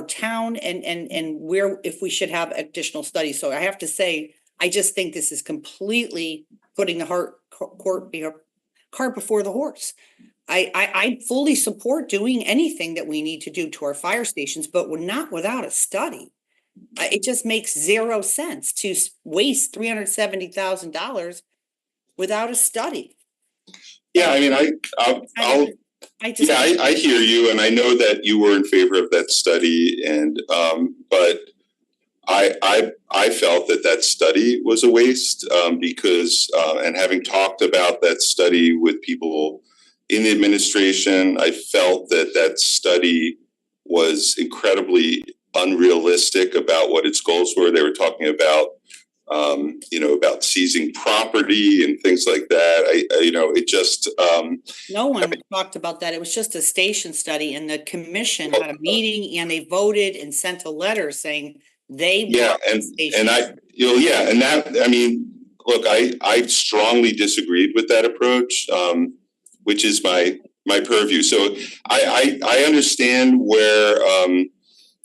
Speaker 6: town and where, if we should have additional studies. So I have to say, I just think this is completely putting the cart before the horse. I fully support doing anything that we need to do to our fire stations, but we're not without a study. It just makes 0 sense to waste $370,000 without a study.
Speaker 1: Yeah, I mean, I'll
Speaker 6: I just.
Speaker 1: yeah, I hear you, and I know that you were in favor of that study, and but I felt that study was a waste, because and having talked about that study with people in the administration, I felt that study was incredibly unrealistic about what its goals were. They were talking about about seizing property and things like that. It just
Speaker 6: No one talked about that. It was just a station study, and the commission had a meeting and they voted and sent a letter saying they want the station.
Speaker 1: and that, I mean, look, I strongly disagreed with that approach, which is my purview. So I understand where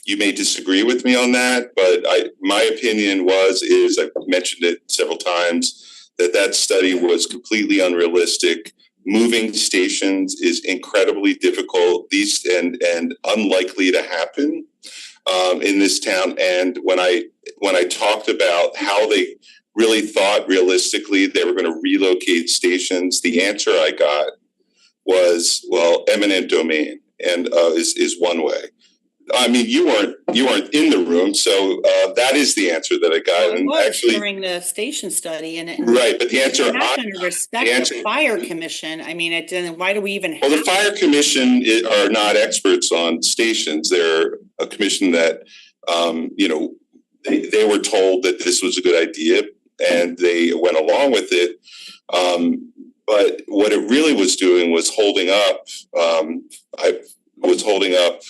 Speaker 1: you may disagree with me on that, but my opinion is I've mentioned it several times, that study was completely unrealistic. Moving stations is incredibly difficult, these and unlikely to happen in this town. And when I talked about how they really thought realistically they were going to relocate stations, the answer I got was, well, eminent domain and is one way. I mean, you weren't in the room, so that is the answer that I got.
Speaker 6: It
Speaker 1: And
Speaker 6: was
Speaker 1: actually,
Speaker 6: during the station study and
Speaker 1: right, but the answer
Speaker 6: we're not gonna respect the fire commission. I mean, why do we even have?
Speaker 1: Well, the fire commission are not experts on stations. They're a commission that, you know, they were told that this was a good idea and they went along with it. But what it really was doing was holding up. I was holding up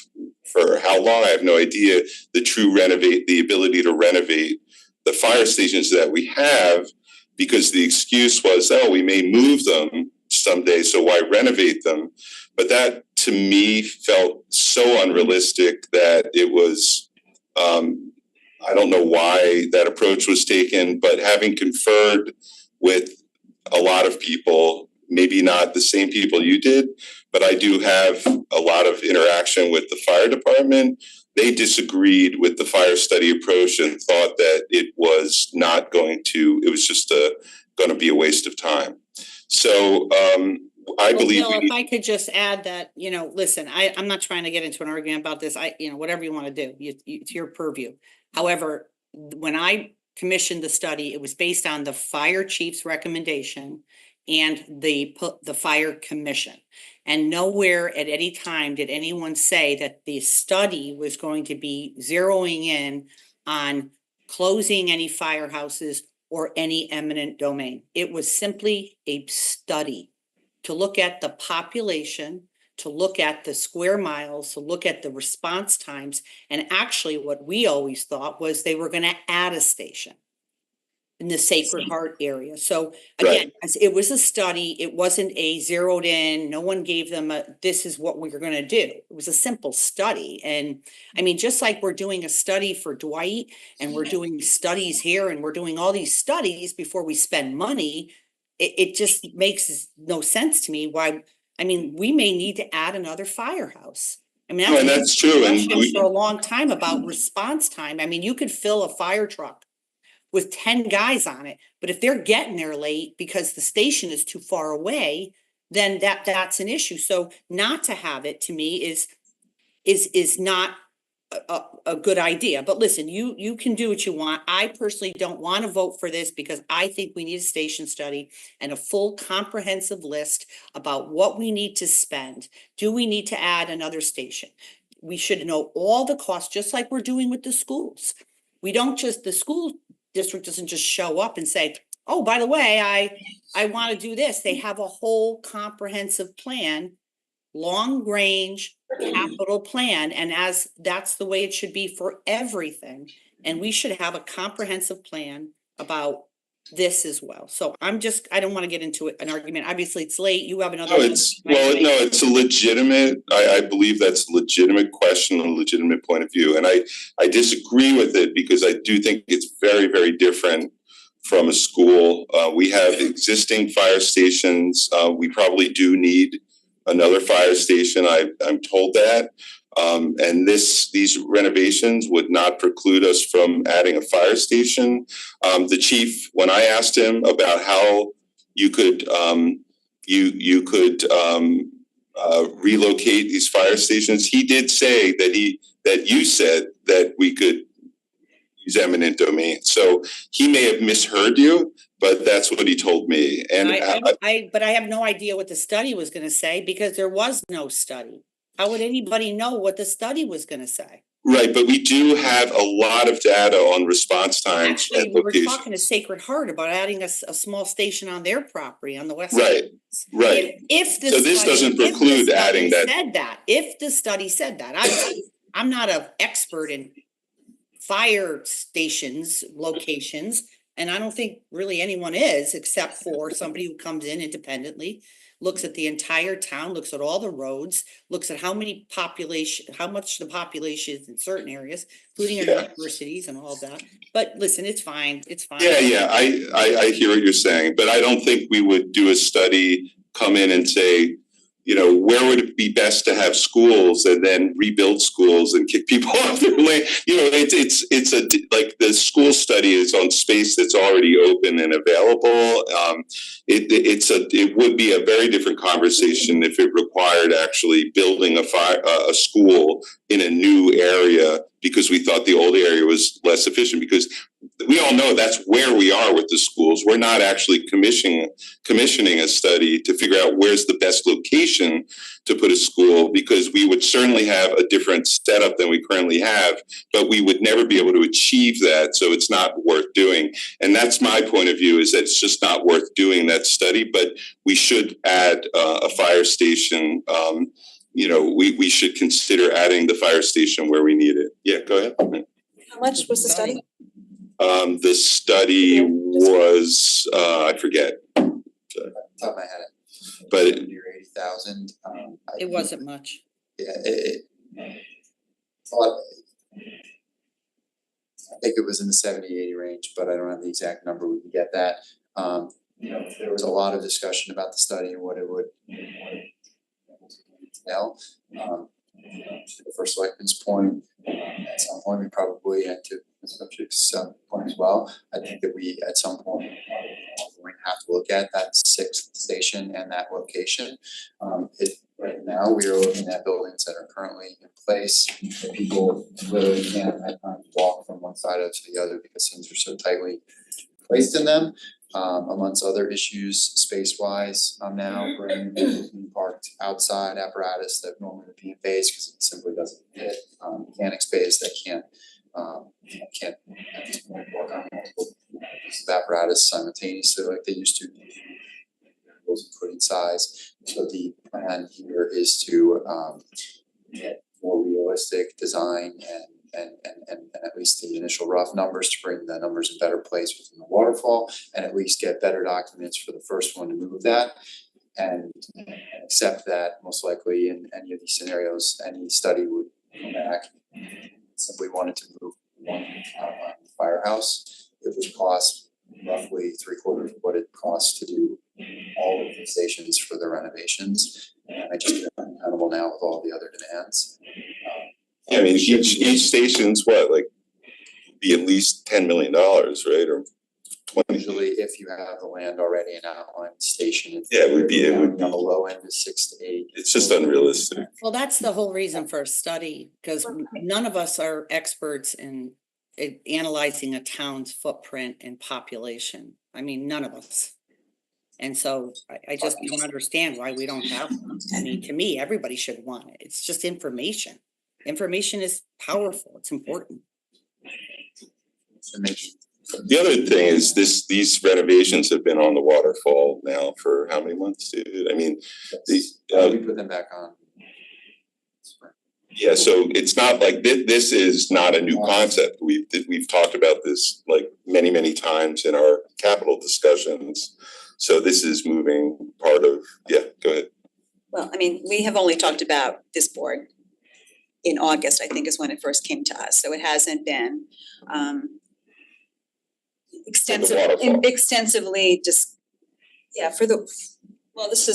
Speaker 1: for how long? I have no idea. The ability to renovate the fire stations that we have, because the excuse was, oh, we may move them someday, so why renovate them? But that to me felt so unrealistic that it was, I don't know why that approach was taken, but having conferred with a lot of people, maybe not the same people you did, but I do have a lot of interaction with the fire department. They disagreed with the fire study approach and thought that it was not going to, it was just going to be a waste of time. So I believe.
Speaker 6: Bill, if I could just add that, you know, listen, I'm not trying to get into an argument about this. Whatever you want to do, it's your purview. However, when I commissioned the study, it was based on the fire chief's recommendation and the fire commission. And nowhere at any time did anyone say that the study was going to be zeroing in on closing any firehouses or any eminent domain. It was simply a study to look at the population, to look at the square miles, to look at the response times. And actually what we always thought was they were going to add a station in the Sacred Heart area. So again, it was a study. It wasn't a zeroed in. No one gave them this is what we're going to do. It was a simple study. And I mean, just like we're doing a study for Dwight and we're doing studies here and we're doing all these studies before we spend money, it just makes no sense to me why. I mean, we may need to add another firehouse. I mean,
Speaker 1: that's true.
Speaker 6: And for a long time about response time. I mean, you could fill a fire truck with 10 guys on it, but if they're getting there late because the station is too far away, then that's an issue. So not to have it to me is not a good idea. But listen, you can do what you want. I personally don't want to vote for this because I think we need a station study and a full comprehensive list about what we need to spend. Do we need to add another station? We should know all the costs, just like we're doing with the schools. We don't just, the school district doesn't just show up and say, oh, by the way, I want to do this. They have a whole comprehensive plan, long range capital plan. And as that's the way it should be for everything. And we should have a comprehensive plan about this as well. So I don't want to get into an argument. Obviously it's late. You have another.
Speaker 1: It's a legitimate, I believe that's a legitimate question, a legitimate point of view. And I disagree with it because I do think it's very, very different from a school. We have existing fire stations. We probably do need another fire station. I'm told that. And these renovations would not preclude us from adding a fire station. The chief, when I asked him about how you could relocate these fire stations, he did say that you said that we could use eminent domain. So he may have misheard you, but that's what he told me. And
Speaker 6: but I have no idea what the study was going to say because there was no study. How would anybody know what the study was going to say?
Speaker 1: Right, but we do have a lot of data on response times.
Speaker 6: Actually, we were talking to Sacred Heart about adding a small station on their property on the west side.
Speaker 1: Right.
Speaker 6: If the
Speaker 1: so this doesn't preclude adding that.
Speaker 6: If the study said that, I'm not an expert in fire stations locations, and I don't think really anyone is, except for somebody who comes in independently. looks at the entire town, looks at all the roads, looks at how much the population is in certain areas, including our
Speaker 1: Yeah.
Speaker 6: universities and all that. But listen, it's fine.
Speaker 1: Yeah, I hear what you're saying, but I don't think we would do a study, come in and say, you know, where would it be best to have schools and then rebuild schools and kick people off their land? You know, it's like the school study is on space that's already open and available. It would be a very different conversation if it required actually building a school in a new area because we thought the old area was less efficient, because we all know that's where we are with the schools. We're not actually commissioning a study to figure out where's the best location to put a school, because we would certainly have a different setup than we currently have, but we would never be able to achieve that, so it's not worth doing. And that's my point of view, is that it's just not worth doing that study, but we should add a fire station. You know, we should consider adding the fire station where we need it. Yeah, go ahead.
Speaker 2: How much was the study?
Speaker 1: The study was, I forget.
Speaker 14: Off the top of my head,
Speaker 1: But
Speaker 14: near 80,000.
Speaker 6: It wasn't much.
Speaker 14: Yeah, it's a lot. I think it was in the 70-80 range, but I don't have the exact number. We can get that. You know, there was a lot of discussion about the study and what it would entail. To the first selectman's point, at some point we probably had to, subject's point as well. I think that we at some point we're going to have to look at that sixth station and that location. Right now we are looking at buildings that are currently in place that people literally can't at times walk from one side to the other because things are so tightly placed in them. Amongst other issues, space-wise, now bringing vehicles being parked outside, apparatus that normally would be in base because it simply doesn't fit. Mechanic space that can't at this point work on multiple pieces of apparatus simultaneously like they used to. Including size. So the plan here is to get more realistic design and at least the initial rough numbers to bring the numbers in better place within the waterfall, and at least get better documents for the first one to move that and accept that most likely in any of these scenarios, any study would come back. Simply wanted to move one outline of the firehouse. It would cost roughly 3/4 of what it costs to do all of the stations for the renovations. I just get compatible now with all the other demands.
Speaker 1: Yeah, I mean, each station's what, like, be at least $10 million, right? Or 20.
Speaker 14: Usually, if you have the land already and outlined station,
Speaker 1: Yeah, it would be
Speaker 14: on the low end is 6 to 8.
Speaker 1: It's just unrealistic.
Speaker 6: Well, that's the whole reason for a study, because none of us are experts in analyzing a town's footprint and population. I mean, none of us. And so I just don't understand why we don't have one. I mean, to me, everybody should want it. It's just information. Information is powerful. It's important.
Speaker 1: The other thing is these renovations have been on the waterfall now for how many months, dude? I mean,
Speaker 14: we put them back on.
Speaker 1: Yeah, so it's not like this is not a new concept. We've talked about this like many times in our capital discussions. So this is moving part of, yeah, go ahead.
Speaker 2: Well, I mean, we have only talked about this board in August, I think is when it first came to us, so it hasn't been extensively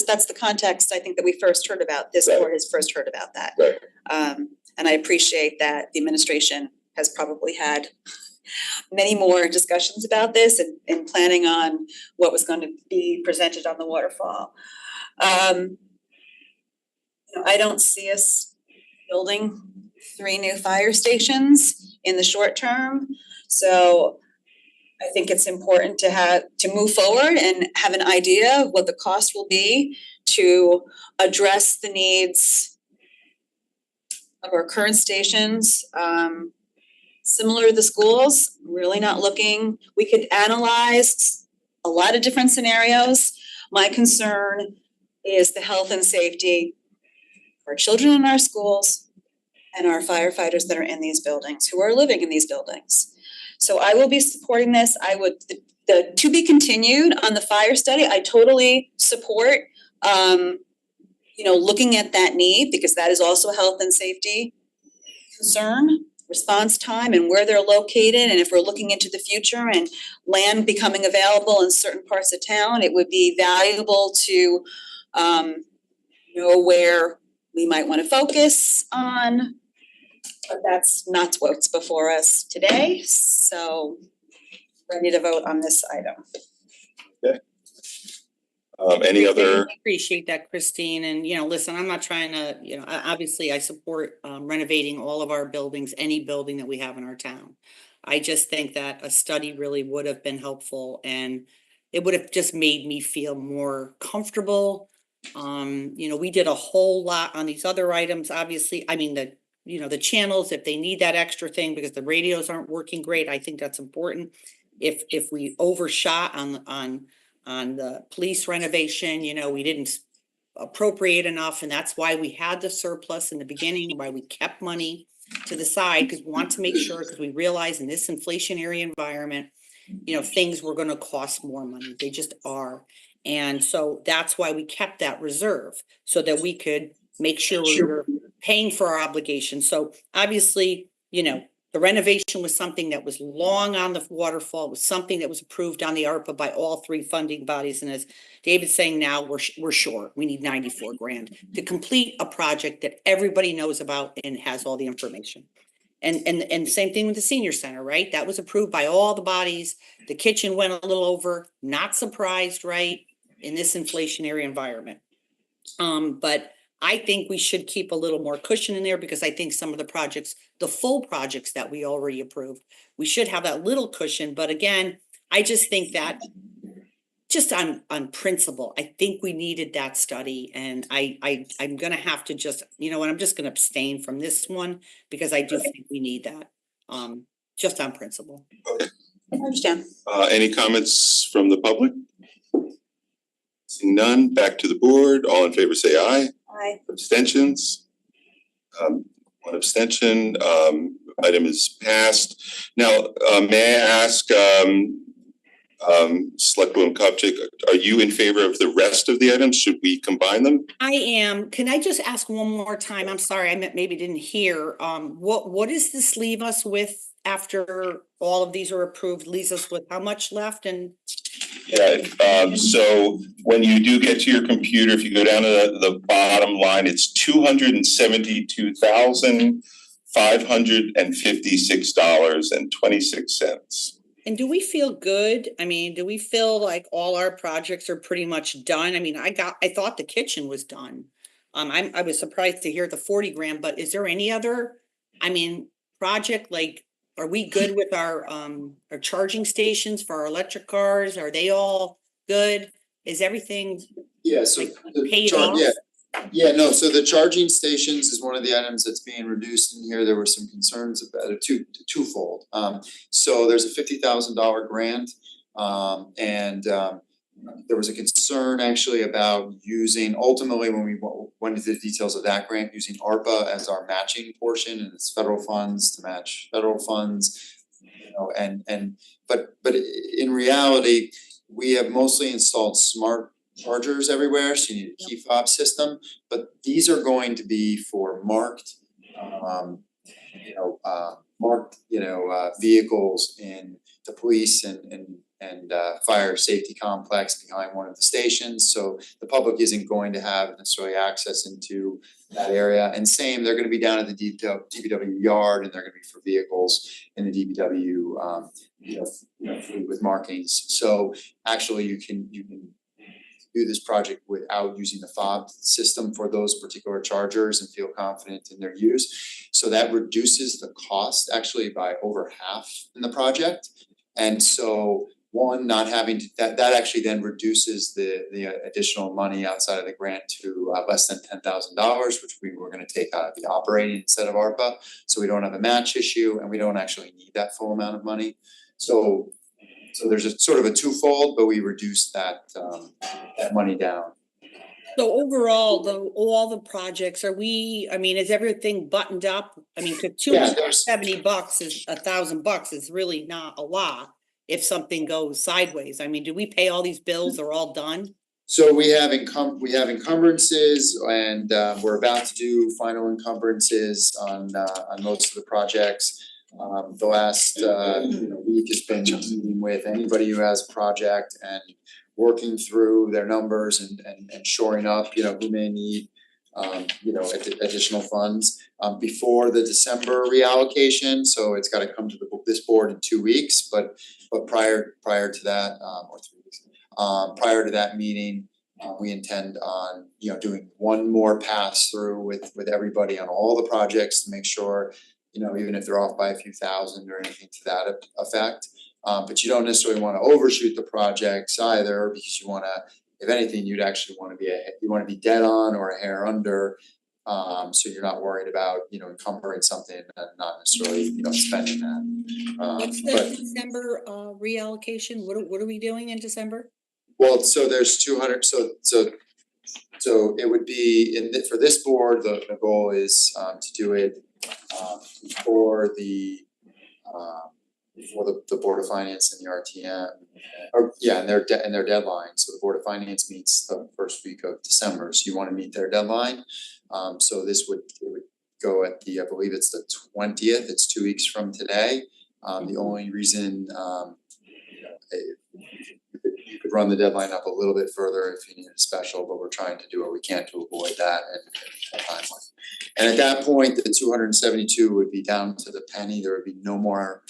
Speaker 2: that's the context I think that we first heard about, this board has first heard about that.
Speaker 1: Right.
Speaker 2: And I appreciate that the administration has probably had many more discussions about this and planning on what was going to be presented on the waterfall. I don't see us building 3 new fire stations in the short term. So I think it's important to move forward and have an idea of what the cost will be to address the needs of our current stations. Similar to the schools, really not looking, we could analyze a lot of different scenarios. My concern is the health and safety of our children in our schools and our firefighters that are in these buildings, who are living in these buildings. So I will be supporting this. I would, the to be continued on the fire study, I totally support You know, looking at that need, because that is also a health and safety concern, response time and where they're located, and if we're looking into the future and land becoming available in certain parts of town, it would be valuable to know where we might wanna focus on. But that's not what's before us today, so ready to vote on this item.
Speaker 1: Any other?
Speaker 6: I appreciate that, Christine, and listen, I'm not trying to, obviously I support renovating all of our buildings, any building that we have in our town. I just think that a study really would have been helpful and it would have just made me feel more comfortable. We did a whole lot on these other items, obviously, I mean, the channels, if they need that extra thing because the radios aren't working great, I think that's important. If we overshot on the police renovation, we didn't appropriate enough, and that's why we had the surplus in the beginning, why we kept money to the side, because we want to make sure, because we realize in this inflationary environment, things were gonna cost more money, they just are. And so that's why we kept that reserve, so that we could make sure we were paying for our obligations. So obviously, the renovation was something that was long on the waterfall, it was something that was approved on the ARPA by all three funding bodies. And as David's saying now, we're short, we need 94 grand to complete a project that everybody knows about and has all the information. And same thing with the senior center, right? That was approved by all the bodies. The kitchen went a little over, not surprised, right? In this inflationary environment. But I think we should keep a little more cushion in there, because I think some of the projects, the full projects that we already approved, we should have that little cushion. But again, I just think that just on principle, I think we needed that study, and I'm gonna have to just, I'm just gonna abstain from this one, because I do think we need that, just on principle.
Speaker 1: Okay.
Speaker 2: I understand.
Speaker 1: Any comments from the public? Seeing none, back to the board. All in favor say aye.
Speaker 2: Aye.
Speaker 1: Abstentions? One abstention. Item is passed. Now, may I ask, Selectwoman Kopchik, are you in favor of the rest of the items? Should we combine them?
Speaker 6: I am. Can I just ask one more time? I'm sorry, I maybe didn't hear. What does this leave us with after all of these are approved? Leaves us with how much left? And
Speaker 1: Yeah, so when you do get to your computer, if you go down to the bottom line, it's $272,556.26.
Speaker 6: And do we feel good? I mean, do we feel like all our projects are pretty much done? I mean, I thought the kitchen was done. I was surprised to hear the 40 grand, but is there any other, project, like, are we good with our charging stations for our electric cars? Are they all good? Is everything
Speaker 14: Yeah, so the
Speaker 6: paid off?
Speaker 14: Yeah, no, so the charging stations is one of the items that's being reduced in here. There were some concerns about it, twofold. So there's a $50,000 grant, and there was a concern actually about using, ultimately when we went into the details of that grant, using ARPA as our matching portion, and it's federal funds to match federal funds, but in reality, we have mostly installed smart chargers everywhere, so you need a key fob system, but these are going to be for marked vehicles in the police and fire safety complex behind one of the stations, so the public isn't going to have necessarily access into that area. And same, they're gonna be down at the DPW yard, and they're gonna be for vehicles in the DPW fleet with markings. So actually you can do this project without using the fob system for those particular chargers and feel confident in their use. So that reduces the cost actually by over half in the project. And so one, not having to, that actually then reduces the additional money outside of the grant to less than $10,000, which we were gonna take out of the operating instead of ARPA. So we don't have a match issue, and we don't actually need that full amount of money. So there's a sort of a twofold, but we reduced that money down.
Speaker 6: So overall, all the projects, is everything buttoned up? I mean, $270 is $1,000 is really not a lot if something goes sideways. I mean, do we pay all these bills? They're all done?
Speaker 14: So we have encumbrances and we're about to do final encumbrances on most of the projects. The last week has been meeting with anybody who has a project and working through their numbers and shoring up, who may need additional funds before the December reallocation. So it's gotta come to this board in 2 weeks, but prior to that, or 3 weeks. Prior to that meeting, we intend on, doing one more pass through with everybody on all the projects to make sure, even if they're off by a few thousand or anything to that effect. But you don't necessarily wanna overshoot the projects either, because you wanna, if anything, you'd actually wanna be dead on or a hair under. So you're not worried about, encumbering something and not necessarily, spending that.
Speaker 6: What's the December reallocation? What are we doing in December?
Speaker 14: Well, so there's 200, so it would be for this board, the goal is to do it before the Board of Finance and the RTM, and their deadline. So the Board of Finance meets the first week of December, so you wanna meet their deadline. So it would go at I believe it's the 20th, it's 2 weeks from today. The only reason you could run the deadline up a little bit further if you need a special, but we're trying to do what we can to avoid that and timeline. And at that point, the 272 would be down to the penny, there would be no more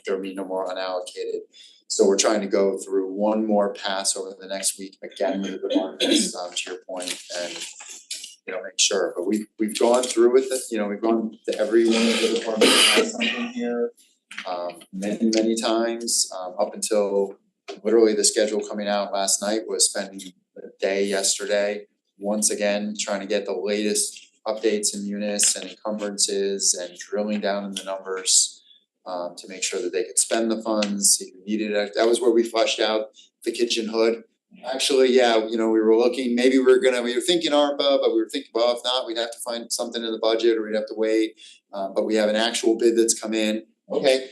Speaker 14: there would be no more unallocated. So we're trying to go through one more pass over the next week, again with the departments, to your point, and make sure, but we've gone through with it, we've gone to every one of the departments that has something here. Many times, up until literally the schedule coming out last night was spending the day yesterday, once again, trying to get the latest updates in munis and encumbrances and drilling down in the numbers to make sure that they could spend the funds, if you needed it. That was where we fleshed out the kitchen hood. Actually, we were looking, we were thinking ARPA, but we were thinking, well, if not, we'd have to find something in the budget or we'd have to wait. But we have an actual bid that's come in. Okay,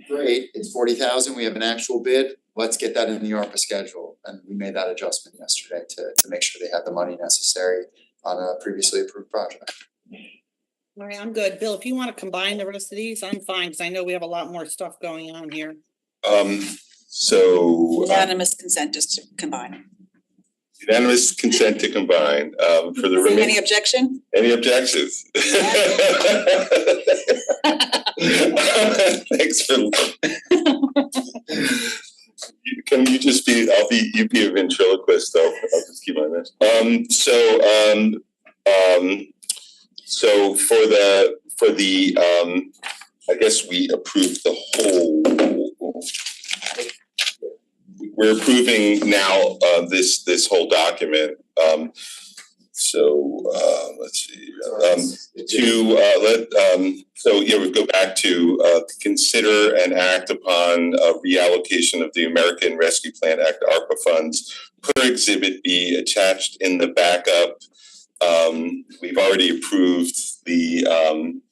Speaker 14: great, it's 40,000, we have an actual bid, let's get that in the ARPA schedule. And we made that adjustment yesterday to make sure they had the money necessary on a previously approved project.
Speaker 6: All right, I'm good. Bill, if you wanna combine the rest of these, I'm fine, cause I know we have a lot more stuff going on here.
Speaker 1: So.
Speaker 2: Unanimous consent just to combine.
Speaker 1: Unanimous consent to combine, for the remaining.
Speaker 2: Any objection?
Speaker 1: Any objections? Thanks for. Can you just be, you be a ventriloquist, I'll just keep on this. So for the I guess we approved the whole. We're approving now this whole document. Let's see, we go back to consider and act upon reallocation of the American Rescue Plan Act ARPA funds per Exhibit B attached in the backup. We've already approved the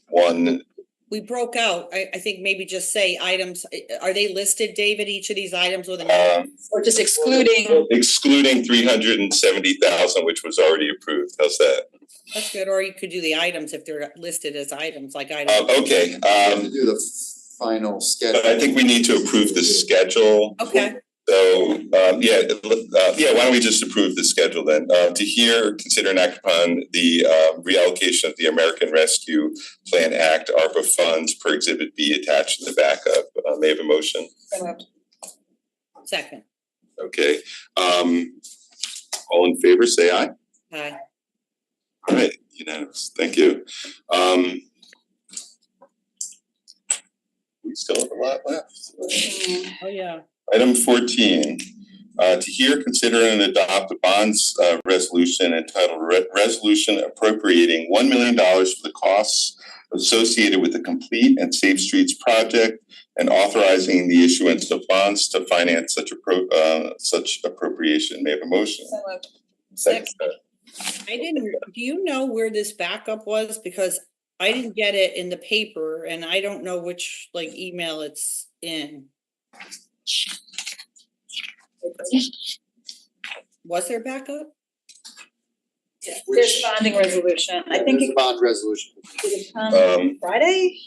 Speaker 1: one.
Speaker 6: We broke out, I think maybe just say items, are they listed, David, each of these items with
Speaker 2: or just excluding?
Speaker 1: Excluding 370,000, which was already approved, how's that?
Speaker 6: That's good, or you could do the items if they're listed as items, like items.
Speaker 1: Okay,
Speaker 14: To do the final schedule.
Speaker 1: but I think we need to approve the schedule.
Speaker 6: Okay.
Speaker 1: So, why don't we just approve the schedule then? To hear, consider and act upon the reallocation of the American Rescue Plan Act ARPA funds per Exhibit B attached in the backup. May I have a motion?
Speaker 6: Second.
Speaker 1: Okay, all in favor, say aye.
Speaker 6: Aye.
Speaker 1: All right, unanimous, thank you. We still have a lot left.
Speaker 6: Oh, yeah.
Speaker 1: Item 14, to hear, consider and adopt a bonds resolution entitled Resolution Appropriating $1 million for the costs associated with the Complete and Safe Streets project and authorizing the issuance of bonds to finance such appropriation. May I have a motion? Second.
Speaker 6: Do you know where this backup was? Because I didn't get it in the paper and I don't know which email it's in. Was there backup?
Speaker 2: There's
Speaker 14: Which-
Speaker 2: bonding resolution, I think
Speaker 14: There's a
Speaker 2: it
Speaker 14: bond resolution.
Speaker 2: did it come
Speaker 1: Um,
Speaker 2: Friday?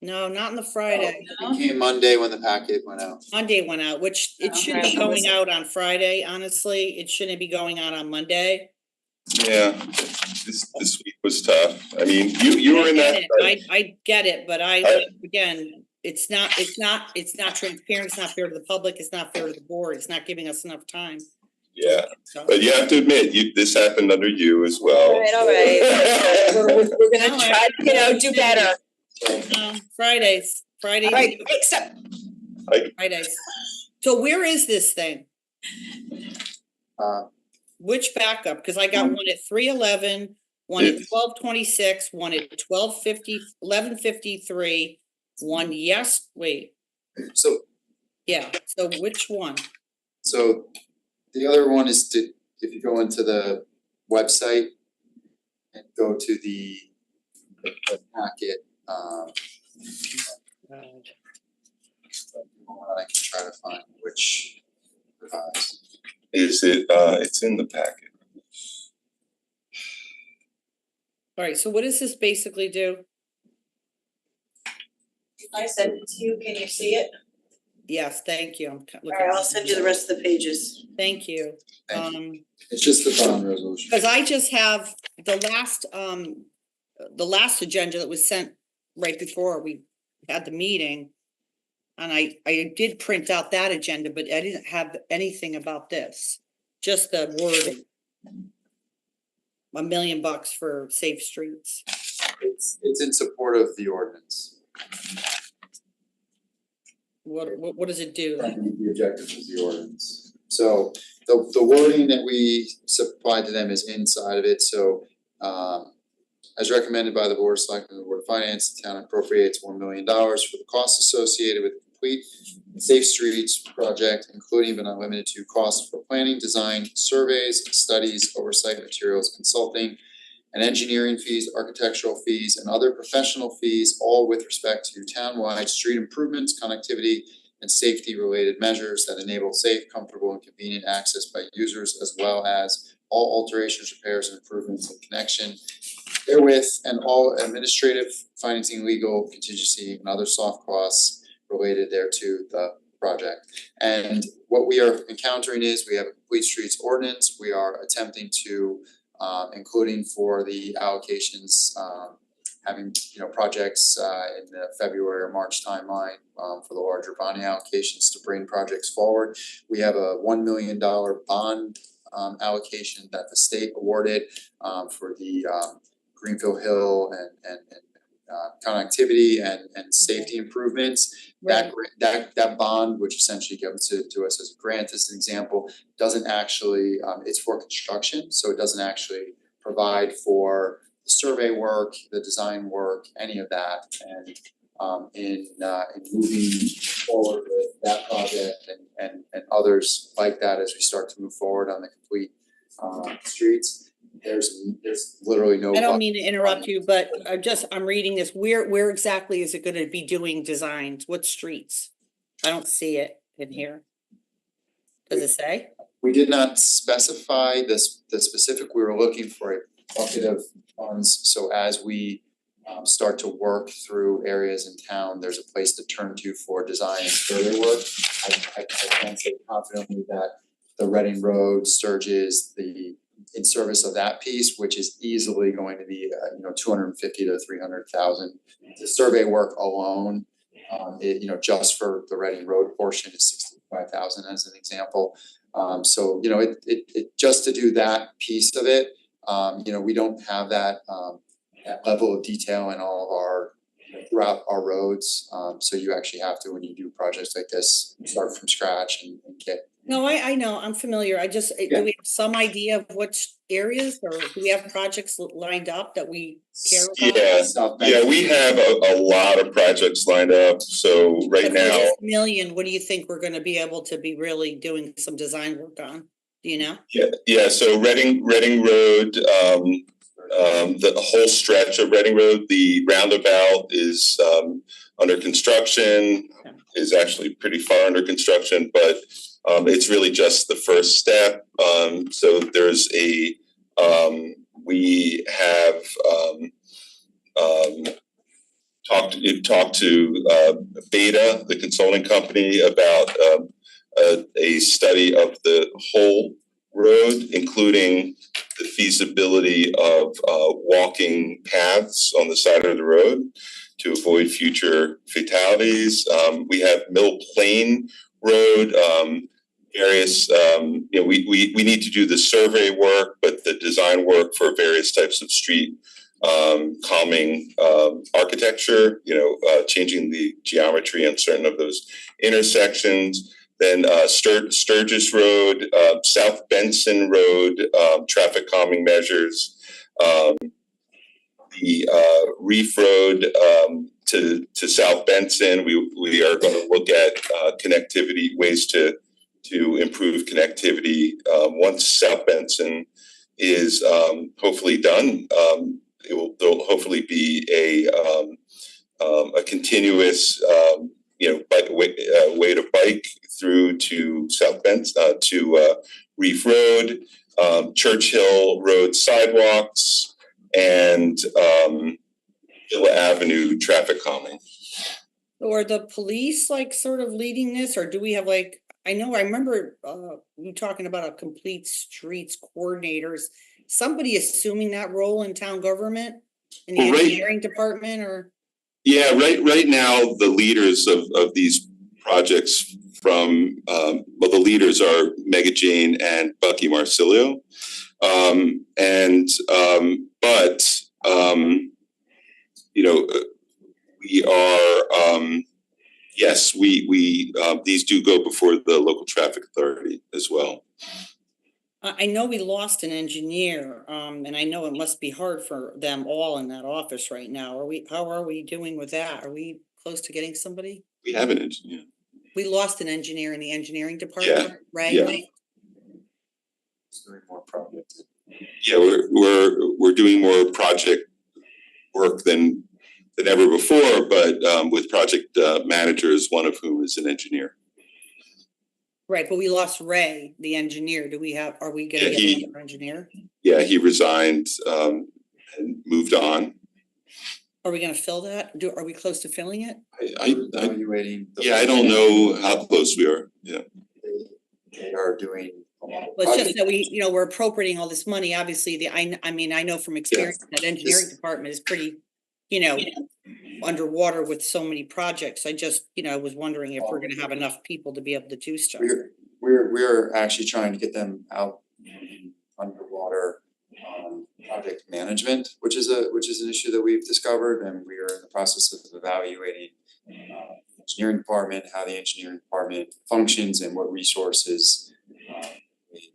Speaker 6: No, not on the Friday.
Speaker 2: No?
Speaker 14: It came Monday when the packet went out.
Speaker 6: Monday went out, which it
Speaker 2: Oh,
Speaker 6: should
Speaker 2: right.
Speaker 6: be going out on Friday, honestly. It shouldn't be going out on Monday.
Speaker 1: yeah, this week was tough. I mean, you were in that.
Speaker 6: I get it, but again, it's not transparent, it's not fair to the public, it's not fair to the board, it's not giving us enough time.
Speaker 1: Yeah,
Speaker 6: So-
Speaker 1: but you have to admit, this happened under you as well.
Speaker 2: All right. We're gonna try to, do better.
Speaker 6: Fridays.
Speaker 2: All right, except.
Speaker 6: Fridays. So where is this thing? Which backup? Cause I got one at 3:11, one at 12:26, one at 12:50, 11:53, one
Speaker 14: So
Speaker 6: so which one?
Speaker 14: So the other one is if you go into the website and go to the packet, I can try to find which revise.
Speaker 1: Is it, it's in the packet.
Speaker 6: Alright, so what does this basically do?
Speaker 2: I sent it to you, can you see it?
Speaker 6: Yes, thank you. I'm looking.
Speaker 2: All right, I'll send you the rest of the pages.
Speaker 6: Thank you.
Speaker 14: Thank It's just the bond resolution.
Speaker 6: Cause I just have the last agenda that was sent right before we had the meeting. And I did print out that agenda, but I didn't have anything about this, just the wording. $1 million for safe streets.
Speaker 14: It's in support of the ordinance.
Speaker 6: What does it do?
Speaker 14: The objective of the ordinance. So the wording that we supplied to them is inside of it, so as recommended by the Board of Selectmen and the Board of Finance, the town appropriates $1 million for the costs associated with the complete Safe Streets project, including but not limited to costs for planning, design, surveys, studies, oversight, materials, consulting, and engineering fees, architectural fees, and other professional fees, all with respect to townwide street improvements, connectivity, and safety-related measures that enable safe, comfortable, and convenient access by users, as well as all alterations, repairs, and improvements in connection therewith, and all administrative, financing, legal, contingency, and other soft costs related thereto the project. And what we are encountering is we have a complete streets ordinance. We are attempting to including for the allocations, having, projects in the February or March timeline for the larger bonding allocations to bring projects forward. We have a $1 million bond allocation that the state awarded for the Greenfield Hill and connectivity and safety improvements. That bond, which essentially comes to us as a grant, as an example, doesn't actually, it's for construction, so it doesn't actually provide for the survey work, the design work, any of that. And in moving forward with that project and others like that as we start to move forward on the complete streets, there's literally no.
Speaker 6: I don't mean to interrupt you, but I'm reading this. Where exactly is it gonna be doing designs? What streets? I don't see it in here. Does it say?
Speaker 14: We did not specify the specific, we were looking for a bucket of funds, so as we start to work through areas in town, there's a place to turn to for design and survey work. I can say confidently that the Reading Road, Sturgis, in service of that piece, which is easily going to be $250,000 to $300,000. The survey work alone, just for the Reading Road portion is $65,000 as an example. So it just to do that piece of it, we don't have that level of detail in all of our throughout our roads. So you actually have to, when you do projects like this, start from scratch and get.
Speaker 6: No, I know, I'm familiar. Do we have some idea of which areas, or do we have projects lined up that we care about?
Speaker 1: Yeah, we have a lot of projects lined up, so right
Speaker 6: But for
Speaker 1: now.
Speaker 6: this million, what do you think we're gonna be able to be really doing some design work on? Do you know?
Speaker 1: Yeah, so Reading Road, the whole stretch of Reading Road, the roundabout is is actually pretty far under construction, but It's really just the first step. So there's we have talked to Beta, the consulting company, about a study of the whole road, including the feasibility of walking paths on the side of the road to avoid future fatalities. We have Mill Plain Road, various, we need to do the survey work, but the design work for various types of street calming architecture, changing the geometry on certain of those intersections. Then Sturgis Road, South Benson Road, traffic calming measures. The Reef Road to South Benson, we are going to look at connectivity, ways to improve connectivity. Once South Benson is hopefully done, there'll hopefully be a continuous way to bike through to South Benson to Reef Road, Churchill Road sidewalks, and Villa Avenue traffic calming.
Speaker 6: Or the police like sort of leading this, or do we have like, I remember you talking about a complete streets coordinators, somebody assuming that role in town government in the engineering department, or?
Speaker 1: Yeah, right now the leaders of these projects from the leaders are Mega Jane and Bucky Marsilio. We are yes, we these do go before the local traffic authority as well.
Speaker 6: I know we lost an engineer, and I know it must be hard for them all in that office right now. How are we doing with that? Are we close to getting somebody?
Speaker 1: We have an engineer.
Speaker 6: We lost an engineer in the engineering department, right?
Speaker 1: Yeah.
Speaker 14: Doing more projects.
Speaker 1: Yeah, we're doing more project work than ever before, but with project managers, one of whom is an engineer.
Speaker 6: Right, but we lost Ray, the engineer. Are we gonna get another engineer?
Speaker 1: Yeah, he resigned and moved on.
Speaker 6: Are we gonna fill that? Are we close to filling it?
Speaker 14: Evaluating.
Speaker 1: I don't know how close we are. Yeah.
Speaker 14: They are doing.
Speaker 6: Well, it's just that we're appropriating all this money. Obviously, I know from experience that engineering department is pretty, underwater with so many projects. I just, was wondering if we're gonna have enough people to be able to do stuff.
Speaker 14: We're actually trying to get them out underwater project management, which is an issue that we've discovered, and we are in the process of evaluating engineering department, how the engineering department functions, and what resources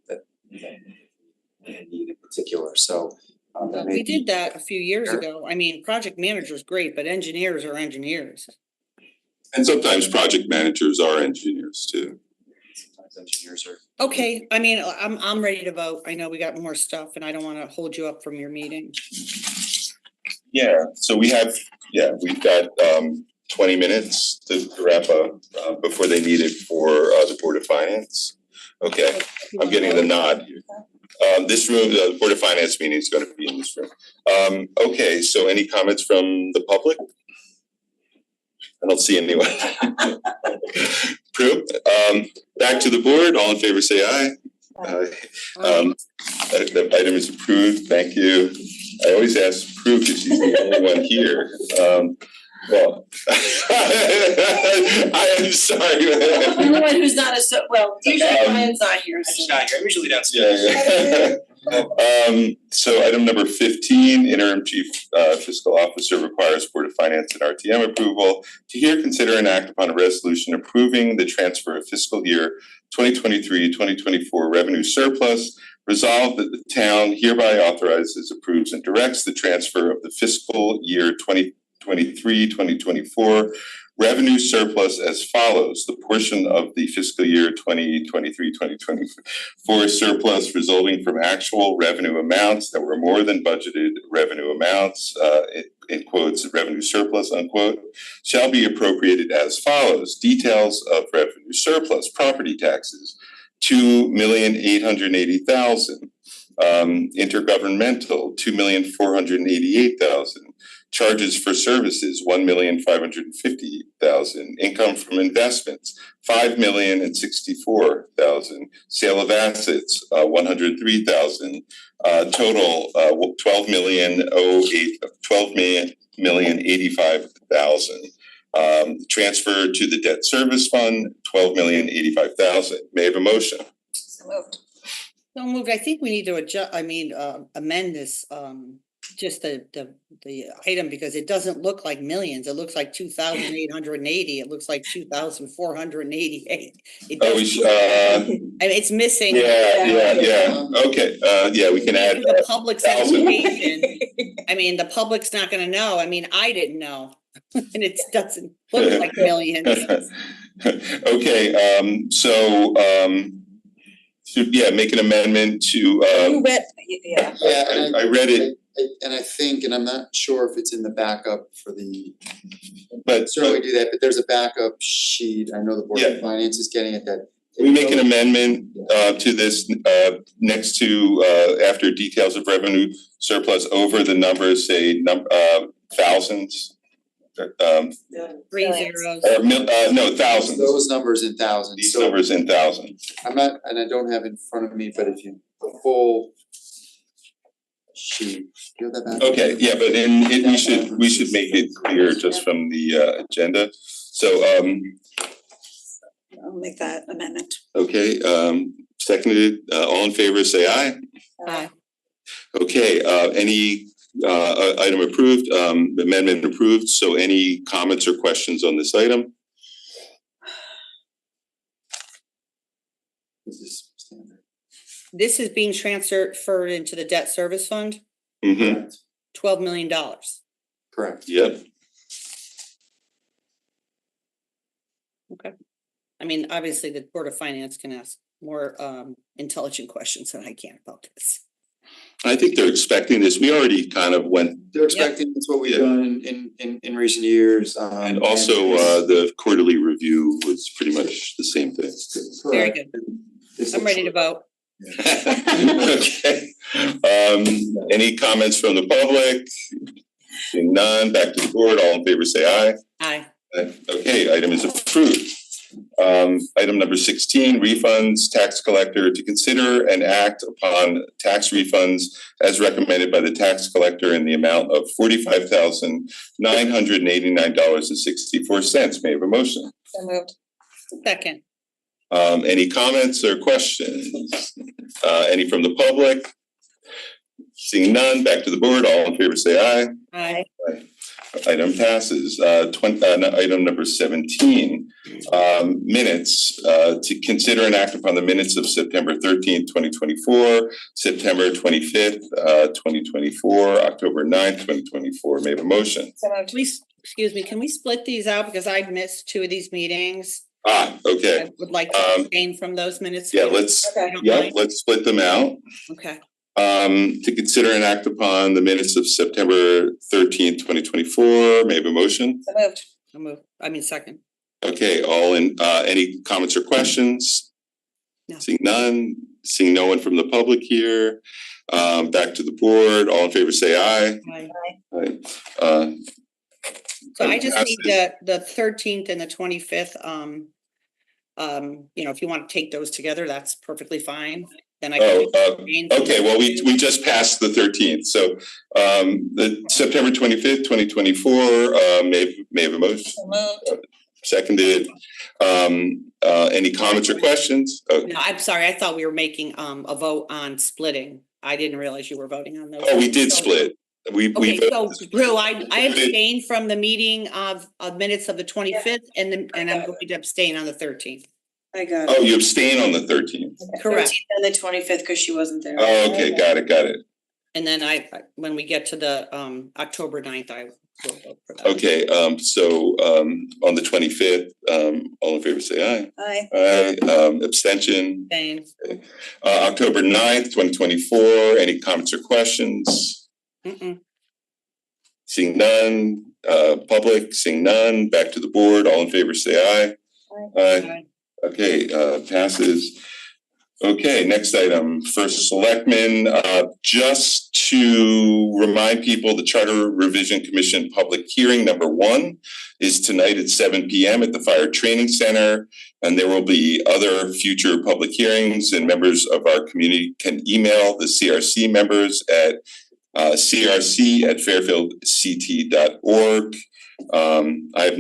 Speaker 14: that they need in particular. So
Speaker 6: we did that a few years ago. I mean, project manager is great, but engineers are engineers.
Speaker 1: And sometimes project managers are engineers too.
Speaker 14: Sometimes engineers are.
Speaker 6: Okay, I mean, I'm ready to vote. I know we got more stuff and I don't wanna hold you up from your meeting.
Speaker 1: Yeah, so we've got 20 minutes to wrap up before they need it for the Board of Finance. Okay, I'm getting the nod here. This room, the Board of Finance meeting is going to be in this room. Okay, so any comments from the public? I don't see anyone. Approved. Back to the board. All in favor, say aye. The item is approved. Thank you. I always ask Prue because she's the only one here. Well, I am sorry.
Speaker 11: I'm the only one who's not usually Ryan's not here.
Speaker 9: I'm just not here, I'm usually downstairs.
Speaker 1: Yeah. So item number 15, interim chief fiscal officer requires Board of Finance and RTM approval to hear, consider, and act upon a resolution approving the transfer of fiscal year 2023-2024 revenue surplus. Resolved that the town hereby authorizes, approves, and directs the transfer of the fiscal year 2023-2024 revenue surplus as follows. The portion of the fiscal year 2023-2024 surplus resulting from actual revenue amounts that were more than budgeted revenue amounts, in quotes, revenue surplus, unquote, shall be appropriated as follows. Details of revenue surplus: property taxes, $2,880,000. Intergovernmental, $2,488,000. Charges for services, $1,550,000. Income from investments, $5,064,000. Sale of assets, $103,000. Total, $12,085,000. Transfer to the debt service fund, $12,085,000. May I have a motion?
Speaker 2: So moved.
Speaker 6: So moved. I think we need to amend this, just the item, because it doesn't look like millions. It looks like 2,880. It looks like 2,488. It's missing.
Speaker 1: Yeah, okay, yeah, we can add.
Speaker 6: To the public's
Speaker 1: 1,000.
Speaker 6: education. I mean, the public's not gonna know. I mean, I didn't know. And it doesn't look like millions.
Speaker 1: Okay, make an amendment to,
Speaker 2: You read, yeah.
Speaker 14: Yeah,
Speaker 1: I read it,
Speaker 14: and I think, and I'm not sure if it's in the backup for the,
Speaker 1: but
Speaker 14: certainly do that, but there's a backup sheet, I know the Board of Finance is getting at that.
Speaker 1: we make an amendment to this next to after details of revenue surplus over the numbers, say thousands.
Speaker 6: 3 zeros.
Speaker 1: No, thousands.
Speaker 14: Those numbers in thousands.
Speaker 1: These
Speaker 14: So
Speaker 1: numbers in thousands.
Speaker 14: I'm not, and I don't have it in front of me, but if you, the full sheet, do you have that back?
Speaker 1: Okay, yeah, but we should make it clear just from the agenda. So
Speaker 2: I'll make that amendment.
Speaker 1: okay, seconded, all in favor, say aye.
Speaker 6: Aye.
Speaker 1: Okay, any item approved, amendment approved, so any comments or questions on this item?
Speaker 14: This is standard.
Speaker 6: This is being transferred into the debt service fund,
Speaker 1: Mm-hmm,
Speaker 6: $12 million.
Speaker 14: Correct.
Speaker 1: yep.
Speaker 6: Okay. I mean, obviously, the Board of Finance can ask more intelligent questions than I can about this.
Speaker 1: I think they're expecting this. We already kind of went,
Speaker 14: They're expecting, it's what we've done in recent years,
Speaker 1: and also the quarterly review was pretty much the same thing.
Speaker 6: Very good. I'm ready to vote.
Speaker 1: Okay, any comments from the public? Seeing none, back to the board, all in favor say aye.
Speaker 6: Aye.
Speaker 1: Okay, item is approved. Item number 16, refunds, tax collector to consider and act upon tax refunds as recommended by the tax collector in the amount of $45,989.64. May I have a motion?
Speaker 2: So moved.
Speaker 6: Second.
Speaker 1: Any comments or questions? Any from the public? Seeing none, back to the board, all in favor say aye.
Speaker 6: Aye.
Speaker 1: Item passes. Item number 17, minutes, to consider and act upon the minutes of September 13th, 2024, September 25th, 2024, October 9th, 2024. May I have a motion?
Speaker 2: So moved.
Speaker 6: Please, excuse me, can we split these out because I missed 2 of these meetings?
Speaker 1: Okay.
Speaker 6: I would like to abstain from those minutes.
Speaker 1: Yeah,
Speaker 6: please.
Speaker 2: Okay.
Speaker 1: let's split them out.
Speaker 6: Okay.
Speaker 1: To consider and act upon the minutes of September 13th, 2024. May I have a motion?
Speaker 2: So moved.
Speaker 6: Second.
Speaker 1: Okay, all in, any comments or questions?
Speaker 6: No.
Speaker 1: Seeing none, seeing no one from the public here, back to the board, all in favor say aye.
Speaker 6: Aye.
Speaker 1: Aye.
Speaker 6: So I just
Speaker 1: passes.
Speaker 6: need the 13th and the 25th, if you want to take those together, that's perfectly fine. Then I can.
Speaker 1: Okay, well, we just passed the 13th, so the September 25th, 2024, may have a motion.
Speaker 2: So moved.
Speaker 1: Seconded, any comments or questions?
Speaker 6: No, I'm sorry, I thought we were making a vote on splitting. I didn't realize you were voting on those.
Speaker 1: Oh, we did split.
Speaker 6: Okay, so Drew, I abstained from the meeting of minutes of the 25th and I'm going to abstain on the 13th.
Speaker 2: I got
Speaker 1: Oh, you abstain on the 13th.
Speaker 6: Correct.
Speaker 2: And the 25th because she wasn't there.
Speaker 1: Oh, okay, got it.
Speaker 6: And then when we get to the October 9th, I will vote for that.
Speaker 1: Okay, so on the 25th, all in favor say aye.
Speaker 2: Aye.
Speaker 1: Aye, abstention.
Speaker 6: Abstain.
Speaker 1: October 9th, 2024, any comments or questions? Seeing none, public, seeing none, back to the board, all in favor say aye. Aye. Okay, passes. Okay, next item, first selectmen, just to remind people, the Charter Revision Commission public hearing number 1 is tonight at 7 p.m. at the Fire Training Center. And there will be other future public hearings, and members of our community can email the CRC members at crc@fairfieldct.org. I have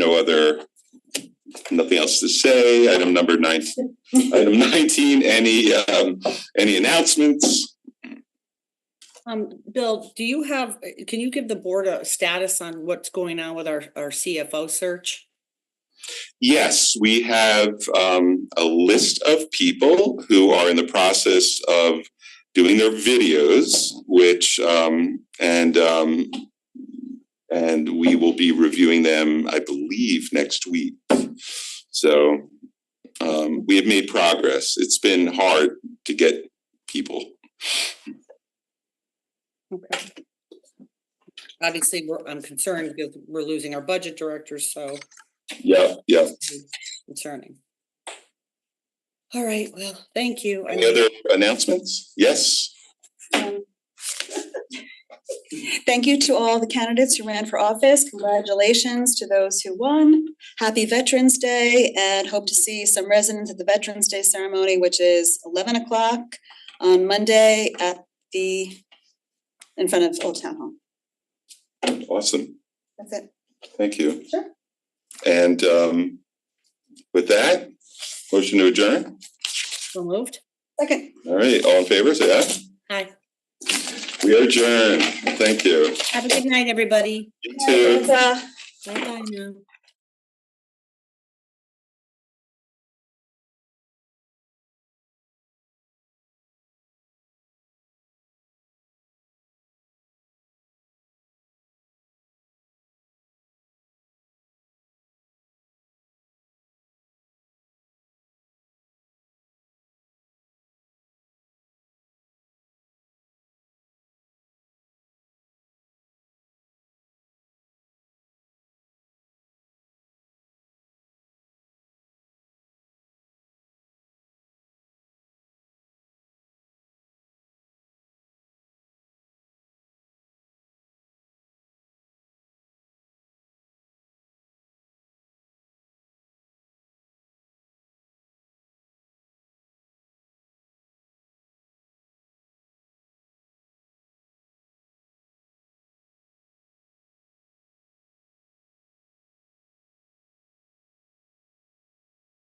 Speaker 1: nothing else to say. Item 19, any announcements?
Speaker 6: Bill, can you give the board a status on what's going on with our CFO search?
Speaker 1: Yes, we have a list of people who are in the process of doing their videos, which and we will be reviewing them, I believe, next week. So we have made progress. It's been hard to get people.
Speaker 6: Okay. Obviously, I'm concerned because we're losing our budget directors, so.
Speaker 1: Yeah.
Speaker 6: Concerning. All right, well, thank you.
Speaker 1: Any other announcements? Yes.
Speaker 2: Thank you to all the candidates who ran for office. Congratulations to those who won. Happy Veterans Day, and hope to see some residents at the Veterans Day ceremony, which is 11 o'clock on Monday in front of Old Town Hall.
Speaker 1: Awesome.
Speaker 2: That's it.
Speaker 1: Thank you.
Speaker 2: Sure.
Speaker 1: And with that, motion to adjourn.
Speaker 6: So moved.
Speaker 2: Second.
Speaker 1: All right, all in favor, say aye.
Speaker 6: Aye.
Speaker 1: We are adjourned. Thank you.
Speaker 6: Have a good night, everybody.
Speaker 1: You too.
Speaker 6: Bye bye now.